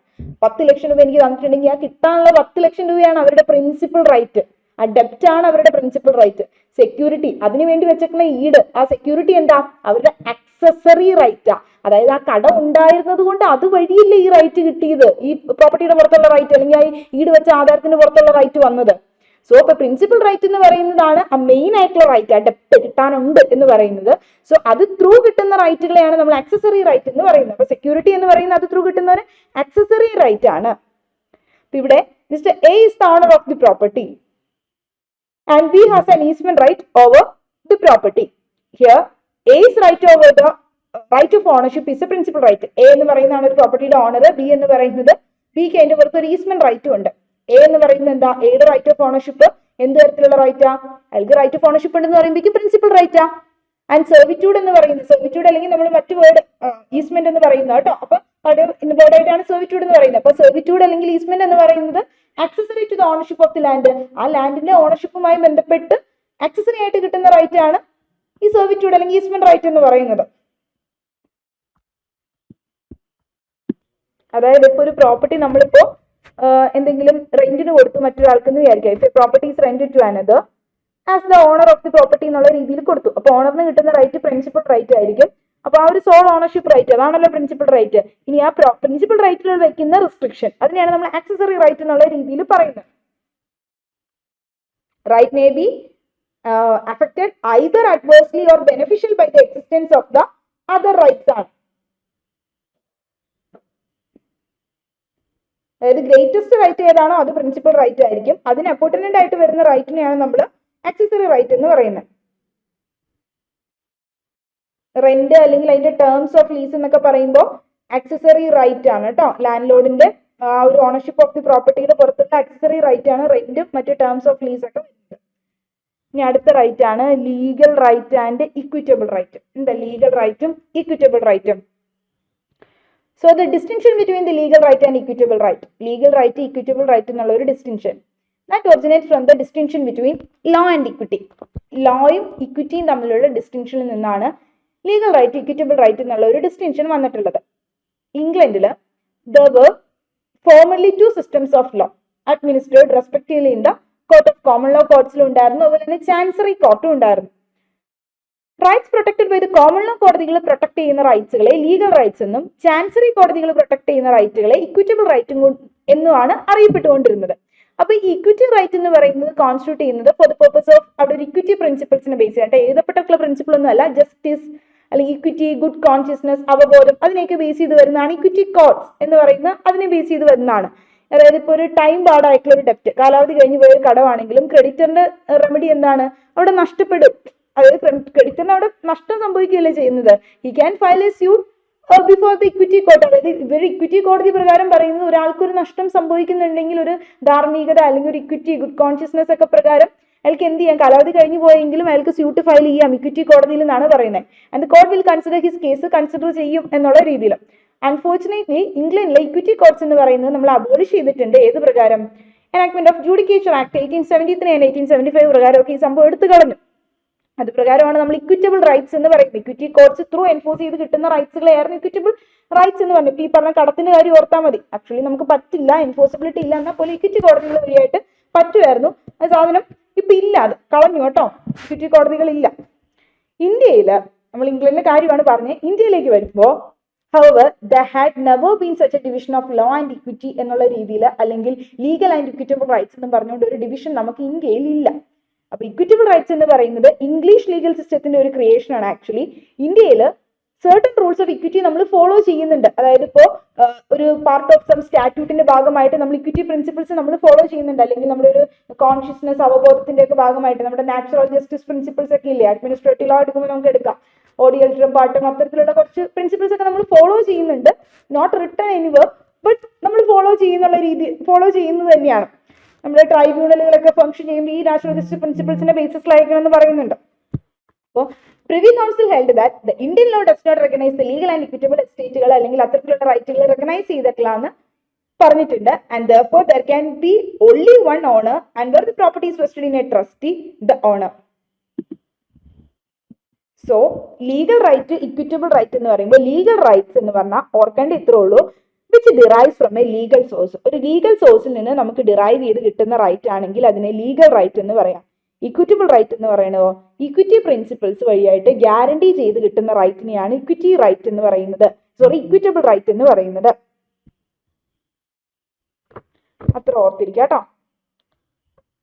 S1: 10 ലക്ഷം രൂപ എനിക്ക് തന്നിട്ടുണ്ടെങ്കിൽ ആ കിട്ടാനുള്ള 10 ലക്ഷം രൂപയാണ് അവരുടെ പ്രിൻസിപ്പൽ റൈറ്റ്. ആ ഡെപ്റ്റ് ആണ് അവരുടെ പ്രിൻസിപ്പൽ റൈറ്റ്. സെക്യൂരിറ്റി അതിനു വേണ്ടി വെച്ചേക്കുന്ന ഈട്, ആ സെക്യൂരിറ്റി എന്താ? അവരുടെ അക്സസറി റൈറ്റാ. അതായത് ആ കടം ഉണ്ടായിരുന്നത് കൊണ്ട് അത് വഴിയില്ല ഈ റൈറ്റ് കിട്ടിയത്, ഈ പ്രോപ്പർട്ടിയുടെ പുറത്തുള്ള റൈറ്റ് അല്ലെങ്കിൽ ആ ഈട് വെച്ച ആധാരത്തിന് പുറത്തുള്ള റൈറ്റ് വന്നത്. സോ ഇപ്പൊ പ്രിൻസിപ്പൽ റൈറ്റ് എന്ന് പറയുന്നതാണ് ആ മെയിൻ ആയിട്ടുള്ള റൈറ്റ്, ആ ഡെപ്റ്റ് കിട്ടാനുണ്ട് എന്ന് പറയുന്നത്. സോ അത് ത്രൂ കിട്ടുന്ന റൈറ്റുകളെയാണ് നമ്മൾ അക്സസറി റൈറ്റ് എന്ന് പറയുന്നത്. അപ്പൊ സെക്യൂരിറ്റി എന്ന് പറയുന്നത് അത് ത്രൂ കിട്ടുന്ന ഒരു അക്സസറി റൈറ്റ് ആണ്. ഇവിടെ mister A is the owner of the property and B has an easement right over the property. Here A's right over the right of ownership is a principal right. A എന്ന് പറയുന്നതാണ് ഒരു പ്രോപ്പർട്ടിയുടെ owner, B എന്ന് പറയുന്നത് ബിക്ക് അതിന്റെ പുറത്ത് ഒരു ഈസ്മെന്റ് റൈറ്റും ഉണ്ട്. എ എന്ന് പറയുന്നത് എന്താ? എയുടെ റൈറ്റ് ഓഫ് ഓണർഷിപ്പ് എന്ത് തരത്തിലുള്ള റൈറ്റാ? അയാൾക്ക് റൈറ്റ് ഓഫ് ഓണർഷിപ്പ് ഉണ്ടെന്ന് പറയുമ്പോൾ പ്രിൻസിപ്പൽ റൈറ്റാ. ആൻഡ് സെർവിറ്റ്യൂഡ് എന്ന് പറയുന്നത്, സെർവിറ്റ്യൂഡ് അല്ലെങ്കിൽ നമ്മൾ മറ്റു വേർഡ് ഈസ്മെന്റ് എന്ന് പറയുന്നത് കേട്ടോ. അപ്പൊ വേർഡ് ആയിട്ടാണ് സെർവിറ്റ്യൂഡ് എന്ന് പറയുന്നത്. അപ്പൊ സെർവിറ്റ്യൂഡ് അല്ലെങ്കിൽ ഈസ്മെന്റ് എന്ന് പറയുന്നത് accessory to the ownership of the land, ആ ലാൻഡിന്റെ ഓണർഷിപ്പുമായി ബന്ധപ്പെട്ട് ആക്സസറി ആയിട്ട് കിട്ടുന്ന റൈറ്റ് ആണ് ഈ സെർവിറ്റ്യൂഡ് അല്ലെങ്കിൽ ഈസ്മെന്റ് റൈറ്റ് എന്ന് പറയുന്നത്. അതായത് ഇപ്പൊ ഒരു പ്രോപ്പർട്ടി നമ്മളിപ്പോ എന്തെങ്കിലും റെന്റിന് കൊടുത്തു മറ്റൊരാൾക്ക് എന്ന് വിചാരിക്കാം. ഇപ്പൊ property is rented to another as the owner of the property എന്നുള്ള രീതിയിൽ കൊടുത്തു. അപ്പൊ ഓണറിന് കിട്ടുന്ന റൈറ്റ് പ്രിൻസിപ്പൽ റൈറ്റ് ആയിരിക്കും. അപ്പൊ ആ ഒരു സോൾ ഓണർഷിപ്പ് റൈറ്റ് അതാണല്ലോ പ്രിൻസിപ്പൽ റൈറ്റ്. ഇനി ആ പ്രിൻസിപ്പൽ റൈറ്റിൽ വെക്കുന്ന റിസ്ട്രിക്ഷൻ അതിനെയാണ് നമ്മൾ ആക്സസറി റൈറ്റ് എന്നുള്ള രീതിയിൽ പറയുന്നത്. Right may be affected either adversely or beneficial by the existence of the other rights ആണ്. അതായത് ഗ്രേറ്റസ്റ്റ് റൈറ്റ് ഏതാണോ അത് പ്രിൻസിപ്പൽ റൈറ്റ് ആയിരിക്കും. അതിന് അപ്പോർട്ടനന്റ് ആയിട്ട് വരുന്ന റൈറ്റിനെയാണ് നമ്മൾ ആക്സസറി റൈറ്റ് എന്ന് പറയുന്നത്. റെന്റ് അല്ലെങ്കിൽ അതിന്റെ ടേംസ് ഓഫ് ലീസ് എന്നൊക്കെ പറയുമ്പോൾ ആക്സസറി റൈറ്റ് ആണ് കേട്ടോ. ലാൻഡ് ലോഡിന്റെ ആ ഒരു ഓണർഷിപ്പ് ഓഫ് ദി പ്രോപ്പർട്ടിയുടെ പുറത്തുള്ള ആക്സസറി റൈറ്റ് ആണ് റെന്റും മറ്റു ടേംസ് ഓഫ് ലീസ് ഒക്കെ വരുന്നത്. ഇനി അടുത്ത റൈറ്റ് ആണ് legal right and equitable right. എന്താ ലീഗൽ റൈറ്റും ഇക്വിറ്റബിൾ റൈറ്റും? So the distinction between the legal right and equitable right, legal right equitable right എന്നുള്ള ഒരു distinction that originates from the distinction between law and equity. ലോയും ഇക്വിറ്റിയും തമ്മിലുള്ള ഡിസ്റ്റിങ്ഷനിൽ നിന്നാണ് legal right equitable right എന്നുള്ള ഒരു distinction വന്നിട്ടുള്ളത്. ഇംഗ്ലണ്ടിൽ there were formerly two systems of law administered respectively in the court of common law courts ഉണ്ടായിരുന്നു, അതുപോലെ തന്നെ chancery കോർട്ടും ഉണ്ടായിരുന്നു. Rights protected by the common law കോടതികൾ പ്രൊട്ടക്ട് ചെയ്യുന്ന റൈറ്റ്സുകളെ ലീഗൽ റൈറ്റ്സ് എന്നും ചാൻസറി കോടതികൾ പ്രൊട്ടക്ട് ചെയ്യുന്ന റൈറ്റുകളെ ഇക്വിറ്റബിൾ റൈറ്റും എന്നുമാണ് അറിയപ്പെട്ടുകൊണ്ടിരുന്നത്. അപ്പൊ ഈ ഇക്വിറ്റി റൈറ്റ് എന്ന് പറയുന്നത് കോൺസ്റ്റിറ്റ്യൂട്ട് ചെയ്യുന്നത് ഫോർ ദ പർപ്പസ് ഓഫ് അവിടെ ഒരു ഇക്വിറ്റി പ്രിൻസിപ്പിൾസിനെ ബേസ് ചെയ്തിട്ട് എഴുതപ്പെട്ടുള്ള പ്രിൻസിപ്പിൾ ഒന്നും അല്ല, ജസ്റ്റിസ് അല്ലെങ്കിൽ ഇക്വിറ്റി, ഗുഡ് കോൺഷ്യസ്നസ്, അവബോധം അതിനെയൊക്കെ ബേസ് ചെയ്ത് വരുന്നതാണ് ഇക്വിറ്റി കോർട്സ് എന്ന് പറയുന്നത്. അതിനെ ബേസ് ചെയ്ത് വരുന്നതാണ്. അതായത് ഇപ്പോൾ ഒരു ടൈം ബാർഡായിട്ടുള്ള ഒരു ഡെപ്റ്റ് കാലാവധി കഴിഞ്ഞ് പോയ ഒരു കടമാണെങ്കിലും ക്രെഡിറ്ററിന്റെ റെമഡി എന്താണ്? അവിടെ നഷ്ടപ്പെടും. അതായത് ക്രെഡിറ്ററിന് അവിടെ നഷ്ടം സംഭവിക്കുകയല്ലേ ചെയ്യുന്നത്. He can file a suit before the equity court. അതായത് ഇവർ ഇക്വിറ്റി കോടതി പ്രകാരം പറയുന്നത് ഒരാൾക്ക് ഒരു നഷ്ടം സംഭവിക്കുന്നുണ്ടെങ്കിൽ ഒരു ധാർമ്മികത അല്ലെങ്കിൽ ഒരു ഇക്വിറ്റി, ഗുഡ് കോൺഷ്യസ്നസ് ഒക്കെ പ്രകാരം അയാൾക്ക് എന്ത് ചെയ്യാം? കാലാവധി കഴിഞ്ഞു പോയെങ്കിലും അയാൾക്ക് സ്യൂട്ട് ഫയൽ ചെയ്യാം ഇക്വിറ്റി കോടതിയിൽ നിന്നാണ് പറയുന്നത്. And the court will consider his case consider ചെയ്യും എന്നുള്ള രീതിയിൽ. അൺഫോർച്ചുനേറ്റ്ലി ഇംഗ്ലണ്ടിലെ ഇക്വിറ്റി കോർട്സ് എന്ന് പറയുന്നത് നമ്മൾ അബോളിഷ് ചെയ്തിട്ടുണ്ട്. ഏത് പ്രകാരം? എനാക്ട്മെന്റ് ഓഫ് ജുഡിക്കേച്ചർ ആക്ട് 1873 ആൻഡ് 1875 പ്രകാരം ഒക്കെ ഈ സംഭവം എടുത്തു കളഞ്ഞു. അത് പ്രകാരമാണ് നമ്മൾ ഇക്വിറ്റബിൾ റൈറ്റ്സ് എന്ന് പറയുന്നത്. ഇക്വിറ്റി കോർട്സ് ത്രൂ എൻഫോഴ്സ് ചെയ്ത് കിട്ടുന്ന റൈറ്റ്സുകളെയായിരുന്നു ഇക്വിറ്റബിൾ റൈറ്റ്സ് എന്ന് പറഞ്ഞു. ഇപ്പൊ ഈ പറഞ്ഞ കടത്തിന്റെ കാര്യം ഓർത്താൽ മതി. ആക്ച്വലി നമുക്ക് പറ്റില്ല, എൻഫോഴ്സിബിലിറ്റി ഇല്ല, എന്നാൽ പോലും ഇക്വിറ്റി കോടതികൾ വഴിയായിട്ട് പറ്റുമായിരുന്നു. ആ സാധനം ഇപ്പൊ ഇല്ല, അത് കളഞ്ഞു കേട്ടോ. ഇക്വിറ്റി കോടതികളില്ല ഇന്ത്യയിൽ. നമ്മൾ ഇംഗ്ലണ്ടിലെ കാര്യമാണ് പറഞ്ഞത്. ഇന്ത്യയിലേക്ക് വരുമ്പോൾ however there had never been such a division of law and equity എന്നുള്ള രീതിയിൽ അല്ലെങ്കിൽ ലീഗൽ ആൻഡ് ഇക്വിറ്റബിൾ റൈറ്റ്സ് എന്ന് പറഞ്ഞുകൊണ്ട് ഒരു ഡിവിഷൻ നമുക്ക് ഇന്ത്യയിൽ ഇല്ല. അപ്പൊ ഇക്വിറ്റബിൾ റൈറ്റ്സ് എന്ന് പറയുന്നത് ഇംഗ്ലീഷ് ലീഗൽ സിസ്റ്റത്തിന്റെ ഒരു ക്രിയേഷൻ ആണ്. ആക്ച്വലി ഇന്ത്യയിൽ certain റൂൾസ് ഓഫ് ഇക്വിറ്റി നമ്മൾ ഫോളോ ചെയ്യുന്നുണ്ട്. അതായത് ഇപ്പോൾ ഒരു പാർട്ട് ഓഫ് സം സ്റ്റാറ്റ്യൂട്ടിന്റെ ഭാഗമായിട്ട് നമ്മൾ ഇക്വിറ്റി പ്രിൻസിപ്പിൾസ് നമ്മൾ ഫോളോ ചെയ്യുന്നുണ്ട്. അല്ലെങ്കിൽ നമ്മുടെ ഒരു കോൺഷ്യസ്നസ്, അവബോധത്തിന്റെ ഒക്കെ ഭാഗമായിട്ട് നമ്മുടെ നാച്ചുറൽ ജസ്റ്റിസ് പ്രിൻസിപ്പിൾസ് ഒക്കെ ഇല്ലേ, അഡ്മിനിസ്ട്രേറ്റീവ് ലോ എടുക്കുമ്പോൾ നമുക്ക് എടുക്കാം. ഓഡിയൽറ്ററും പാട്ടും അത്തരത്തിലുള്ള കുറച്ച് പ്രിൻസിപ്പിൾസ് ഒക്കെ നമ്മൾ ഫോളോ ചെയ്യുന്നുണ്ട്. നോട്ട് റിട്ടൺ എനിവർ, ബട്ട് നമ്മൾ ഫോളോ ചെയ്യുന്നത് തന്നെയാണ്. നമ്മുടെ ട്രൈബ്യൂണലുകളൊക്കെ ഫംഗ്ഷൻ ചെയ്യുമ്പോൾ ഈ നാച്ചുറൽ ജസ്റ്റിസ് പ്രിൻസിപ്പിൾസിന്റെ ബേസിസിലായിരിക്കണം എന്ന് പറയുന്നുണ്ട്. അപ്പോൾ privy council held that the Indian law does not recognise the legal and equitable എസ്റ്റേറ്റുകൾ അല്ലെങ്കിൽ അത്തരത്തിലുള്ള റൈറ്റുകൾ റെക്കഗ്നൈസ് ചെയ്തിട്ടില്ല എന്ന് പറഞ്ഞിട്ടുണ്ട്. And therefore there can be only one owner and where the property is vested in a trustee, the owner. So legal right, equitable right എന്ന് പറയുമ്പോൾ legal rights എന്ന് പറഞ്ഞാൽ ഓർക്കേണ്ട ഇത്രേ ഉള്ളൂ. Which derive from a legal source. ഒരു legal സോഴ്സിൽ നിന്ന് നമുക്ക് ഡിറൈവ് ചെയ്ത് കിട്ടുന്ന റൈറ്റ് ആണെങ്കിൽ അതിനെ ലീഗൽ റൈറ്റ് എന്ന് പറയാം. ഇക്വിറ്റബിൾ റൈറ്റ് എന്ന് പറയുന്നതോ ഇക്വിറ്റി പ്രിൻസിപ്പിൾസ് വഴിയായിട്ട് ഗ്യാരണ്ടി ചെയ്ത് കിട്ടുന്ന റൈറ്റിനെയാണ് ഇക്വിറ്റി റൈറ്റ് എന്ന് പറയുന്നത്, ഇക്വിറ്റബിൾ റൈറ്റ് എന്ന് പറയുന്നത്. അത്ര ഓർത്തിരിക്കുക കേട്ടോ,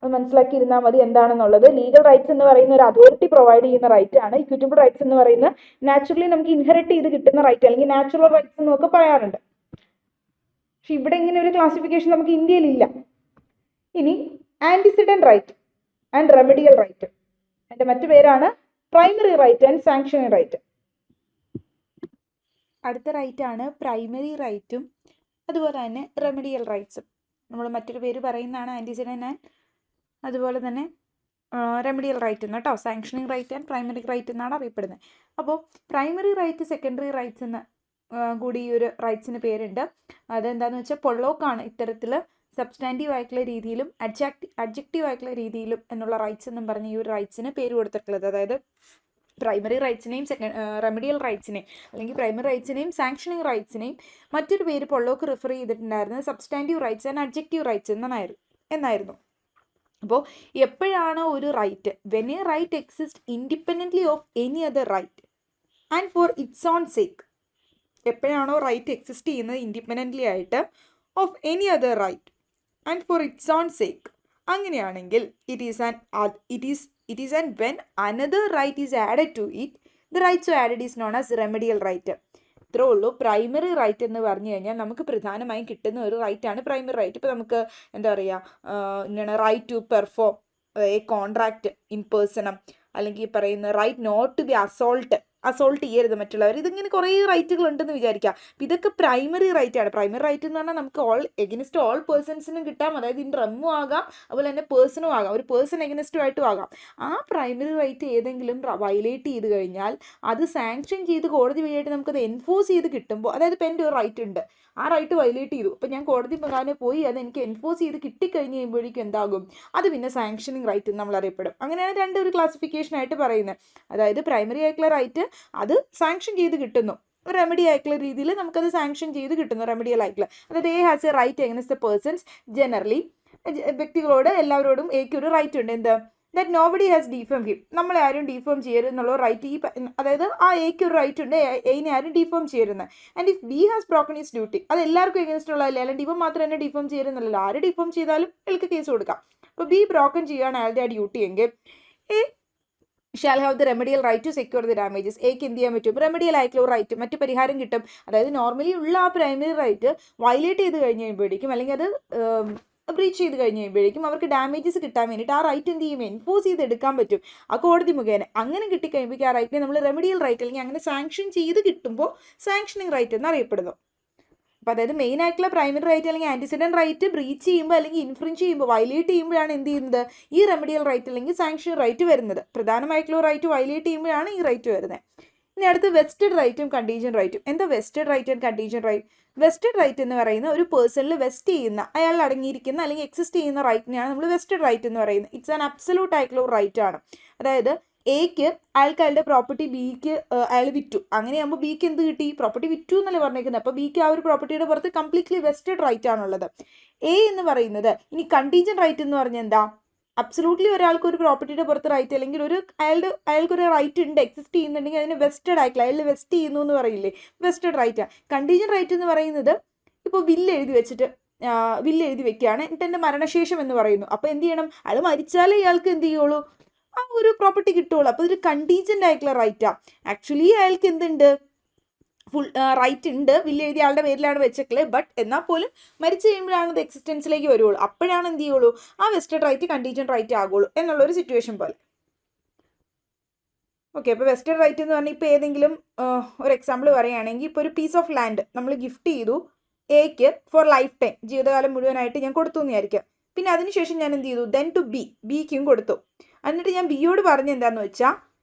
S1: അത് മനസ്സിലാക്കിയിരുന്നാൽ മതി എന്താണെന്നുള്ളത്. ലീഗൽ റൈറ്റ്സ് എന്ന് പറയുന്ന ഒരു അതോറിറ്റി പ്രൊവൈഡ് ചെയ്യുന്ന റൈറ്റ് ആണ്. ഇക്വിറ്റബിൾ റൈറ്റ്സ് എന്ന് പറയുന്ന നാച്ചുറലി നമുക്ക് ഇൻഹെറിറ്റ് ചെയ്ത് കിട്ടുന്ന റൈറ്റ് അല്ലെങ്കിൽ നാച്ചുറൽ റൈറ്റ്സ് എന്നൊക്കെ പറയാറുണ്ട്. പക്ഷെ ഇവിടെ ഇങ്ങനെ ഒരു ക്ലാസിഫിക്കേഷൻ നമുക്ക് ഇന്ത്യയിൽ ഇല്ല. ഇനി antecedent right and remedial right, അതിന്റെ മറ്റു പേരാണ് primary right and sanctioning right. അടുത്ത റൈറ്റ് ആണ് പ്രൈമറി റൈറ്റും അതുപോലെ തന്നെ റെമഡിയൽ റൈറ്റ്സും. നമ്മൾ മറ്റൊരു പേര് പറയുന്നതാണ് ആന്റിസിഡന്റ് ആൻഡ് അതുപോലെ തന്നെ റെമഡിയൽ റൈറ്റ് എന്ന് കേട്ടോ. Sanctioning right and primary right എന്നാണ് അറിയപ്പെടുന്നത്. അപ്പോൾ പ്രൈമറി റൈറ്റ് സെക്കൻഡറി റൈറ്റ്സ് എന്ന് കൂടി ഈ ഒരു റൈറ്റ്സിന് പേരുണ്ട്. അതെന്താണെന്ന് വെച്ചാൽ പൊള്ളോക്കാണ് ഇത്തരത്തിൽ സബ്സ്റ്റാൻറ്റീവ് ആയിട്ടുള്ള രീതിയിലും അഡ്ജക്റ്റീവ് ആയിട്ടുള്ള രീതിയിലും എന്നുള്ള റൈറ്റ്സ് എന്നും പറഞ്ഞ് ഈ ഒരു റൈറ്റ്സിന് പേര് കൊടുത്തിട്ടുള്ളത്. അതായത് പ്രൈമറി റൈറ്റ്സിനെയും റെമഡിയൽ റൈറ്റ്സിനെയും അല്ലെങ്കിൽ പ്രൈമറി റൈറ്റ്സിനെയും സാങ്ഷനിങ് റൈറ്റ്സിനെയും മറ്റൊരു പേര് പൊള്ളോക്ക് റിഫർ ചെയ്തിട്ടുണ്ടായിരുന്നത് substantive rights and adjective rights എന്നായിരുന്നു. അപ്പോൾ എപ്പോഴാണ് ഒരു right, when a right exist independently of any other right and for its own sake, എപ്പോഴാണോ റൈറ്റ് എക്സിസ്റ്റ് ചെയ്യുന്നത് ഇൻഡിപെൻഡൻ്റ്ലി ആയിട്ട് of any other right and for its own sake, അങ്ങനെയാണെങ്കിൽ it is and when another right is added to it, the right so added is known as remedial right. ഇത്രേ ഉള്ളൂ. Primary right എന്ന് പറഞ്ഞു കഴിഞ്ഞാൽ നമുക്ക് പ്രധാനമായും കിട്ടുന്ന ഒരു റൈറ്റ് ആണ് പ്രൈമറി റൈറ്റ്. ഇപ്പോൾ നമുക്ക് എന്താ പറയുക, right to perform a contract in personam, അല്ലെങ്കിൽ പറയുന്ന right not to be assault ചെയ്യരുത് മറ്റുള്ളവർ. ഇതിങ്ങനെ കുറേ റൈറ്റുകൾ ഉണ്ടെന്ന് വിചാരിക്കുക. അപ്പം ഇതൊക്കെ പ്രൈമറി റൈറ്റ് ആണ്. പ്രൈമറി റൈറ്റ് എന്ന് പറഞ്ഞാൽ നമുക്ക് എഗനിസ്റ്റ് ഓൾ പേഴ്സൺസിനും കിട്ടാം. അതായത് ഇതിൻ്റെ റമ്മും ആകാം, അതുപോലെ തന്നെ പേഴ്സണും ആകാം, ഒരു പേഴ്സൺ എഗനിസ്റ്റും ആയിട്ടും ആകാം. ആ പ്രൈമറി റൈറ്റ് ഏതെങ്കിലും വയലേറ്റ് ചെയ്ത് കഴിഞ്ഞാൽ അത് സാങ്ഷൻ ചെയ്ത് കോടതി വഴിയായിട്ട് നമുക്കത് എൻഫോഴ്സ് ചെയ്ത് കിട്ടുമ്പോൾ, അതായത് ഇപ്പം എൻ്റെ ഒരു റൈറ്റ് ഉണ്ട്, ആ റൈറ്റ് വയലേറ്റ് ചെയ്തു, അപ്പം ഞാൻ കോടതി മുഖാനെ പോയി അത് എനിക്ക് എൻഫോഴ്സ് ചെയ്ത് കിട്ടിക്കഴിഞ്ഞ് കഴിയുമ്പോഴേക്കും എന്താകും, അത് പിന്നെ സാങ്ഷനിങ് റൈറ്റ് എന്ന് നമ്മൾ അറിയപ്പെടും. അങ്ങനെയാണ് ഒരു ക്ലാസിഫിക്കേഷൻ ആയിട്ട് പറയുന്നത്. അതായത് പ്രൈമറി ആയിട്ടുള്ള റൈറ്റ് അത് സാങ്ഷൻ ചെയ്ത് കിട്ടുന്നു, റെമഡി ആയിട്ടുള്ള രീതിയിൽ നമുക്കത് സാങ്ഷൻ ചെയ്ത് കിട്ടുന്നു, റെമഡിയൽ ആയിട്ടുള്ള. അതായത് A has a right against the persons, generally വ്യക്തികളോട് എല്ലാവരോടും എക്ക് ഒരു റൈറ്റ് ഉണ്ട്, എന്ത്, that nobody has defame him, നമ്മളെ ആരും ഡിഫേം ചെയ്യരുത് എന്നുള്ള റൈറ്റ് അതായത് ആ എക്ക് ഒരു റൈറ്റ് ഉണ്ട്, എയിനെ ആരും ഡിഫേം ചെയ്യരുന്നത്. And if B has broken his duty, അത് എല്ലാവർക്കും എഗൻസ്റ്റ് ഉള്ളതല്ലേ, അല്ലെങ്കിൽ ഇവൻ മാത്രം തന്നെ ഡിഫേം ചെയ്യരുന്നല്ലോ, ആര് ഡിഫേം ചെയ്താലും അയാൾക്ക് കേസ് കൊടുക്കാം. അപ്പോൾ ബി ബ്രോക്കൺ ചെയ്യുകയാണ് അയാളുടെ ആ ഡ്യൂട്ടി എങ്കിൽ A shall have the remedial right to secure the damages, എക്ക് എന്ത് ചെയ്യാൻ പറ്റും, റെമഡിയൽ ആയിട്ടുള്ള റൈറ്റ്, മറ്റു പരിഹാരം കിട്ടും. അതായത് നോർമലി ഉള്ള ആ പ്രൈമറി റൈറ്റ് വയലേറ്റ് ചെയ്ത് കഴിഞ്ഞ് കഴിയുമ്പോഴേക്കും, അല്ലെങ്കിൽ അത് ബ്രീച്ച് ചെയ്ത് കഴിഞ്ഞ് കഴിയുമ്പോഴേക്കും അവർക്ക് ഡാമേജസ് കിട്ടാൻ വേണ്ടിയിട്ട് ആ റൈറ്റ് എന്ത് ചെയ്യും, എൻഫോഴ്സ് ചെയ്ത് എടുക്കാൻ പറ്റും ആ കോടതി മുഖേന. അങ്ങനെ കിട്ടിക്കഴിയുമ്പോഴേക്കും ആ റൈറ്റിനെ നമ്മൾ റെമഡിയൽ റൈറ്റ് അല്ലെങ്കിൽ അങ്ങനെ സാങ്ഷൻ ചെയ്ത് കിട്ടുമ്പോൾ സാങ്ഷനിങ് റൈറ്റ് എന്ന് അറിയപ്പെടുന്നു. അപ്പോൾ അതായത് മെയിൻ ആയിട്ടുള്ള പ്രൈമറി റൈറ്റ് അല്ലെങ്കിൽ ആൻറ്റിസിഡൻറ്റ് റൈറ്റ് ബ്രീച്ച് ചെയ്യുമ്പോൾ അല്ലെങ്കിൽ ഇൻഫ്രിഞ്ച് ചെയ്യുമ്പോൾ, വയലേറ്റ് ചെയ്യുമ്പോഴാണ് എന്ത് ചെയ്യുന്നത്, ഈ റെമഡിയൽ റൈറ്റ് അല്ലെങ്കിൽ സാങ്ഷൻ റൈറ്റ് വരുന്നത്. പ്രധാനമായിട്ടുള്ള റൈറ്റ് വയലേറ്റ് ചെയ്യുമ്പോഴാണ് ഈ റൈറ്റ് വരുന്നത്. ഇനി അടുത്ത് വെസ്റ്റഡ് റൈറ്റും കണ്ടീജന്റ് റൈറ്റും. എന്താ vested right and contingent right? Vested right എന്ന് പറയുന്ന ഒരു പേഴ്സണിൽ വെസ്റ്റ് ചെയ്യുന്ന, അയാൾ അടങ്ങിയിരിക്കുന്ന അല്ലെങ്കിൽ എക്സിസ്റ്റ് ചെയ്യുന്ന റൈറ്റിനെയാണ് നമ്മൾ വെസ്റ്റഡ് റൈറ്റ് എന്ന് പറയുന്നത്. ഇറ്റ്സ് ആൻ അബ്സലൂട്ട് ആയിട്ടുള്ള ഒരു റൈറ്റ് ആണ്. അതായത് എക്ക് അയാൾക്ക് അയാളുടെ പ്രോപ്പർട്ടി ബിക്ക് അയാൾ വിറ്റു, അങ്ങനെയാകുമ്പോൾ ബിക്ക് എന്ത് കിട്ടി, പ്രോപ്പർട്ടി വിറ്റു എന്നല്ലേ പറഞ്ഞേക്കുന്നത്. അപ്പോൾ ബിക്ക് ആ ഒരു പ്രോപ്പർട്ടിയുടെ പുറത്ത് കംപ്ലീറ്റ്ലി വെസ്റ്റഡ് റൈറ്റ് ആണുള്ളത്. എ എന്ന് പറയുന്നത്. ഇനി കണ്ടീജന്റ് റൈറ്റ് എന്ന് പറഞ്ഞാൽ എന്താ, അബ്സലൂട്ട്ലി ഒരാൾക്ക് ഒരു പ്രോപ്പർട്ടിയുടെ പുറത്ത് റൈറ്റ് അല്ലെങ്കിൽ അയാൾക്കൊരു റൈറ്റ് ഉണ്ട്, എക്സിസ്റ്റ് ചെയ്യുന്നുണ്ടെങ്കിൽ അതിന് വെസ്റ്റഡ് ആയിട്ടില്ല, അയാൾ വെസ്റ്റ് ചെയ്യുന്നു എന്ന് പറയില്ലേ, വെസ്റ്റഡ് റൈറ്റാണ്. കണ്ടീജന്റ് റൈറ്റ് എന്ന് പറയുന്നത് ഇപ്പോൾ വില്ല് എഴുതി വെക്കുകയാണ്, എന്നിട്ട് എൻ്റെ മരണശേഷം എന്ന് പറയുന്നു. അപ്പോൾ എന്ത് ചെയ്യണം, അയാൾ മരിച്ചാലേ ഇയാൾക്ക് എന്ത് ചെയ്യുള്ളൂ, ആ ഒരു പ്രോപ്പർട്ടി കിട്ടുള്ളൂ. അപ്പോൾ ഇതൊരു കണ്ടീജന്റ് ആയിട്ടുള്ള റൈറ്റാണ്. ആക്ച്വലി അയാൾക്ക് എന്തുണ്ട്, ഫുൾ റൈറ്റ് ഉണ്ട്, വില്ല് എഴുതിയ ആളുടെ പേരിലാണ് വെച്ചേക്കല്, ബട്ട് എന്നാൽ പോലും മരിച്ചു കഴിയുമ്പോഴാണ് അത് എക്സിസ്റ്റൻസിലേക്ക് വരുള്ളൂ. അപ്പോഴാണ് എന്ത് ചെയ്യുള്ളൂ, ആ വെസ്റ്റഡ് റൈറ്റ് കണ്ടീജന്റ് റൈറ്റ് ആകുള്ളൂ എന്നുള്ളൊരു സിറ്റുവേഷൻ പോലെ. ഓക്കെ, അപ്പോൾ വെസ്റ്റഡ് റൈറ്റ് എന്ന് പറഞ്ഞാൽ ഇപ്പോൾ ഏതെങ്കിലും ഒരു എക്സാമ്പിൾ പറയുകയാണെങ്കിൽ, ഇപ്പോൾ ഒരു പീസ് ഓഫ് ലാൻഡ് നമ്മൾ ഗിഫ്റ്റ് ചെയ്തു എക്ക് ഫോർ ലൈഫ് ടൈം, ജീവിതകാലം മുഴുവനായിട്ട് ഞാൻ കൊടുത്തു എന്ന് വിചാരിക്കാം. പിന്നെ അതിനുശേഷം ഞാൻ എന്ത് ചെയ്തു, ദെൻ ടു ബിക്കും കൊടുത്തു. എന്നിട്ട് ഞാൻ ബിയോട് പറഞ്ഞ എന്താണെന്ന് വെച്ചാൽ,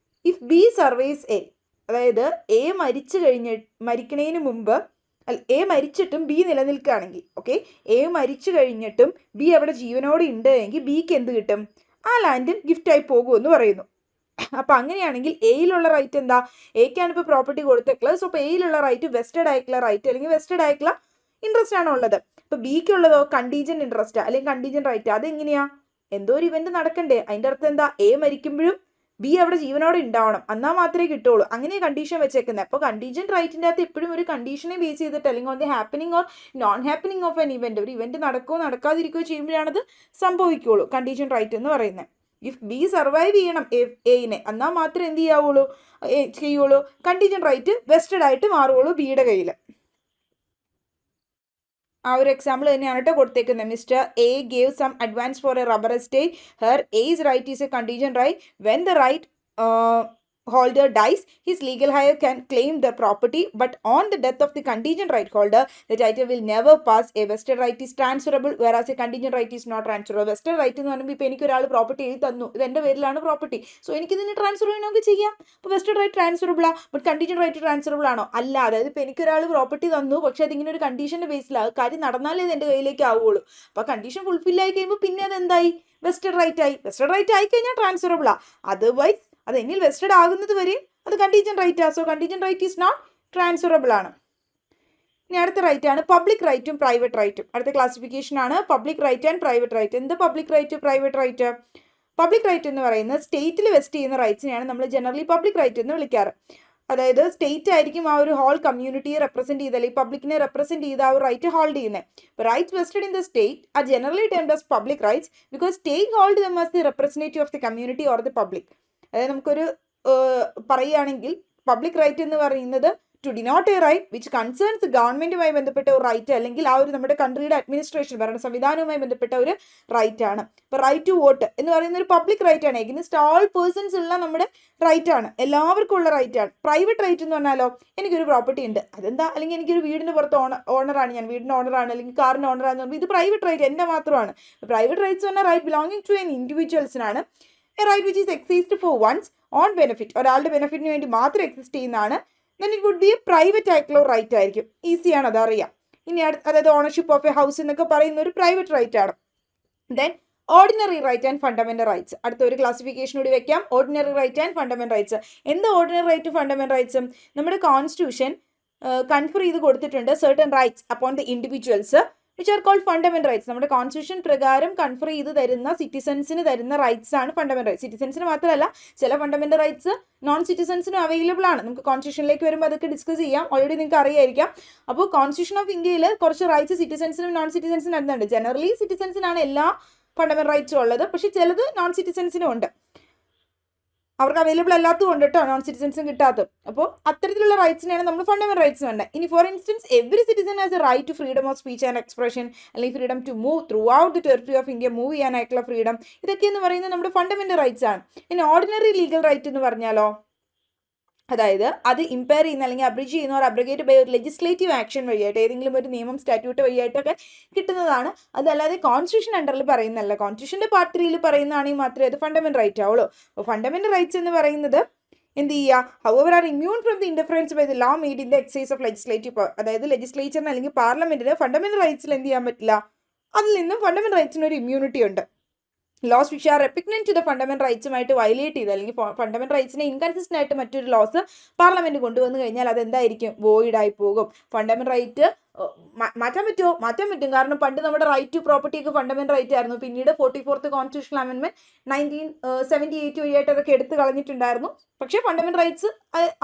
S1: ഇഫ് ബി സർവൈസ് എ, അതായത് എ മരിക്കണതിന് മുമ്പ്, എ മരിച്ചിട്ടും ബി നിലനിൽക്കുകയാണെങ്കിൽ, ഓക്കെ, എ മരിച്ചു കഴിഞ്ഞിട്ടും ബി അവിടെ ജീവനോടെ ഉണ്ട് എങ്കിൽ ബിക്ക് എന്ത് കിട്ടും, ആ ലാൻഡ് ഗിഫ്റ്റായി പോകുമെന്ന് പറയുന്നു. അപ്പം അങ്ങനെയാണെങ്കിൽ എയിലുള്ള റൈറ്റ് എന്താ, എക്കാണ് ഇപ്പോൾ പ്രോപ്പർട്ടി കൊടുത്തേക്കുള്ളത്. സോ അപ്പോൾ എയിലുള്ള റൈറ്റ് വെസ്റ്റഡ് ആയിട്ടുള്ള റൈറ്റ് അല്ലെങ്കിൽ വെസ്റ്റഡ് ആയിട്ടുള്ള ഇൻട്രസ്റ്റ് ആണ് ഉള്ളത്. ഇപ്പൊ ബിക്കുള്ളതോ കണ്ടീജന്റ് ഇൻട്രസ്റ്റ് അല്ലെങ്കിൽ കണ്ടീജന്റ് റൈറ്റ്. അതെങ്ങനെയാ? എന്തോ ഒരു ഇവന്റ് നടക്കണ്ടേ, അതിന്റെ അർത്ഥം എന്താ? എ മരിക്കുമ്പോഴും ബി അവിടെ ജീവനോടെ ഉണ്ടാവണം, എന്നാൽ മാത്രമേ കിട്ടുള്ളൂ. അങ്ങനെ കണ്ടീഷൻ വെച്ചേക്കുന്നത്. അപ്പോൾ കണ്ടീജന്റ് റൈറ്റിന്റെ അകത്ത് എപ്പോഴും ഒരു കണ്ടീഷനെ ബേസ് ചെയ്തിട്ട് അല്ലെങ്കിൽ on the happening or non happening of N event, ഒരു ഇവന്റ് നടക്കുകയോ നടക്കാതിരിക്കുകയോ ചെയ്യുമ്പോഴാണത് സംഭവിക്കുള്ളൂ കണ്ടീജന്റ് റൈറ്റ് എന്ന് പറയുന്നത്. ഇഫ് ബി സർവൈവ് ചെയ്യണം എയിനെ, എന്നാൽ മാത്രമേ എന്ത് ചെയ്യുള്ളൂ കണ്ടീജന്റ് റൈറ്റ് വെസ്റ്റഡ് ആയിട്ട് മാറുള്ളൂ ബിയുടെ കയ്യിൽ. ആ ഒരു എക്സാമ്പിൾ തന്നെയാണ് കേട്ടോ കൊടുത്തേക്കുന്നത്. Mister A gave some advance for a rubber estate. Hers right is a contingent right. When the right holder dies, his legal heir can claim the property, but on the death of the contingent right holder, the title will never pass. A vested right is transferable, whereas a contingent right is not transferable. Vested right എന്ന് പറയുമ്പോൾ ഇപ്പോൾ എനിക്ക് ഒരാൾ property എഴുതി തന്നു, ഇത് എൻ്റെ പേരിലാണ് പ്രോപ്പർട്ടി, സോ എനിക്ക് ഇതിന് ട്രാൻസ്ഫർ ചെയ്യണമെങ്കിൽ ചെയ്യാം. അപ്പോൾ വെസ്റ്റഡ് റൈറ്റ് ട്രാൻസ്ഫറബിൾ ആണ്, ബട്ട് കണ്ടീജന്റ് റൈറ്റ് ട്രാൻസ്ഫറബിൾ ആണോ? അല്ല. അതായത് ഇപ്പോൾ എനിക്കൊരാൾ പ്രോപ്പർട്ടി തന്നു, പക്ഷേ അതിങ്ങനെ ഒരു കണ്ടീഷൻ്റെ ബേസിലാണ്, കാര്യം നടന്നാലേ ഇത് എൻ്റെ കയ്യിലേക്ക് ആവുള്ളൂ. അപ്പോൾ കണ്ടീഷൻ ഫുൾഫിൽ ആയി കഴിയുമ്പോൾ പിന്നെ അതെന്തായി? വെസ്റ്റഡ് റൈറ്റ് ആയി. വെസ്റ്റഡ് റൈറ്റ് ആയി കഴിഞ്ഞാൽ ട്രാൻസ്ഫറബിൾ ആണ്. അതർവൈസ് അത് എന്നിൽ വെസ്റ്റഡ് ആകുന്നത് വരെയും അത് കണ്ടീജന്റ് റൈറ്റ് ആണ്. So contingent right is not transferable ആണ്. ഇനി അടുത്ത റൈറ്റ് ആണ് പബ്ലിക് റൈറ്റും പ്രൈവറ്റ് റൈറ്റും. അടുത്ത ക്ലാസിഫിക്കേഷൻ ആണ് public right and private right. എന്ത് public right, private right? Public right എന്ന് പറയുന്നത് സ്റ്റേറ്റിൽ വെസ്റ്റ് ചെയ്യുന്ന റൈറ്റ്സിനെയാണ് നമ്മൾ ജനറലി പബ്ലിക് റൈറ്റ് എന്ന് വിളിക്കാറ്. അതായത് സ്റ്റേറ്റ് ആയിരിക്കും ആ ഒരു ഹോൾ കമ്മ്യൂണിറ്റിയെ റെപ്രസെന്റ് ചെയ്ത് അല്ലെങ്കിൽ പബ്ലിക്കിനെ റെപ്രസെന്റ് ചെയ്ത് ആ ഒരു റൈറ്റ് ഹോൾഡ് ചെയ്യുന്നത്. Rights vested in the state are generally termed as public rights because state hold them as the representative of the community or the public. അതായത് നമുക്കൊരു പറയുകയാണെങ്കിൽ പബ്ലിക് റൈറ്റ് എന്ന് പറയുന്നത് to denote a right which concerns ഗവൺമെന്റുമായി ബന്ധപ്പെട്ട ഒരു right, അല്ലെങ്കിൽ ആ ഒരു നമ്മുടെ കൺട്രിയുടെ അഡ്മിനിസ്ട്രേഷൻ ഭരണ സംവിധാനവുമായി ബന്ധപ്പെട്ട ഒരു റൈറ്റ് ആണ്. ഇപ്പോൾ റൈറ്റ് ടു വോട്ട് എന്ന് പറയുന്ന ഒരു പബ്ലിക് റൈറ്റ് ആണ്, എഗിൻസ്റ്റ് ഓൾ പേഴ്സൺസ് ഉള്ള നമ്മുടെ റൈറ്റ് ആണ്, എല്ലാവർക്കും ഉള്ള റൈറ്റ് ആണ്. പ്രൈവറ്റ് റൈറ്റ് എന്ന് പറഞ്ഞാലോ, എനിക്കൊരു പ്രോപ്പർട്ടി ഉണ്ട്, അതെന്താ, അല്ലെങ്കിൽ എനിക്കൊരു വീടിന് പുറത്ത് ഓണറാണ്, ഞാൻ വീടിൻ്റെ ഓണറാണ് അല്ലെങ്കിൽ കാറിൻ്റെ ഓണറാന്ന് പറയുമ്പോൾ ഇത് പ്രൈവറ്റ് റൈറ്റ് എൻ്റെ മാത്രമാണ്. പ്രൈവറ്റ് റൈറ്റ്സ് പറഞ്ഞാൽ റൈറ്റ് ബിലോങ്ങിങ് ടു എൻ ഇൻഡിവിജ്വൽസിനാണ്. A right which is exist for one's own benefit, ഒരാളുടെ ബെനിഫിറ്റിന് വേണ്ടി മാത്രം എക്സിസ്റ്റ് ചെയ്യുന്നതാണ്. Then it would be a private ആയിട്ടുള്ള റൈറ്റ് ആയിരിക്കും. ഈസിയാണ്, അതറിയാം. ഇനി അതായത് ഓണർഷിപ്പ് ഓഫ് എ ഹൗസ് എന്നൊക്കെ പറയുന്ന ഒരു പ്രൈവറ്റ് റൈറ്റ് ആണ്. Then ordinary right and fundamental rights. അടുത്ത ഒരു ക്ലാസിഫിക്കേഷൻ കൂടി വെക്കാം, ordinary right and fundamental rights. എന്താ ഓർഡിനറി റൈറ്റ് ഫണ്ടമെന്റൽ റൈറ്റ്സും? നമ്മുടെ കോൺസ്റ്റിറ്റ്യൂഷൻ കൺഫർ ചെയ്ത് കൊടുത്തിട്ടുണ്ട് certain rights upon the individuals which are called fundamental rights. നമ്മുടെ കോൺസ്റ്റിറ്റ്യൂഷൻ പ്രകാരം കൺഫർ ചെയ്ത് തരുന്ന സിറ്റിസൺസിന് തരുന്ന റൈറ്റ്സ് ആണ് ഫണ്ടമെന്റൽ റൈറ്റ്സ്. സിറ്റിസൺസിന് മാത്രമല്ല, ചില ഫണ്ടമെന്റൽ റൈറ്റ്സ് നോൺ സിറ്റിസൺസിനും അവൈലബിൾ ആണ്. നമുക്ക് കോൺസ്റ്റിറ്റ്യൂഷനിലേക്ക് വരുമ്പോൾ അതൊക്കെ ഡിസ്കസ് ചെയ്യാം, ഓൾറെഡി നിങ്ങൾക്ക് അറിയായിരിക്കാം. അപ്പോൾ കോൺസ്റ്റിറ്റ്യൂഷൻ ഓഫ് ഇന്ത്യയിൽ കുറച്ച് റൈറ്റ്സ് സിറ്റിസൺസിനും നോൺ സിറ്റിസൺസിനും തരുന്നുണ്ട്. ജനറലി സിറ്റിസൺസിനാണ് എല്ലാ ഫണ്ടമെന്റൽ റൈറ്റ്സും ഉള്ളത്, പക്ഷേ ചിലത് നോൺ സിറ്റിസൺസിനും ഉണ്ട്. അവർക്ക് അവൈലബിൾ അല്ലാത്തതും ഉണ്ട് കേട്ടോ, നോൺ സിറ്റിസൺസും കിട്ടാത്തത്. അപ്പോൾ അത്തരത്തിലുള്ള റൈറ്റ്സിനെയാണ് നമ്മൾ ഫണ്ടമെന്റൽ റൈറ്റ്സ് വേണ്ടത്. ഇനി for instance every citizen has a right to freedom of speech and expression, അല്ലെങ്കിൽ freedom to move throughout the territory of India, move ചെയ്യാനായിട്ടുള്ള ഫ്രീഡം, ഇതൊക്കെ എന്ന് പറയുന്നത് നമ്മുടെ ഫണ്ടമെന്റൽ റൈറ്റ്സ് ആണ്. ഇനി ഓർഡിനറി ലീഗൽ റൈറ്റ് എന്ന് പറഞ്ഞാലോ, അതായത് അത് ഇമ്പയർ ചെയ്യുന്ന അല്ലെങ്കിൽ അബ്രിജ് ചെയ്യുന്ന ഒരു അബ്രിഗേറ്റ് ബൈ ഒരു ലെജിസ്ലേറ്റീവ് ആക്ഷൻ വഴിയായിട്ട്, ഏതെങ്കിലും ഒരു നിയമം സ്റ്റാറ്റ്യൂട്ട് വഴിയായിട്ടൊക്കെ കിട്ടുന്നതാണ്. അതല്ലാതെ കോൺസ്റ്റിറ്റ്യൂഷൻ അണ്ടറിൽ പറയുന്നതല്ല. കോൺസ്റ്റിറ്റ്യൂഷൻ്റെ പാർട്ട് 3 പറയുന്നതാണെങ്കിൽ മാത്രമേ അത് ഫണ്ടമെന്റൽ റൈറ്റ് ആവുള്ളൂ. അപ്പോൾ ഫണ്ടമെന്റൽ റൈറ്റ്സ് എന്ന് പറയുന്നത് എന്ത് ചെയ്യുക, however are immune from the interference by the law made in the excise of legislative power. അതായത് ലെജിസ്ലേച്ചറിന് അല്ലെങ്കിൽ പാർലമെന്റിന് ഫണ്ടമെന്റൽ റൈറ്റ്സിൽ എന്ത് ചെയ്യാൻ പറ്റില്ല, അതിൽ നിന്നും ഫണ്ടമെന്റൽ റൈറ്റ്സിന് ഒരു ഇമ്മ്യൂണിറ്റി ഉണ്ട്. Laws which are repugnant to the fundamental റൈറ്റ്സുമായിട്ട് വയലേറ്റ് ചെയ്ത് അല്ലെങ്കിൽ ഫണ്ടമെന്റൽ റൈറ്റ്സിനെ ഇൻകൺസിസ്റ്റന്റ് ആയിട്ട് മറ്റൊരു ലോസ് പാർലമെന്റ് കൊണ്ടുവന്നു കഴിഞ്ഞാൽ അതെന്തായിരിക്കും, വോയിഡ് ആയി പോകും. ഫണ്ടമെന്റൽ റൈറ്റ് മാറ്റാൻ പറ്റുമോ? മാറ്റാൻ പറ്റും. കാരണം പണ്ട് നമ്മുടെ റൈറ്റ് ടു പ്രോപ്പർട്ടിക്ക് ഫണ്ടമെന്റൽ റൈറ്റ് ആയിരുന്നു. പിന്നീട് 44th കോൺസ്റ്റിറ്റ്യൂഷണൽ അമെന്റ്മെന്റ് 1978 വഴിയായിട്ട് അതൊക്കെ എടുത്ത് കളഞ്ഞിട്ടുണ്ടായിരുന്നു. പക്ഷേ ഫണ്ടമെന്റൽ റൈറ്റ്സ്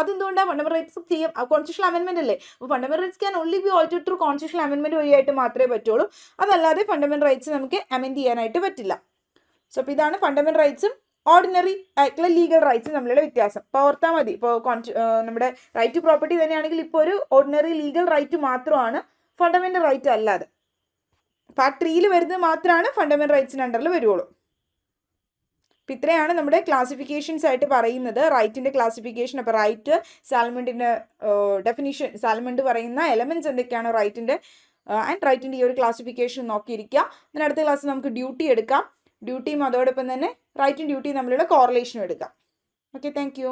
S1: അതെന്തുകൊണ്ടാണ് ഫണ്ടമെന്റൽ റൈറ്റ്സ് ചെയ്യാം, കോൺസ്റ്റിറ്റ്യൂഷണൽ അമെന്റ്മെന്റ് അല്ലേ. അപ്പോൾ fundamental rights can only be altered through constitutional amendment വഴിയായിട്ട് മാത്രമേ പറ്റുള്ളൂ. അതല്ലാതെ ഫണ്ടമെന്റൽ റൈറ്റ്സ് നമുക്ക് അമെന്റ് ചെയ്യാനായിട്ട് പറ്റില്ല. സോ അപ്പോൾ ഇതാണ് ഫണ്ടമെന്റൽ റൈറ്റ്സും ഓർഡിനറി ആയിട്ടുള്ള ലീഗൽ റൈറ്റ്സും തമ്മിലുള്ള വ്യത്യാസം. ഇപ്പോൾ ഓർത്താൽ മതി. ഇപ്പോൾ നമ്മുടെ റൈറ്റ് ടു പ്രോപ്പർട്ടി തന്നെയാണെങ്കിൽ ഇപ്പോൾ ഒരു ഓർഡിനറി ലീഗൽ റൈറ്റ് മാത്രമാണ്, ഫണ്ടമെന്റൽ റൈറ്റ് അല്ലാതെ. പാർട്ട് 3 വരുന്നത് മാത്രമാണ് ഫണ്ടമെന്റൽ റൈറ്റ്സിന് അണ്ടറിൽ വരുള്ളൂ. അപ്പോൾ ഇത്രയാണ് നമ്മുടെ ക്ലാസിഫിക്കേഷൻസ് ആയിട്ട് പറയുന്നത്, റൈറ്റിൻ്റെ ക്ലാസിഫിക്കേഷൻ. അപ്പോൾ റൈറ്റ്, സാൽമണ്ടിൻ്റെ ഡെഫിനിഷൻ, സാൽമണ്ട് പറയുന്ന എലമെന്റ്സ് എന്തൊക്കെയാണ് റൈറ്റിൻ്റെ ആൻഡ് റൈറ്റിൻ്റെ ഈ ഒരു ക്ലാസിഫിക്കേഷൻ നോക്കിയിരിക്കുക. then അടുത്ത ക്ലാസ്സിൽ നമുക്ക് ഡ്യൂട്ടി എടുക്കാം. ഡ്യൂട്ടിയും അതോടൊപ്പം തന്നെ റൈറ്റും ഡ്യൂട്ടിയും തമ്മിലുള്ള കോറിലേഷനും എടുക്കാം. Okay, thank you.